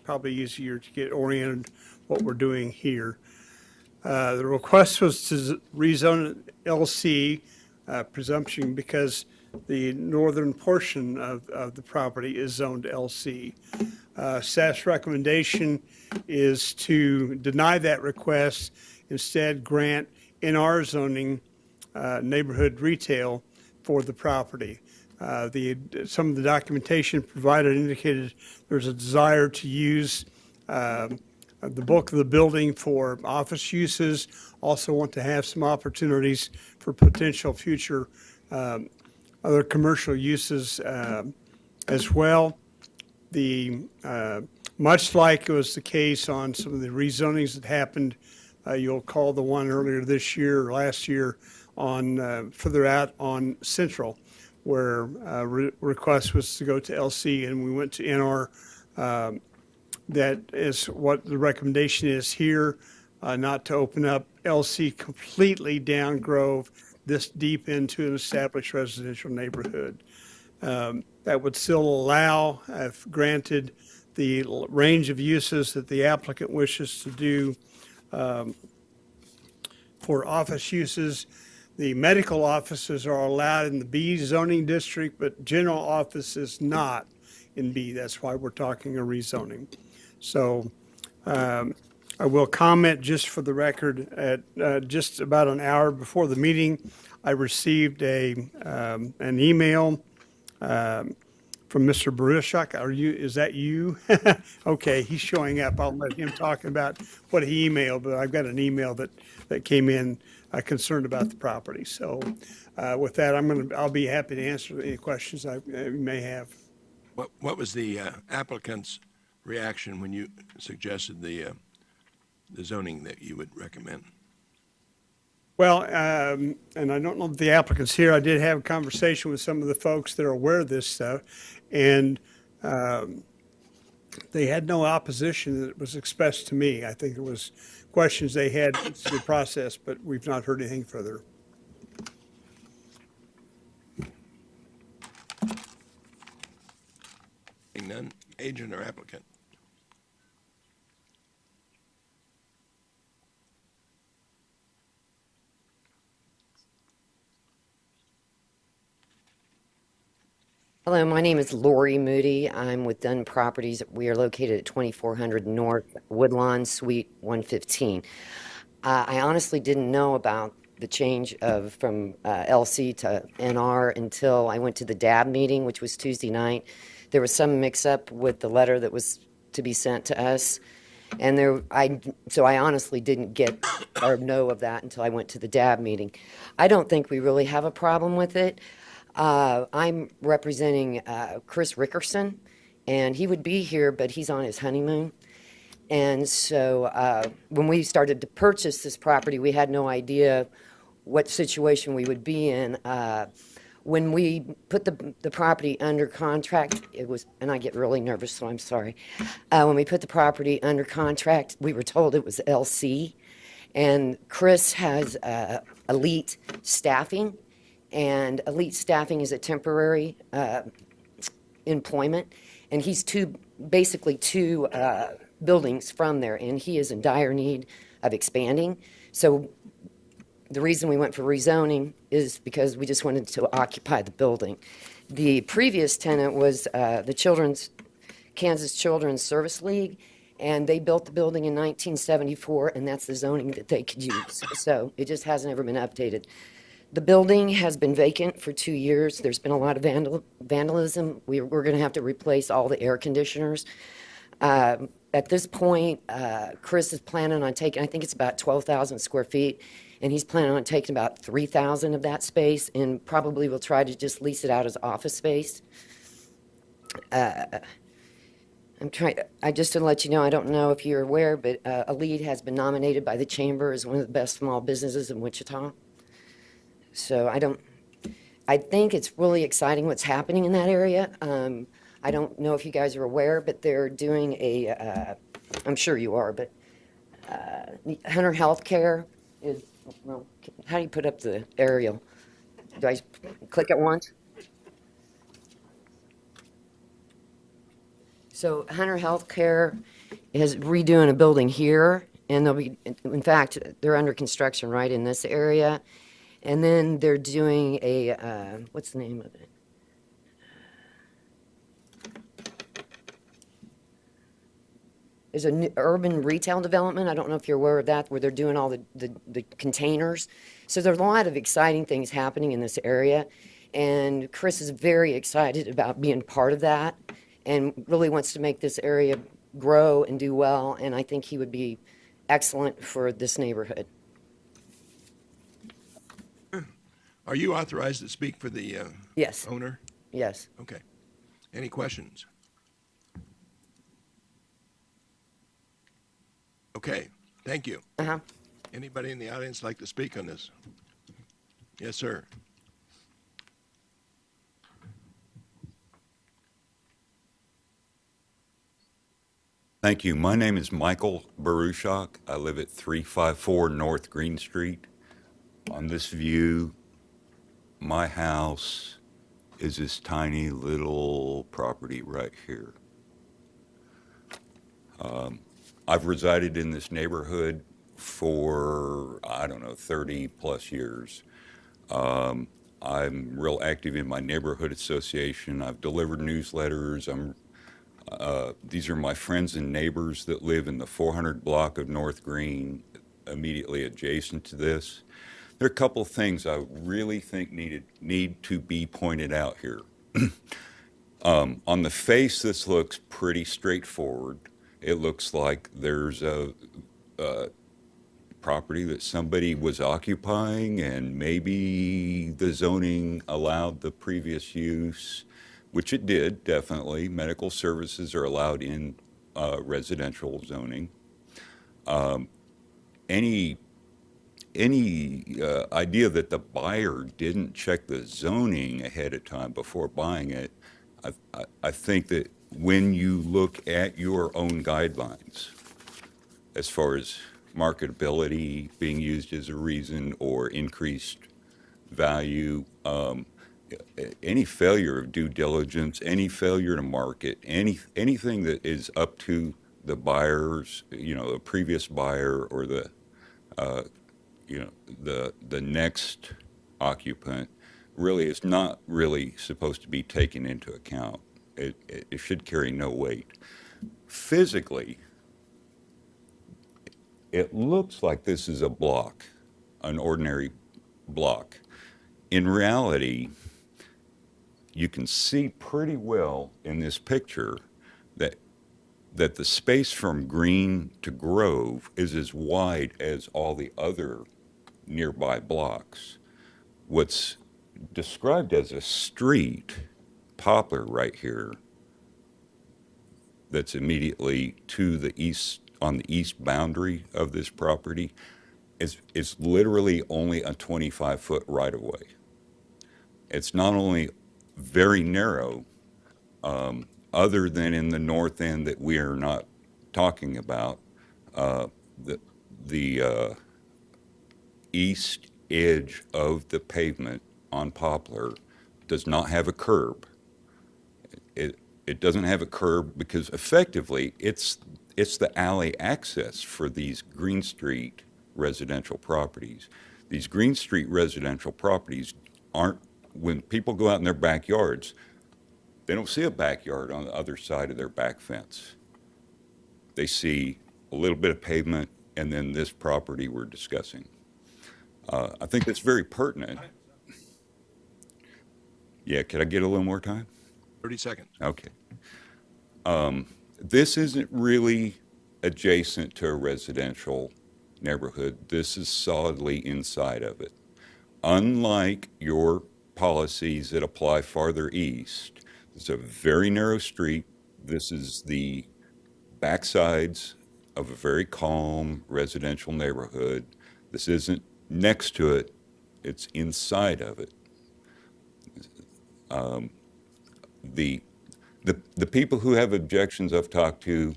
Probably easier to get oriented what we're doing here. The request was to rezone LC, presumption because the northern portion of the property is zoned LC. Staff's recommendation is to deny that request, instead grant NR zoning, neighborhood retail for the property. Some of the documentation provided indicated there's a desire to use the bulk of the building for office uses. Also want to have some opportunities for potential future other commercial uses as well. Much like it was the case on some of the rezonings that happened, you'll call the one earlier this year or last year on further out on Central, where request was to go to LC and we went to NR. That is what the recommendation is here, not to open up LC completely down Grove this deep into an established residential neighborhood. That would still allow, if granted, the range of uses that the applicant wishes to do for office uses. The medical offices are allowed in the B zoning district, but general office is not in B. That's why we're talking a rezoning. So I will comment just for the record, at just about an hour before the meeting, I received an email from Mr. Baruchak. Is that you? Okay, he's showing up. I'll let him talk about what he emailed, but I've got an email that came in concerned about the property. So with that, I'll be happy to answer any questions you may have. What was the applicant's reaction when you suggested the zoning that you would recommend? Well, and I don't know if the applicant's here. I did have a conversation with some of the folks that are aware of this stuff, and they had no opposition that was expressed to me. I think it was questions they had to the process, but we've not heard anything further. Seeing none, agent or applicant? Hello, my name is Lori Moody. I'm with Dunn Properties. We are located at 2400 North Woodlawn, Suite 115. I honestly didn't know about the change from LC to NR until I went to the DAB meeting, which was Tuesday night. There was some mix-up with the letter that was to be sent to us, and so I honestly didn't get or know of that until I went to the DAB meeting. I don't think we really have a problem with it. I'm representing Chris Rickerson, and he would be here, but he's on his honeymoon. And so when we started to purchase this property, we had no idea what situation we would be in. When we put the property under contract, and I get really nervous, so I'm sorry. When we put the property under contract, we were told it was LC, and Chris has elite staffing. And elite staffing is a temporary employment, and he's basically two buildings from there, and he is in dire need of expanding. So the reason we went for rezoning is because we just wanted to occupy the building. The previous tenant was the Kansas Children's Service League, and they built the building in 1974, and that's the zoning that they could use. So it just hasn't ever been updated. The building has been vacant for 2 years. There's been a lot of vandalism. We're going to have to replace all the air conditioners. At this point, Chris is planning on taking, I think it's about 12,000 square feet, and he's planning on taking about 3,000 of that space, and probably will try to just lease it out as office space. Just to let you know, I don't know if you're aware, but Elite has been nominated by the Chamber as one of the best small businesses in Wichita. So I think it's really exciting what's happening in that area. I don't know if you guys are aware, but they're doing I'm sure you are, but Hunter Healthcare is, well, how do you put up the aerial? Do I click it once? So Hunter Healthcare is redoing a building here And they'll be, in fact, they're under construction right in this area. And then they're doing a, what's the name of it? There's a new urban retail development. I don't know if you're aware of that, where they're doing all the containers. So there's a lot of exciting things happening in this area. And Chris is very excited about being part of that and really wants to make this area grow and do well. And I think he would be excellent for this neighborhood. Are you authorized to speak for the Yes. owner? Yes. Okay. Any questions? Okay, thank you. Uh-huh. Anybody in the audience like to speak on this? Yes, sir. Thank you. My name is Michael Baruchak. I live at 354 North Green Street. On this view, my house is this tiny little property right here. I've resided in this neighborhood for, I don't know, 30 plus years. I'm real active in my neighborhood association. I've delivered newsletters. These are my friends and neighbors that live in the 400 block of North Green, immediately adjacent to this. There are a couple of things I really think need to be pointed out here. On the face, this looks pretty straightforward. It looks like there's a property that somebody was occupying, and maybe the zoning allowed the previous use, which it did, definitely. Medical services are allowed in residential zoning. Any idea that the buyer didn't check the zoning ahead of time before buying it, I think that when you look at your own guidelines, as far as marketability being used as a reason or increased value, any failure of due diligence, any failure to market, anything that is up to the buyers, the previous buyer or the next occupant, really is not really supposed to be taken into account. It should carry no weight. Physically, it looks like this is a block, an ordinary block. In reality, you can see pretty well in this picture that the space from Green to Grove is as wide as all the other nearby blocks. What's described as a street, Poplar right here, that's immediately to the east, on the east boundary of this property, is literally only a 25-foot right-of-way. It's not only very narrow, other than in the north end that we are not talking about, the east edge of the pavement on Poplar does not have a curb. It doesn't have a curb because effectively it's the alley access for these Green Street residential properties. These Green Street residential properties aren't, when people go out in their backyards, they don't see a backyard on the other side of their back fence. They see a little bit of pavement and then this property we're discussing. I think that's very pertinent. Yeah, could I get a little more time? 30 seconds. Okay. This isn't really adjacent to a residential neighborhood. This is solidly inside of it. Unlike your policies that apply farther east, it's a very narrow street. This is the backsides of a very calm residential neighborhood. This isn't next to it, it's inside of it. The people who have objections I've talked to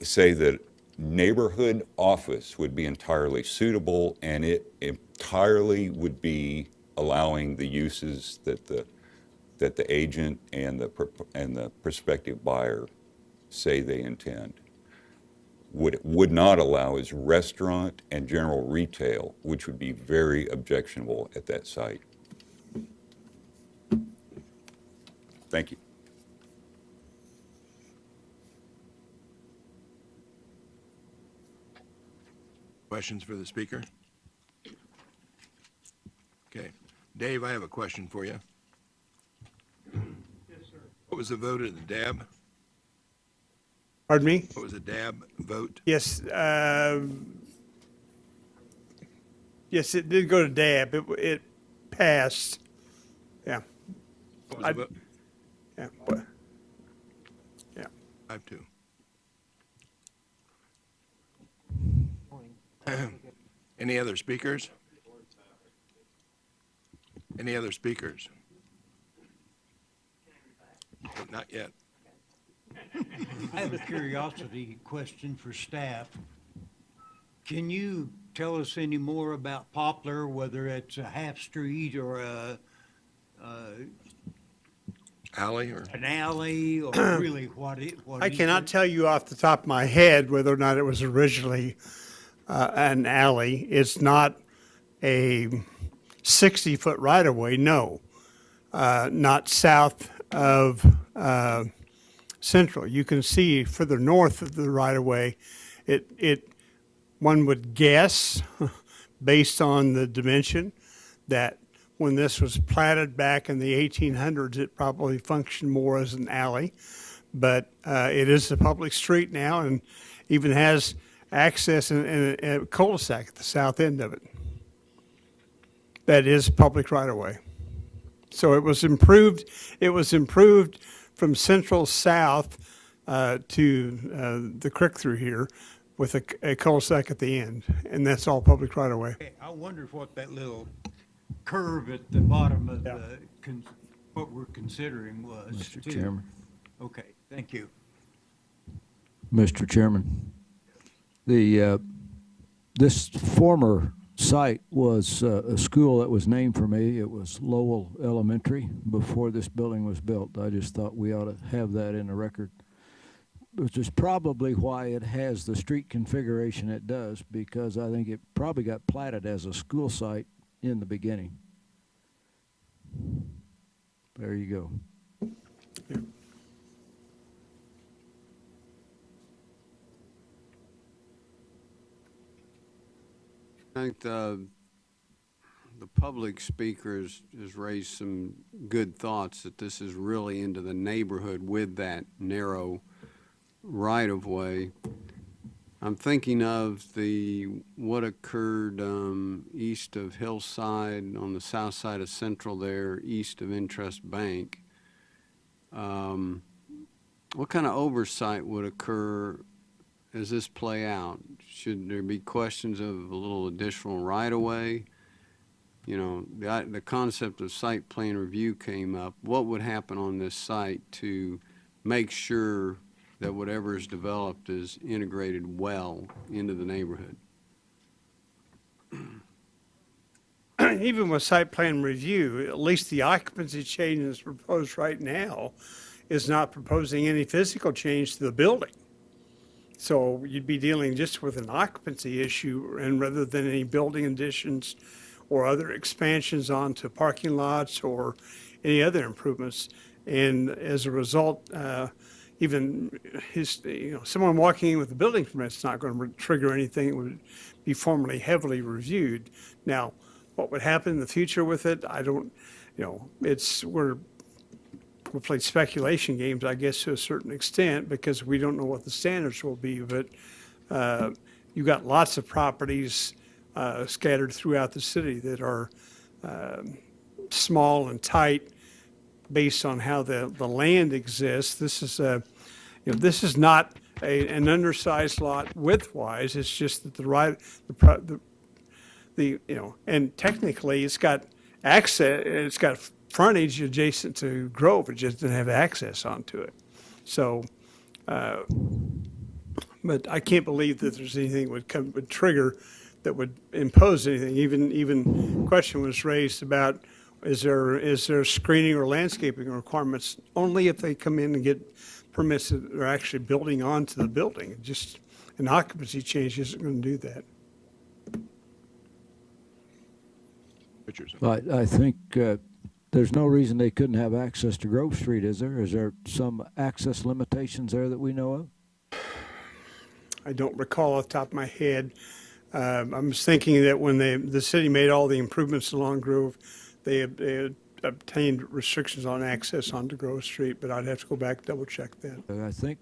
say that neighborhood office would be entirely suitable, and it entirely would be allowing the uses that the agent and the prospective buyer say they intend. What it would not allow is restaurant and general retail, which would be very objectionable at that site. Thank you. Questions for the speaker? Okay. Dave, I have a question for you. Yes, sir. What was the vote at the DAB? Pardon me? What was the DAB vote? Yes, yes, it did go to DAB. It passed. Yeah. What was the vote? Yeah. Yeah. 5-2. Any other speakers? Any other speakers? Not yet. I have a curiosity question for staff. Can you tell us any more about Poplar, whether it's a half street or Alley or? an alley, or really what I cannot tell you off the top of my head whether or not it was originally an alley. It's not a 60-foot right-of-way, no. Not south of Central. You can see further north of the right-of-way, one would guess, based on the dimension, that when this was platted back in the 1800s, it probably functioned more as an alley. But it is a public street now and even has access in a cul-de-sac at the south end of it. That is public right-of-way. So it was improved from central south to the creek through here with a cul-de-sac at the end, and that's all public right-of-way. I wondered what that little curve at the bottom of what we're considering was. Mr. too. Chairman. Okay, thank you. Mr. Chairman, this former site was a school that was named for me. It was Lowell Elementary before this building was built. I just thought we ought to have that in the record, which is probably why it has the street configuration it does, because I think it probably got platted as a school site in the beginning. There you go. I think the public speaker has raised some good thoughts that this is really into the neighborhood with that narrow right-of-way. I'm thinking of what occurred east of Hillside on the south side of Central there, east of Interest Bank. What kind of oversight would occur as this play out? Should there be questions of a little additional right-of-way? You know, the concept of site plan review came up. What would happen on this site to make sure that whatever is developed is integrated well into the neighborhood? Even with site plan review, at least the occupancy change that's proposed right now is not proposing any physical change to the building. So you'd be dealing just with an occupancy issue, and rather than any building additions or other expansions onto parking lots or any other improvements. And as a result, even someone walking in with a building permit's not going to trigger anything. It would be formally heavily reviewed. Now, what would happen in the future with it? I don't, we'll play speculation games, I guess, to a certain extent, because we don't know what the standards will be. But you've got lots of properties scattered throughout the city that are small and tight based on how the land exists. This is this is not an undersized lot width-wise. It's just that and technically it's got access. It's got frontage adjacent to Grove. It just doesn't have access onto it. So, but I can't believe that there's anything would trigger that would impose anything. Even question was raised about is there screening or landscaping requirements only if they come in and get permits that are actually building onto the building. An occupancy change isn't going to do that. Pictures. I think there's no reason they couldn't have access to Grove Street, is there? Is there some access limitations there that we know of? I don't recall off the top of my head. I'm just thinking that when the city made all the improvements along Grove, they had obtained restrictions on access onto Grove Street, but I'd have to go back and double check that. I think,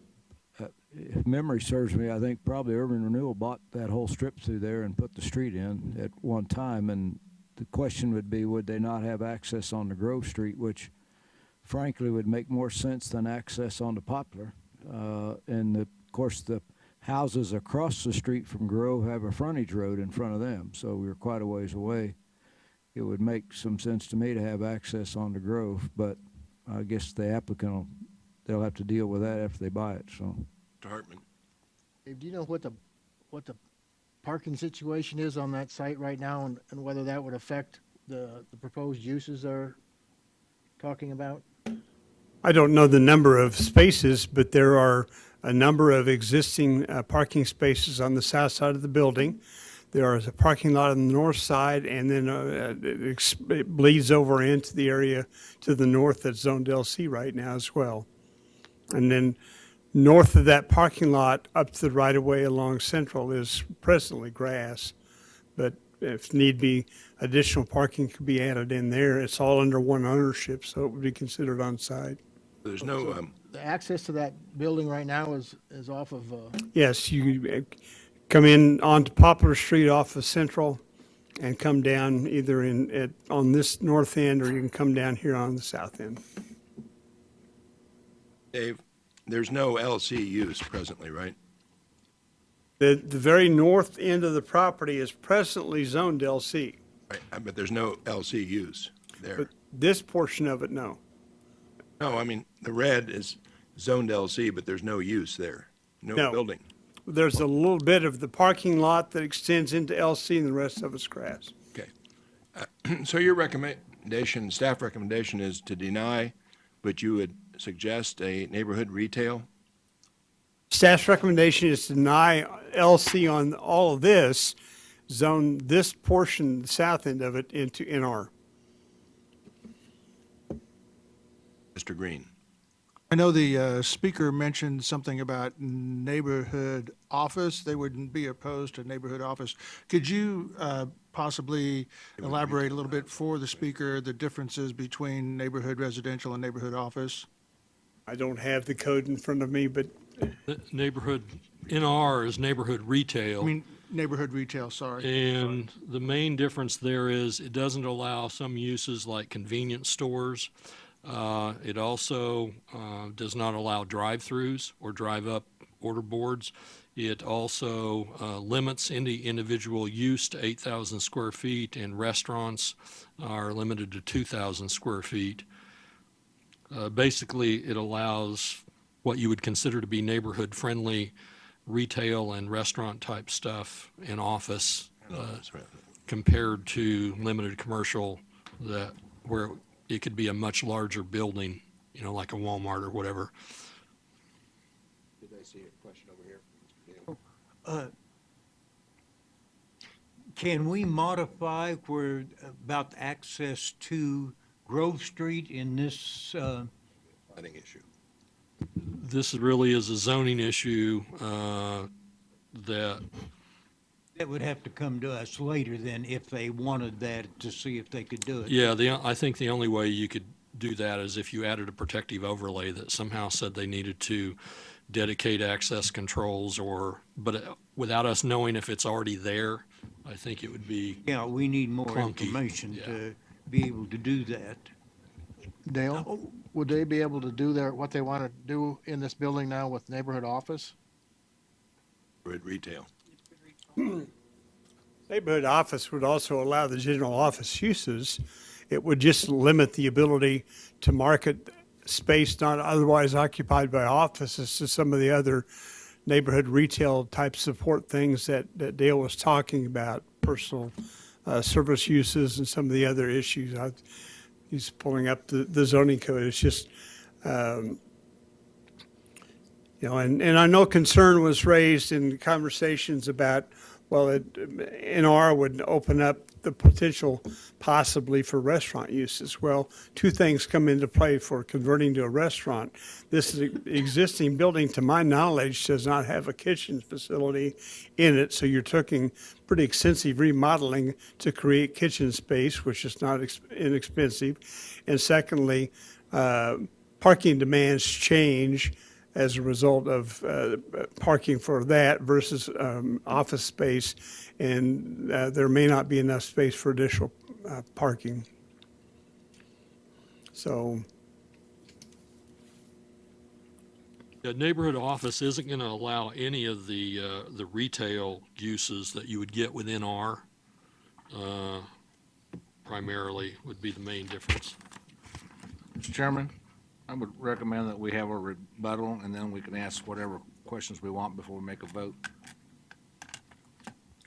if memory serves me, I think probably Urban Renewal bought that whole strip through there and put the street in at one time. And the question would be, would they not have access on the Grove Street, which frankly would make more sense than access onto Poplar. Of course, the houses across the street from Grove have a frontage road in front of them, so we're quite a ways away. It would make some sense to me to have access on the Grove, but I guess the applicant they'll have to deal with that after they buy it. So, Mr. Hartman. Dave, do you know what the parking situation is on that site right now, and whether that would affect the proposed uses they're talking about? I don't know the number of spaces, but there are a number of existing parking spaces on the south side of the building. There is a parking lot on the north side, and then it bleeds over into the area to the north that's zoned LC right now as well. And then north of that parking lot up to the right-of-way along Central is presently grass. But if need be, additional parking could be added in there. It's all under one ownership, so it would be considered on site. There's no... The access to that building right now is off of... Yes, you come in onto Poplar Street off of Central and come down either on this north end, or you can come down here on the south end. Dave, there's no LC use presently, right? The very north end of the property is presently zoned LC. Right, but there's no LC use there. But this portion of it, no. No, I mean, the red is zoned LC, but there's no use there. No building. There's a little bit of the parking lot that extends into LC, and the rest of it's grass. Okay. So your recommendation, staff recommendation, is to deny, but you would suggest a neighborhood retail? Staff's recommendation is to deny LC on all of this, zone this portion, the south end of it, into NR. Mr. Green. I know the speaker mentioned something about neighborhood office. They wouldn't be opposed to neighborhood office. Could you possibly elaborate a little bit for the speaker the differences between neighborhood residential and neighborhood office? I don't have the code in front of me, but Neighborhood, NR is neighborhood retail. I mean, neighborhood retail, sorry. And the main difference there is it doesn't allow some uses like convenience stores. It also does not allow drive-throughs or drive-up order boards. It also limits any individual use to 8,000 square feet, and restaurants are limited to 2,000 square feet. Basically, it allows what you would consider to be neighborhood-friendly retail and restaurant-type stuff in office compared to limited commercial where it could be a much larger building, you know, like a Walmart or whatever. Did I see a question over here? Can we modify about access to Grove Street in this? Planning issue. This really is a zoning issue that would have to come to us later then if they wanted that to see if they could do it. Yeah, I think the only way you could do that is if you added a protective overlay that somehow said they needed to dedicate access controls but without us knowing if it's already there, I think it would be Yeah, we need more clunky. information to be able to do that. Dale, would they be able to do what they want to do in this building now with neighborhood office? Retail. neighborhood office would also allow the general office uses. It would just limit the ability to market space not otherwise occupied by offices to some of the other neighborhood retail type support things that Dale was talking about, personal service uses and some of the other issues. He's pulling up the zoning code. It's just You know, and I know concern was raised in conversations about, well, NR would open up the potential possibly for restaurant uses. Well, two things come into play for converting to a restaurant. This existing building, to my knowledge, does not have a kitchen facility in it, so you're talking pretty extensive remodeling to create kitchen space, which is not inexpensive. And secondly, parking demands change as a result of parking for that versus office space, and there may not be enough space for additional parking. So, The neighborhood office isn't going to allow any of the retail uses that you would get within R. Primarily would be the main difference. Mr. Chairman, I would recommend that we have a rebuttal, and then we can ask whatever questions we want before we make a vote.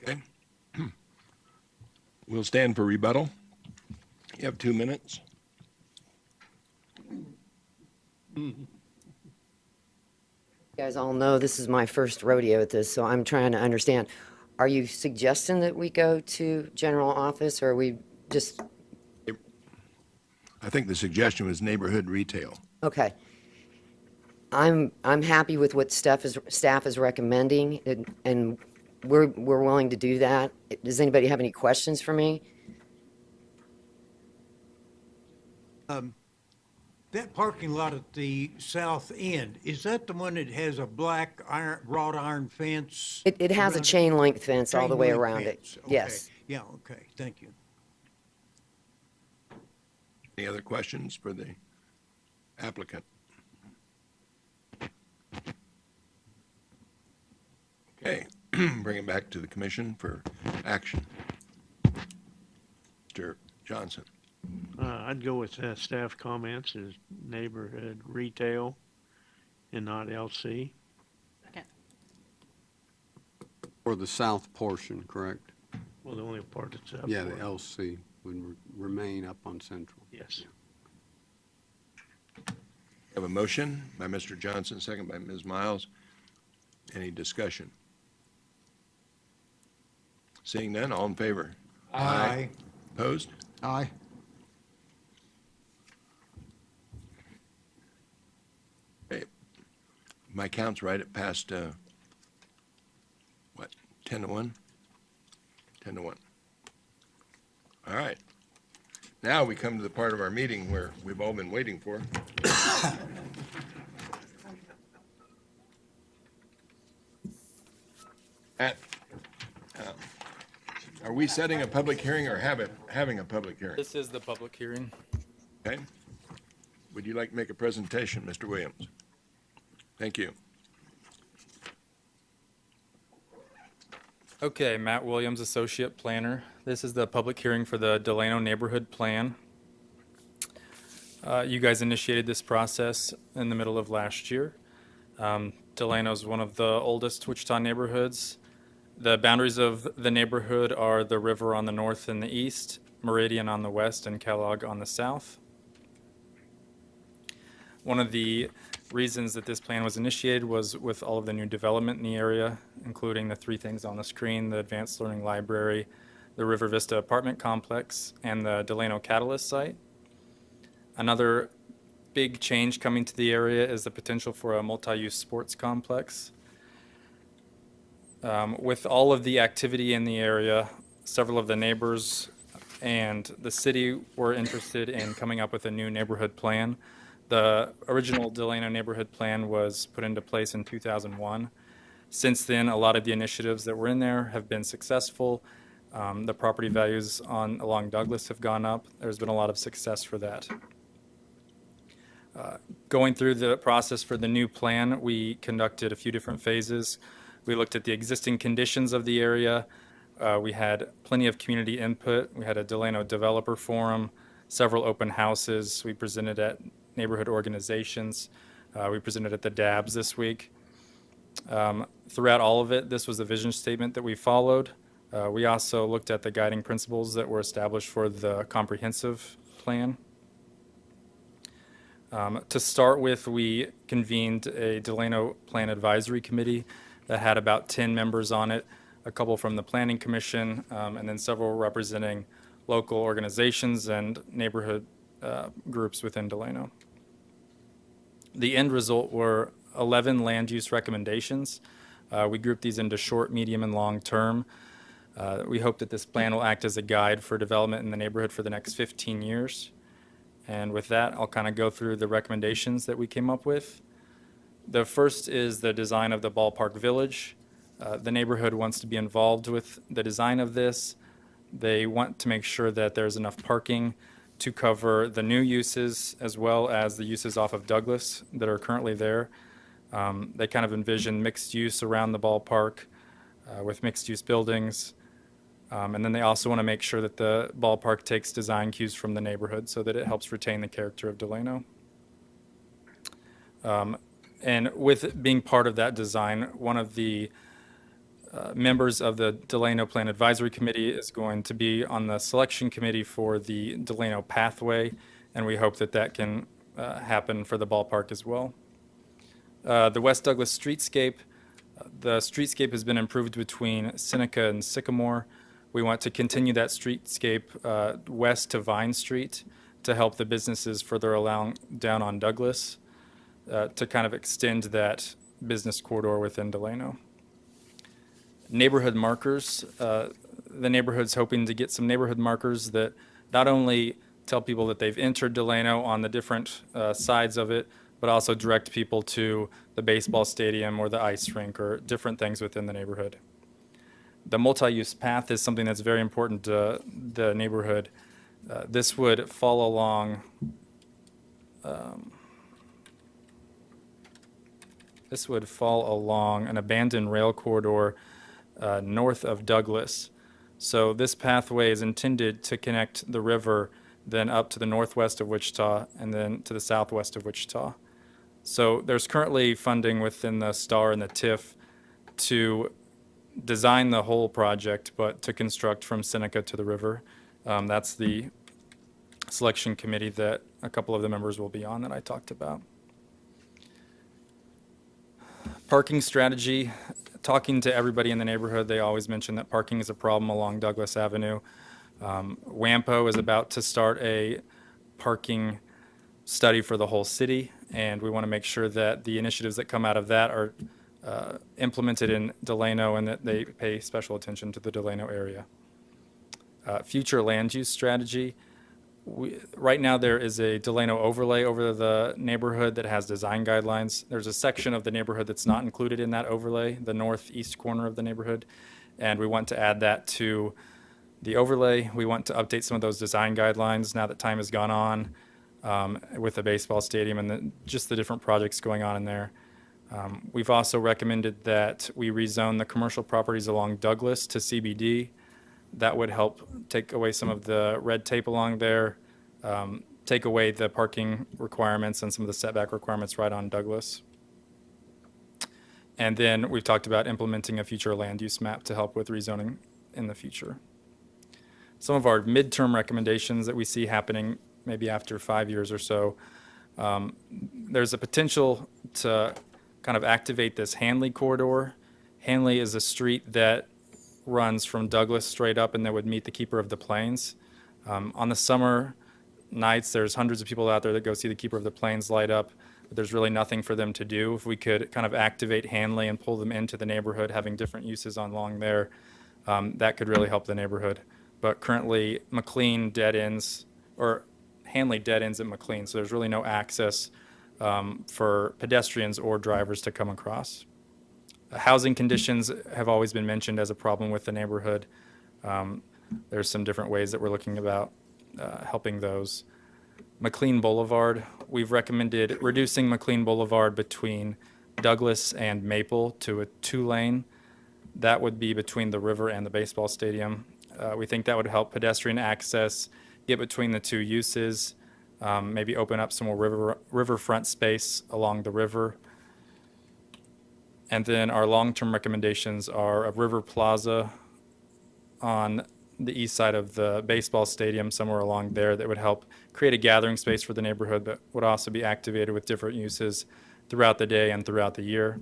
Okay. We'll stand for rebuttal. You have 2 minutes. You guys all know this is my first rodeo at this, so I'm trying to understand. Are you suggesting that we go to general office, or are we just... I think the suggestion was neighborhood retail. Okay. I'm happy with what staff is recommending, and we're willing to do that. Does anybody have any questions for me? That parking lot at the south end, is that the one that has a black wrought iron fence? It has a around it? chain link fence all the way Chain link around it. fence, okay. Yes. Yeah, okay, thank you. Any other questions for the applicant? Okay, bring it back to the commission for action. Mr. Johnson. I'd go with staff comments as neighborhood retail and not LC. Second. For the south portion, correct? Well, the only part that's up. Yeah, the for- LC would remain up on Central. Yes. Have a motion by Mr. Johnson, second by Ms. Miles. Any discussion? Seeing none, all in favor? Aye. Opposed? Aye. Okay. My count's right, it passed, 10 to 1? 10 to 1. All right. Now we come to the part of our meeting where we've all been waiting for. Are we setting a public hearing or having a public hearing? This is the public hearing. Okay. Would you like to make a presentation, Mr. Williams? Thank you. Okay, Matt Williams, Associate Planner. This is the public hearing for the Delano Neighborhood Plan. You guys initiated this process in the middle of last year. Delano is one of the oldest Wichita neighborhoods. The boundaries of the neighborhood are the river on the north and the east, Meridian on the west, and Kellogg on the south. One of the reasons that this plan was initiated was with all of the new development in the area, including the three things on the screen: the Advanced Learning Library, the River Vista Apartment Complex, and the Delano Catalyst site. Another big change coming to the area is the potential for a multi-use sports complex. With all of the activity in the area, several of the neighbors and the city were interested in coming up with a new neighborhood plan. The original Delano neighborhood plan was put into place in 2001. Since then, a lot of the initiatives that were in there have been successful. The property values along Douglas have gone up. There's been a lot of success for that. Going through the process for the new plan, we conducted a few different phases. We looked at the existing conditions of the area. We had plenty of community input. We had a Delano developer forum, several open houses. We presented at neighborhood organizations. We presented at the DABs this week. Throughout all of it, this was the vision statement that we followed. We also looked at the guiding principles that were established for the comprehensive plan. To start with, we convened a Delano Plan Advisory Committee that had about 10 members on it, a couple from the Planning Commission, and then several representing local organizations and neighborhood groups within Delano. The end result were 11 land use recommendations. We grouped these into short, medium, and long term. We hope that this plan will act as a guide for development in the neighborhood for the next 15 years. And with that, I'll kind of go through the recommendations that we came up with. The first is the design of the ballpark village. The neighborhood wants to be involved with the design of this. They want to make sure that there's enough parking to cover the new uses as well as the uses off of Douglas that are currently there. They kind of envision mixed use around the ballpark with mixed use buildings. And then they also want to make sure that the ballpark takes design cues from the neighborhood so that it helps retain the character of Delano. And with being part of that design, one of the members of the Delano Plan Advisory Committee is going to be on the selection committee for the Delano pathway, and we hope that that can happen for the ballpark as well. The West Douglas streetscape, the streetscape has been improved between Seneca and Sycamore. We want to continue that streetscape west to Vine Street to help the businesses further along down on Douglas to kind of extend that business corridor within Delano. Neighborhood markers. The neighborhood's hoping to get some neighborhood markers that not only tell people that they've entered Delano on the different sides of it, but also direct people to the baseball stadium or the ice rink or different things within the neighborhood. The multi-use path is something that's very important to the neighborhood. This would fall along an abandoned rail corridor north of Douglas. So this pathway is intended to connect the river then up to the northwest of Wichita and then to the southwest of Wichita. So there's currently funding within the STAR and the TIF to design the whole project, but to construct from Seneca to the river. That's the selection committee that a couple of the members will be on that I talked about. Parking strategy. Talking to everybody in the neighborhood, they always mention that parking is a problem along Douglas Avenue. WAMPO is about to start a parking study for the whole city, and we want to make sure that the initiatives that come out of that are implemented in Delano and that they pay special attention to the Delano area. Future land use strategy. Right now there is a Delano overlay over the neighborhood that has design guidelines. There's a section of the neighborhood that's not included in that overlay, the northeast corner of the neighborhood, and we want to add that to the overlay. We want to update some of those design guidelines now that time has gone on with the baseball stadium and just the different projects going on in there. We've also recommended that we rezone the commercial properties along Douglas to CBD. That would help take away some of the red tape along there, take away the parking requirements and some of the setback requirements right on Douglas. And then we've talked about implementing a future land use map to help with rezoning in the future. Some of our midterm recommendations that we see happening maybe after 5 years or so, there's a potential to kind of activate this Hanley corridor. Hanley is a street that runs from Douglas straight up and that would meet the Keeper of the Plains. On the summer nights, there's hundreds of people out there that go see the Keeper of the Plains light up, but there's really nothing for them to do. If we could kind of activate Hanley and pull them into the neighborhood, having different uses along there, that could really help the neighborhood. But currently, McLean dead ends, or Hanley dead ends at McLean, so there's really no access for pedestrians or drivers to come across. Housing conditions have always been mentioned as a problem with the neighborhood. There's some different ways that we're looking about helping those. McLean Boulevard, we've recommended reducing McLean Boulevard between Douglas and Maple to a 2-lane. That would be between the river and the baseball stadium. We think that would help pedestrian access, get between the two uses, maybe open up some more riverfront space along the river. And then our long-term recommendations are a river plaza on the east side of the baseball stadium, somewhere along there, that would help create a gathering space for the neighborhood, but would also be activated with different uses throughout the day and throughout the year.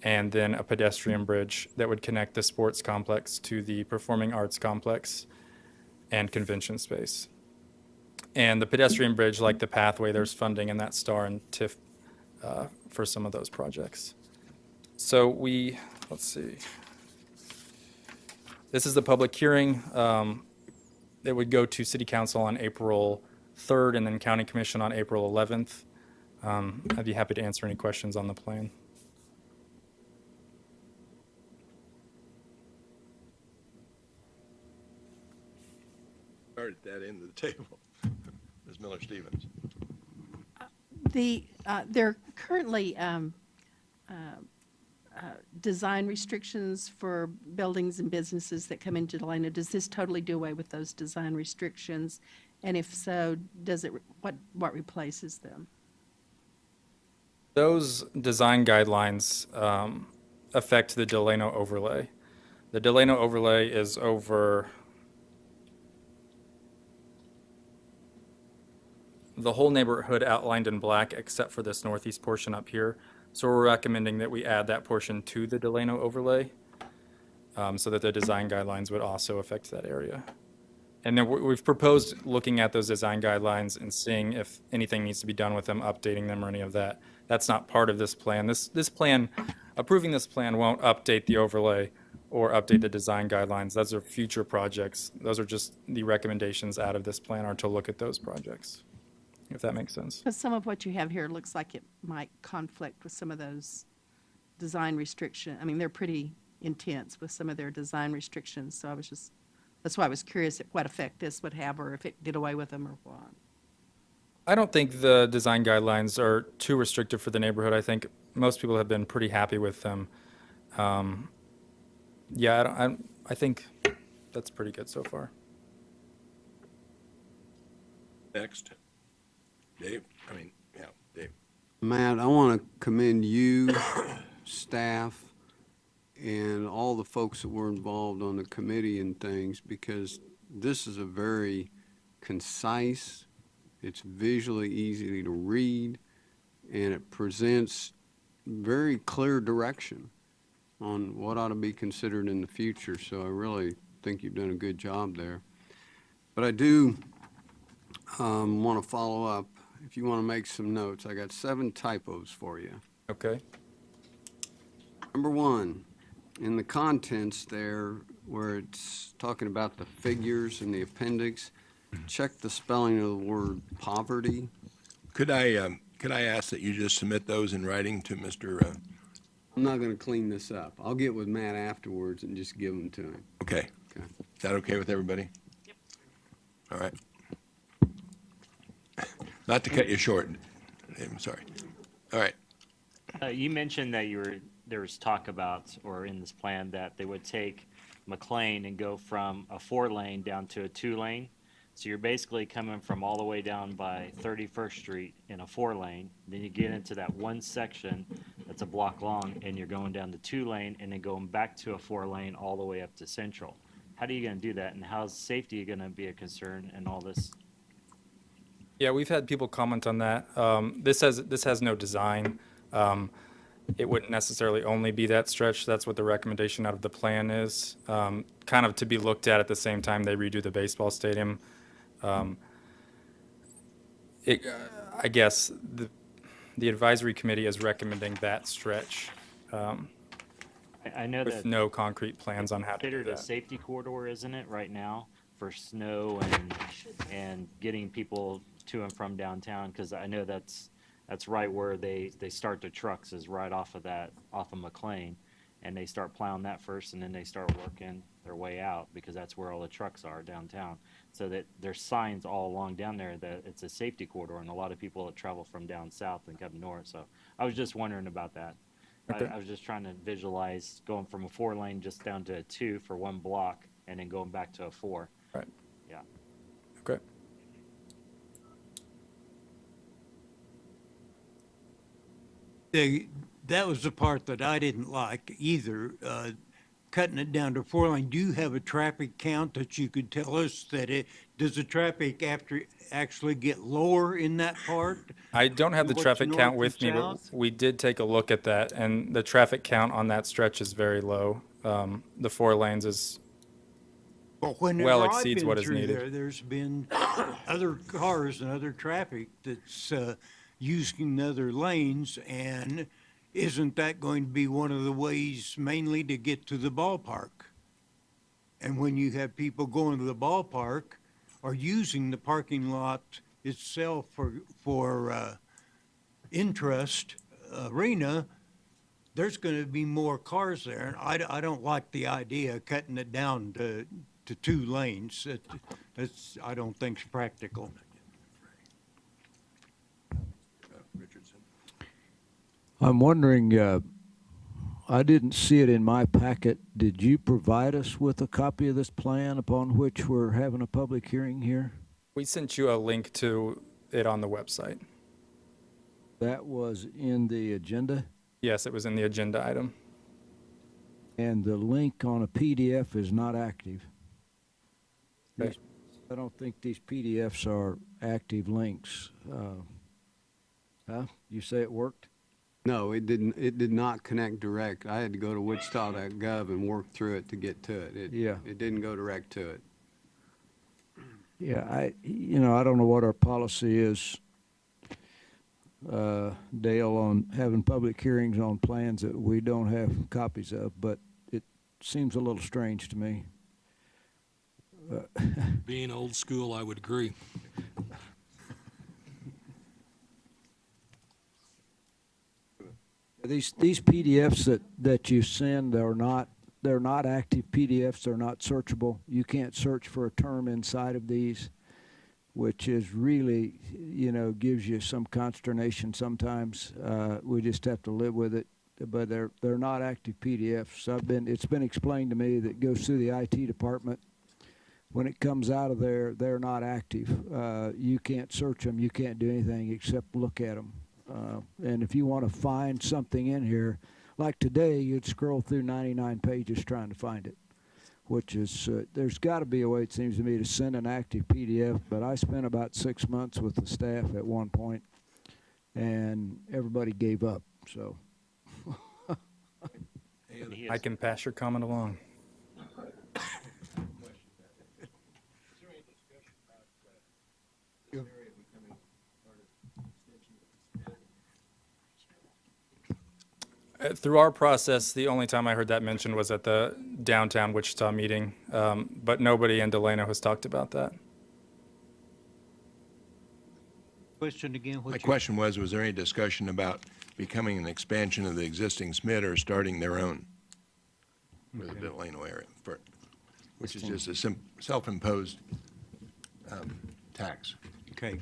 And then a pedestrian bridge that would connect the sports complex to the performing arts complex and convention space. And the pedestrian bridge, like the pathway, there's funding in that STAR and TIF for some of those projects. So let's see. This is the public hearing. It would go to City Council on April 3rd and then County Commission on April 11th. I'd be happy to answer any questions on the plan. Start at that end of the table. Ms. Miller-Stevens. There are currently design restrictions for buildings and businesses that come into Delano. Does this totally do away with those design restrictions? And if so, what replaces them? Those design guidelines affect the Delano overlay. The Delano overlay is over the whole neighborhood outlined in black except for this northeast portion up here. So we're recommending that we add that portion to the Delano overlay so that the design guidelines would also affect that area. And then we've proposed looking at those design guidelines and seeing if anything needs to be done with them, updating them or any of that. That's not part of this plan. This plan, approving this plan won't update the overlay or update the design guidelines. Those are future projects. Those are just the recommendations out of this plan are to look at those projects, if that makes sense. Because some of what you have here looks like it might conflict with some of those design restrictions. I mean, they're pretty intense with some of their design restrictions. So that's why I was curious what effect this would have or if it did away with them or what. I don't think the design guidelines are too restrictive for the neighborhood. I think most people have been pretty happy with them. Yeah, I think that's pretty good so far. Next. Dave. Matt, I want to commend you, staff, and all the folks that were involved on the committee and things, because this is a very concise, it's visually easy to read, and it presents very clear direction on what ought to be considered in the future. So I really think you've done a good job there. But I do want to follow up. If you want to make some notes, I got 7 typos for you. Okay. Number 1, in the contents there, where it's talking about the figures in the appendix, check the spelling of the word poverty. Could I ask that you just submit those in writing to Mr. I'm not going to clean this up. I'll get with Matt afterwards and just give them to him. Okay. Okay. Is that okay with everybody? Yep. All right. Not to cut you short. I'm sorry. All right. You mentioned that there was talk about, or in this plan, that they would take McLean and go from a 4-lane down to a 2-lane. So you're basically coming from all the way down by 31st Street in a 4-lane. Then you get into that one section that's a block long, and you're going down to 2-lane and then going back to a 4-lane all the way up to Central. How are you going to do that, and how's safety going to be a concern and all this? Yeah, we've had people comment on that. This has no design. It wouldn't necessarily only be that stretch. That's what the recommendation out of the plan is, kind of to be looked at the same time they redo the baseball stadium. I guess the advisory committee is recommending that stretch. I know with that no concrete plans on how to do considered a that. safety corridor, isn't it, right now, for snow and getting people to and from downtown? Because I know that's right where they start the trucks, is right off of McLean, and they start plowing that first, and then they start working their way out, because that's where all the trucks are downtown. So that there's signs all along down there that it's a safety corridor, and a lot of people that travel from down south and come north. So I was just wondering about that. Okay. I was just trying to visualize going from a 4-lane just down to a 2 for one block, and then going back to a 4. Right. Yeah. Okay. That was the part that I didn't like either, cutting it down to 4 lane, do you have a traffic count that you could tell us that does the traffic actually get lower in that part? I don't have the What's traffic north count and with me, but south? we did take a look at that, and the traffic count on that stretch is very low. The 4 lanes is But whenever well I've exceeds been what is through needed. there, there's been other cars and other traffic that's using other lanes, and isn't that going to be one of the ways mainly to get to the ballpark? And when you have people going to the ballpark or using the parking lot itself for interest arena, there's going to be more cars there. And I don't like the idea of cutting it down to 2 lanes. That's, I don't think, is practical. I'm wondering, I didn't see it in my packet. Did you provide us with a copy of this plan upon which we're having a public hearing here? We sent you a link to it on the website. That was in the agenda? Yes, it was in the agenda item. And the link on a PDF is not active. Okay. I don't think these PDFs are active links. You say it worked? No, it didn't. It did not connect direct. I had to go to wichita.gov and work through it to get to it. It didn't go direct to it. Yeah, I don't know what our policy is, Dale, on having public hearings on plans that we don't have copies of, but it seems a little strange to me. Being old school, I would agree. These PDFs that you send they're not active PDFs. They're not searchable. You can't search for a term inside of these, which is really, gives you some consternation sometimes. We just have to live with it. But they're not active PDFs. It's been explained to me that it goes through the IT department. When it comes out of there, they're not active. You can't search them. You can't do anything except look at them. And if you want to find something in here, like today, you'd scroll through 99 pages trying to find it, which is, there's got to be a way, it seems to me, to send an active PDF, but I spent about 6 months with the staff at one point, and everybody gave up, so. I can pass your comment along. Through our process, the only time I heard that mentioned was at the downtown Wichita meeting, but nobody in Delano has talked about that. Question again? My question was there any discussion about becoming an expansion of the existing SMIT or starting their own for the Delano area, which is just a self-imposed tax? Okay.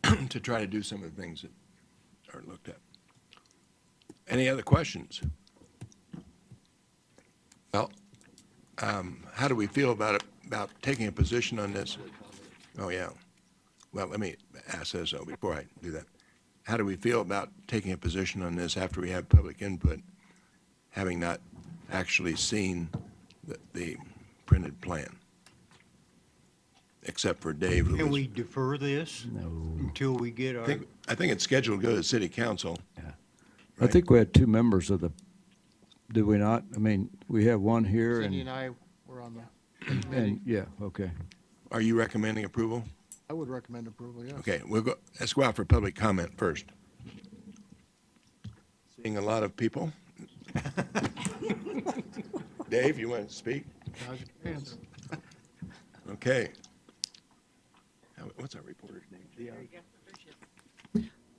To try to do some of the things that are looked at. Any other questions? Well, how do we feel about taking a position on this? Oh, yeah. Well, let me ask this, though, before I do that. How do we feel about taking a position on this after we have public input, having not actually seen the printed plan? Except for Dave, who Can was... we defer this until we get our... I think it's scheduled to go to City Council. Yeah. I think we had 2 members of the, did we not? I mean, we have one here Cindy and I were on the and committee. yeah, okay. Are you recommending approval? I would recommend approval, yes. Okay, let's go out for public comment first. Seeing a lot of people. Dave, you want to speak? How's your pants? Okay. What's our reporter's name?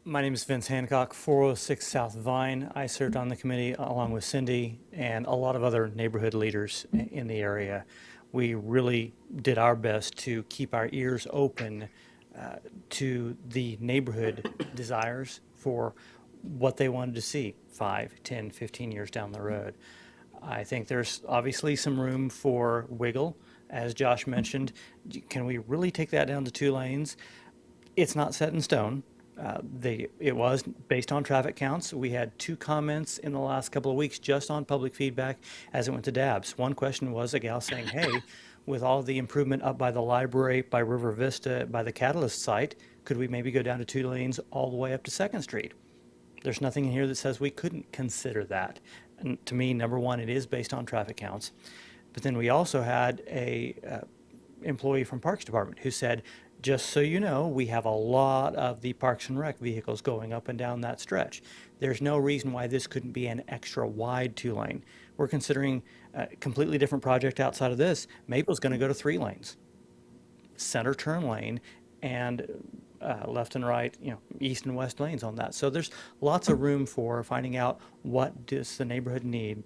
My name is Vince Hancock, 406 South Vine. I served on the committee along with Cindy and a lot of other neighborhood leaders in the area. We really did our best to keep our ears open to the neighborhood desires for what they wanted to see 5, 10, 15 years down the road. I think there's obviously some room for wiggle. As Josh mentioned, can we really take that down to 2 lanes? It's not set in stone. It was based on traffic counts. We had 2 comments in the last couple of weeks just on public feedback as it went to DABS. One question was a gal saying, hey, with all the improvement up by the library, by River Vista, by the Catalyst site, could we maybe go down to 2 lanes all the way up to 2nd Street? There's nothing in here that says we couldn't consider that. And to me, number one, it is based on traffic counts. But then we also had a employee from Parks Department who said, just so you know, we have a lot of the Parks and Rec vehicles going up and down that stretch. There's no reason why this couldn't be an extra wide 2-lane. We're considering a completely different project outside of this. Maple's going to go to 3 lanes, center turn lane, and left and right, east and west lanes on that. So there's lots of room for finding out what does the neighborhood need.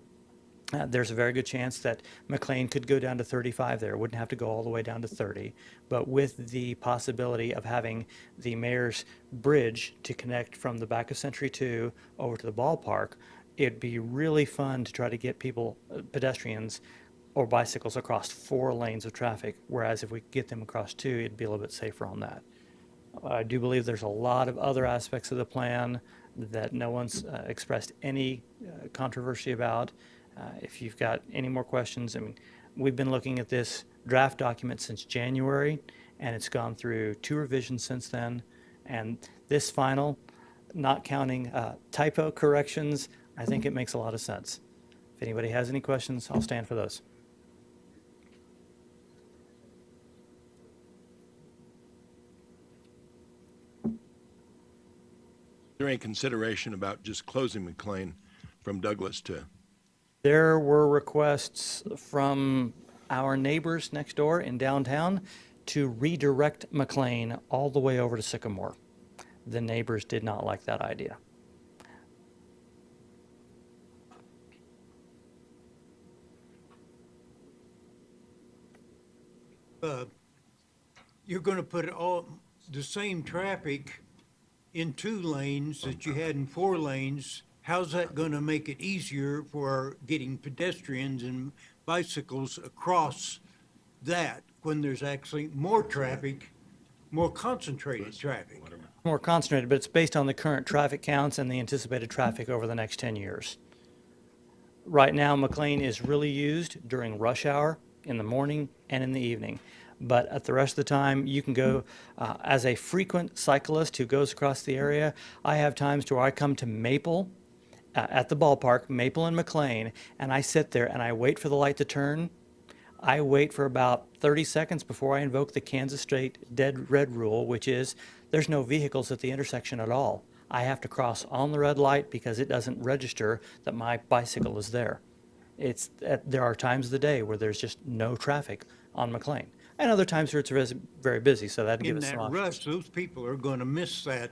There's a very good chance that McLean could go down to 35 there, wouldn't have to go all the way down to 30. But with the possibility of having the Mayor's Bridge to connect from the back of Century 2 over to the ballpark, it'd be really fun to try to get people, pedestrians or bicycles, across 4 lanes of traffic, whereas if we get them across 2, it'd be a little bit safer on that. I do believe there's a lot of other aspects of the plan that no one's expressed any controversy about. If you've got any more questions, I mean, we've been looking at this draft document since January, and it's gone through 2 revisions since then. And this final, not counting typo corrections, I think it makes a lot of sense. If anybody has any questions, I'll stand for those. Is there any consideration about just closing McLean from Douglas to? There were requests from our neighbors next door in downtown to redirect McLean all the way over to Sycamore. The neighbors did not like that idea. You're going to put all the same traffic in 2 lanes that you had in 4 lanes. How's that going to make it easier for getting pedestrians and bicycles across that when there's actually more traffic, more concentrated traffic? More concentrated, but it's based on the current traffic counts and the anticipated traffic over the next 10 years. Right now, McLean is really used during rush hour, in the morning and in the evening. But at the rest of the time, you can go as a frequent cyclist who goes across the area. I have times where I come to Maple at the ballpark, Maple and McLean, and I sit there and I wait for the light to turn. I wait for about 30 seconds before I invoke the Kansas State dead red rule, which is there's no vehicles at the intersection at all. I have to cross on the red light because it doesn't register that my bicycle is there. There are times of the day where there's just no traffic on McLean, and other times where it's very busy, so that'd give us some options. In that rush, those people are going to miss that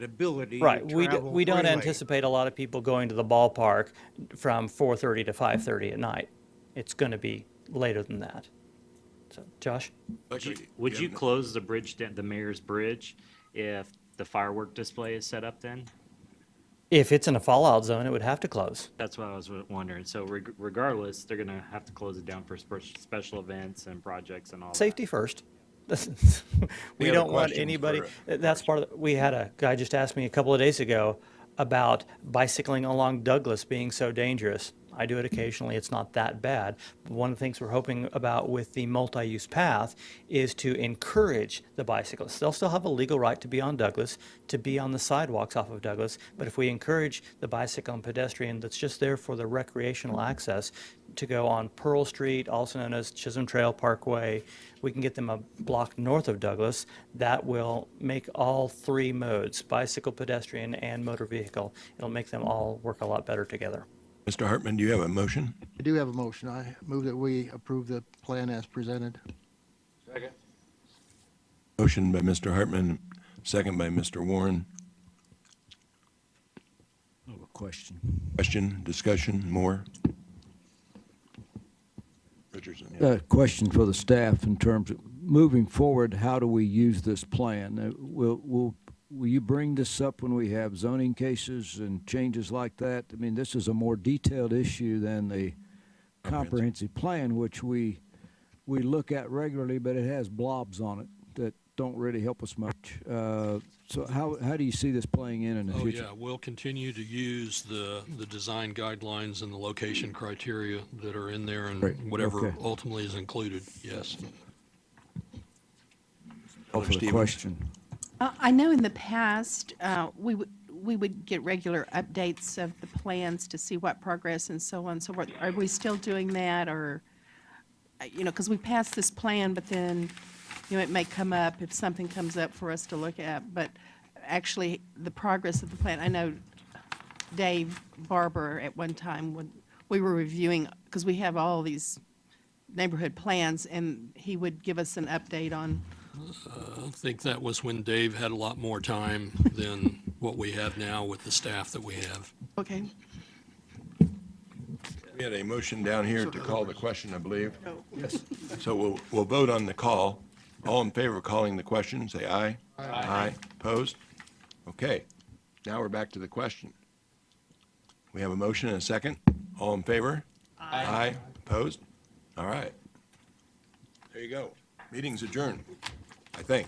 ability Right. to We travel don't freely. anticipate a lot of people going to the ballpark from 4:30 to 5:30 at night. It's going to be later than that. So, Josh? Would you close the bridge, the Mayor's Bridge, if the firework display is set up then? If it's in a fallout zone, it would have to close. That's what I was wondering. So regardless, they're going to have to close it down for special events and projects and all Safety first. We other don't want questions anybody, for, that's part of, we had a guy just ask me a couple of days ago about bicycling along Douglas being so dangerous. I do it occasionally, it's not that bad. But one of the things we're hoping about with the multi-use path is to encourage the bicyclists. They'll still have a legal right to be on Douglas, to be on the sidewalks off of Douglas, but if we encourage the bicycle and pedestrian that's just there for the recreational access to go on Pearl Street, also known as Chisholm Trail Parkway, we can get them a block north of Douglas. That will make all 3 modes, bicycle, pedestrian, and motor vehicle, it'll make them all work a lot better together. Mr. Hartman, do you have a motion? I do have a motion. I move that we approve the plan as presented. Second. Motion by Mr. Hartman, second by Mr. Warren. I have a question. Question, discussion, more? Richardson. A question for the staff in terms of moving forward, how do we use this plan? Will you bring this up when we have zoning cases and changes like that? I mean, this is a more detailed issue than the comprehensive plan, which we look at regularly, but it has blobs on it that don't really help us much. So how do you see this playing in the Oh, future? yeah, we'll continue to use the design guidelines and the location criteria that are in there and Great. whatever Okay. ultimately is included, yes. For the question. I know in the past, we would get regular updates of the plans to see what progress and so on and so forth. Are we still doing that, or, because we passed this plan, but then, it may come up if something comes up for us to look at, but actually, the progress of the plan, I know Dave Barber at one time, when we were reviewing, because we have all these neighborhood plans, and he would give us an update on. I think that was when Dave had a lot more time than what we have now with the staff that we have. Okay. We had a motion down here to call the question, I believe. Yes. So we'll vote on the call. All in favor of calling the question, say aye. Aye. Opposed? Okay. Now we're back to the question. We have a motion and a second. All in favor? Aye. Opposed? All right. There you go. Meeting's adjourned, I think.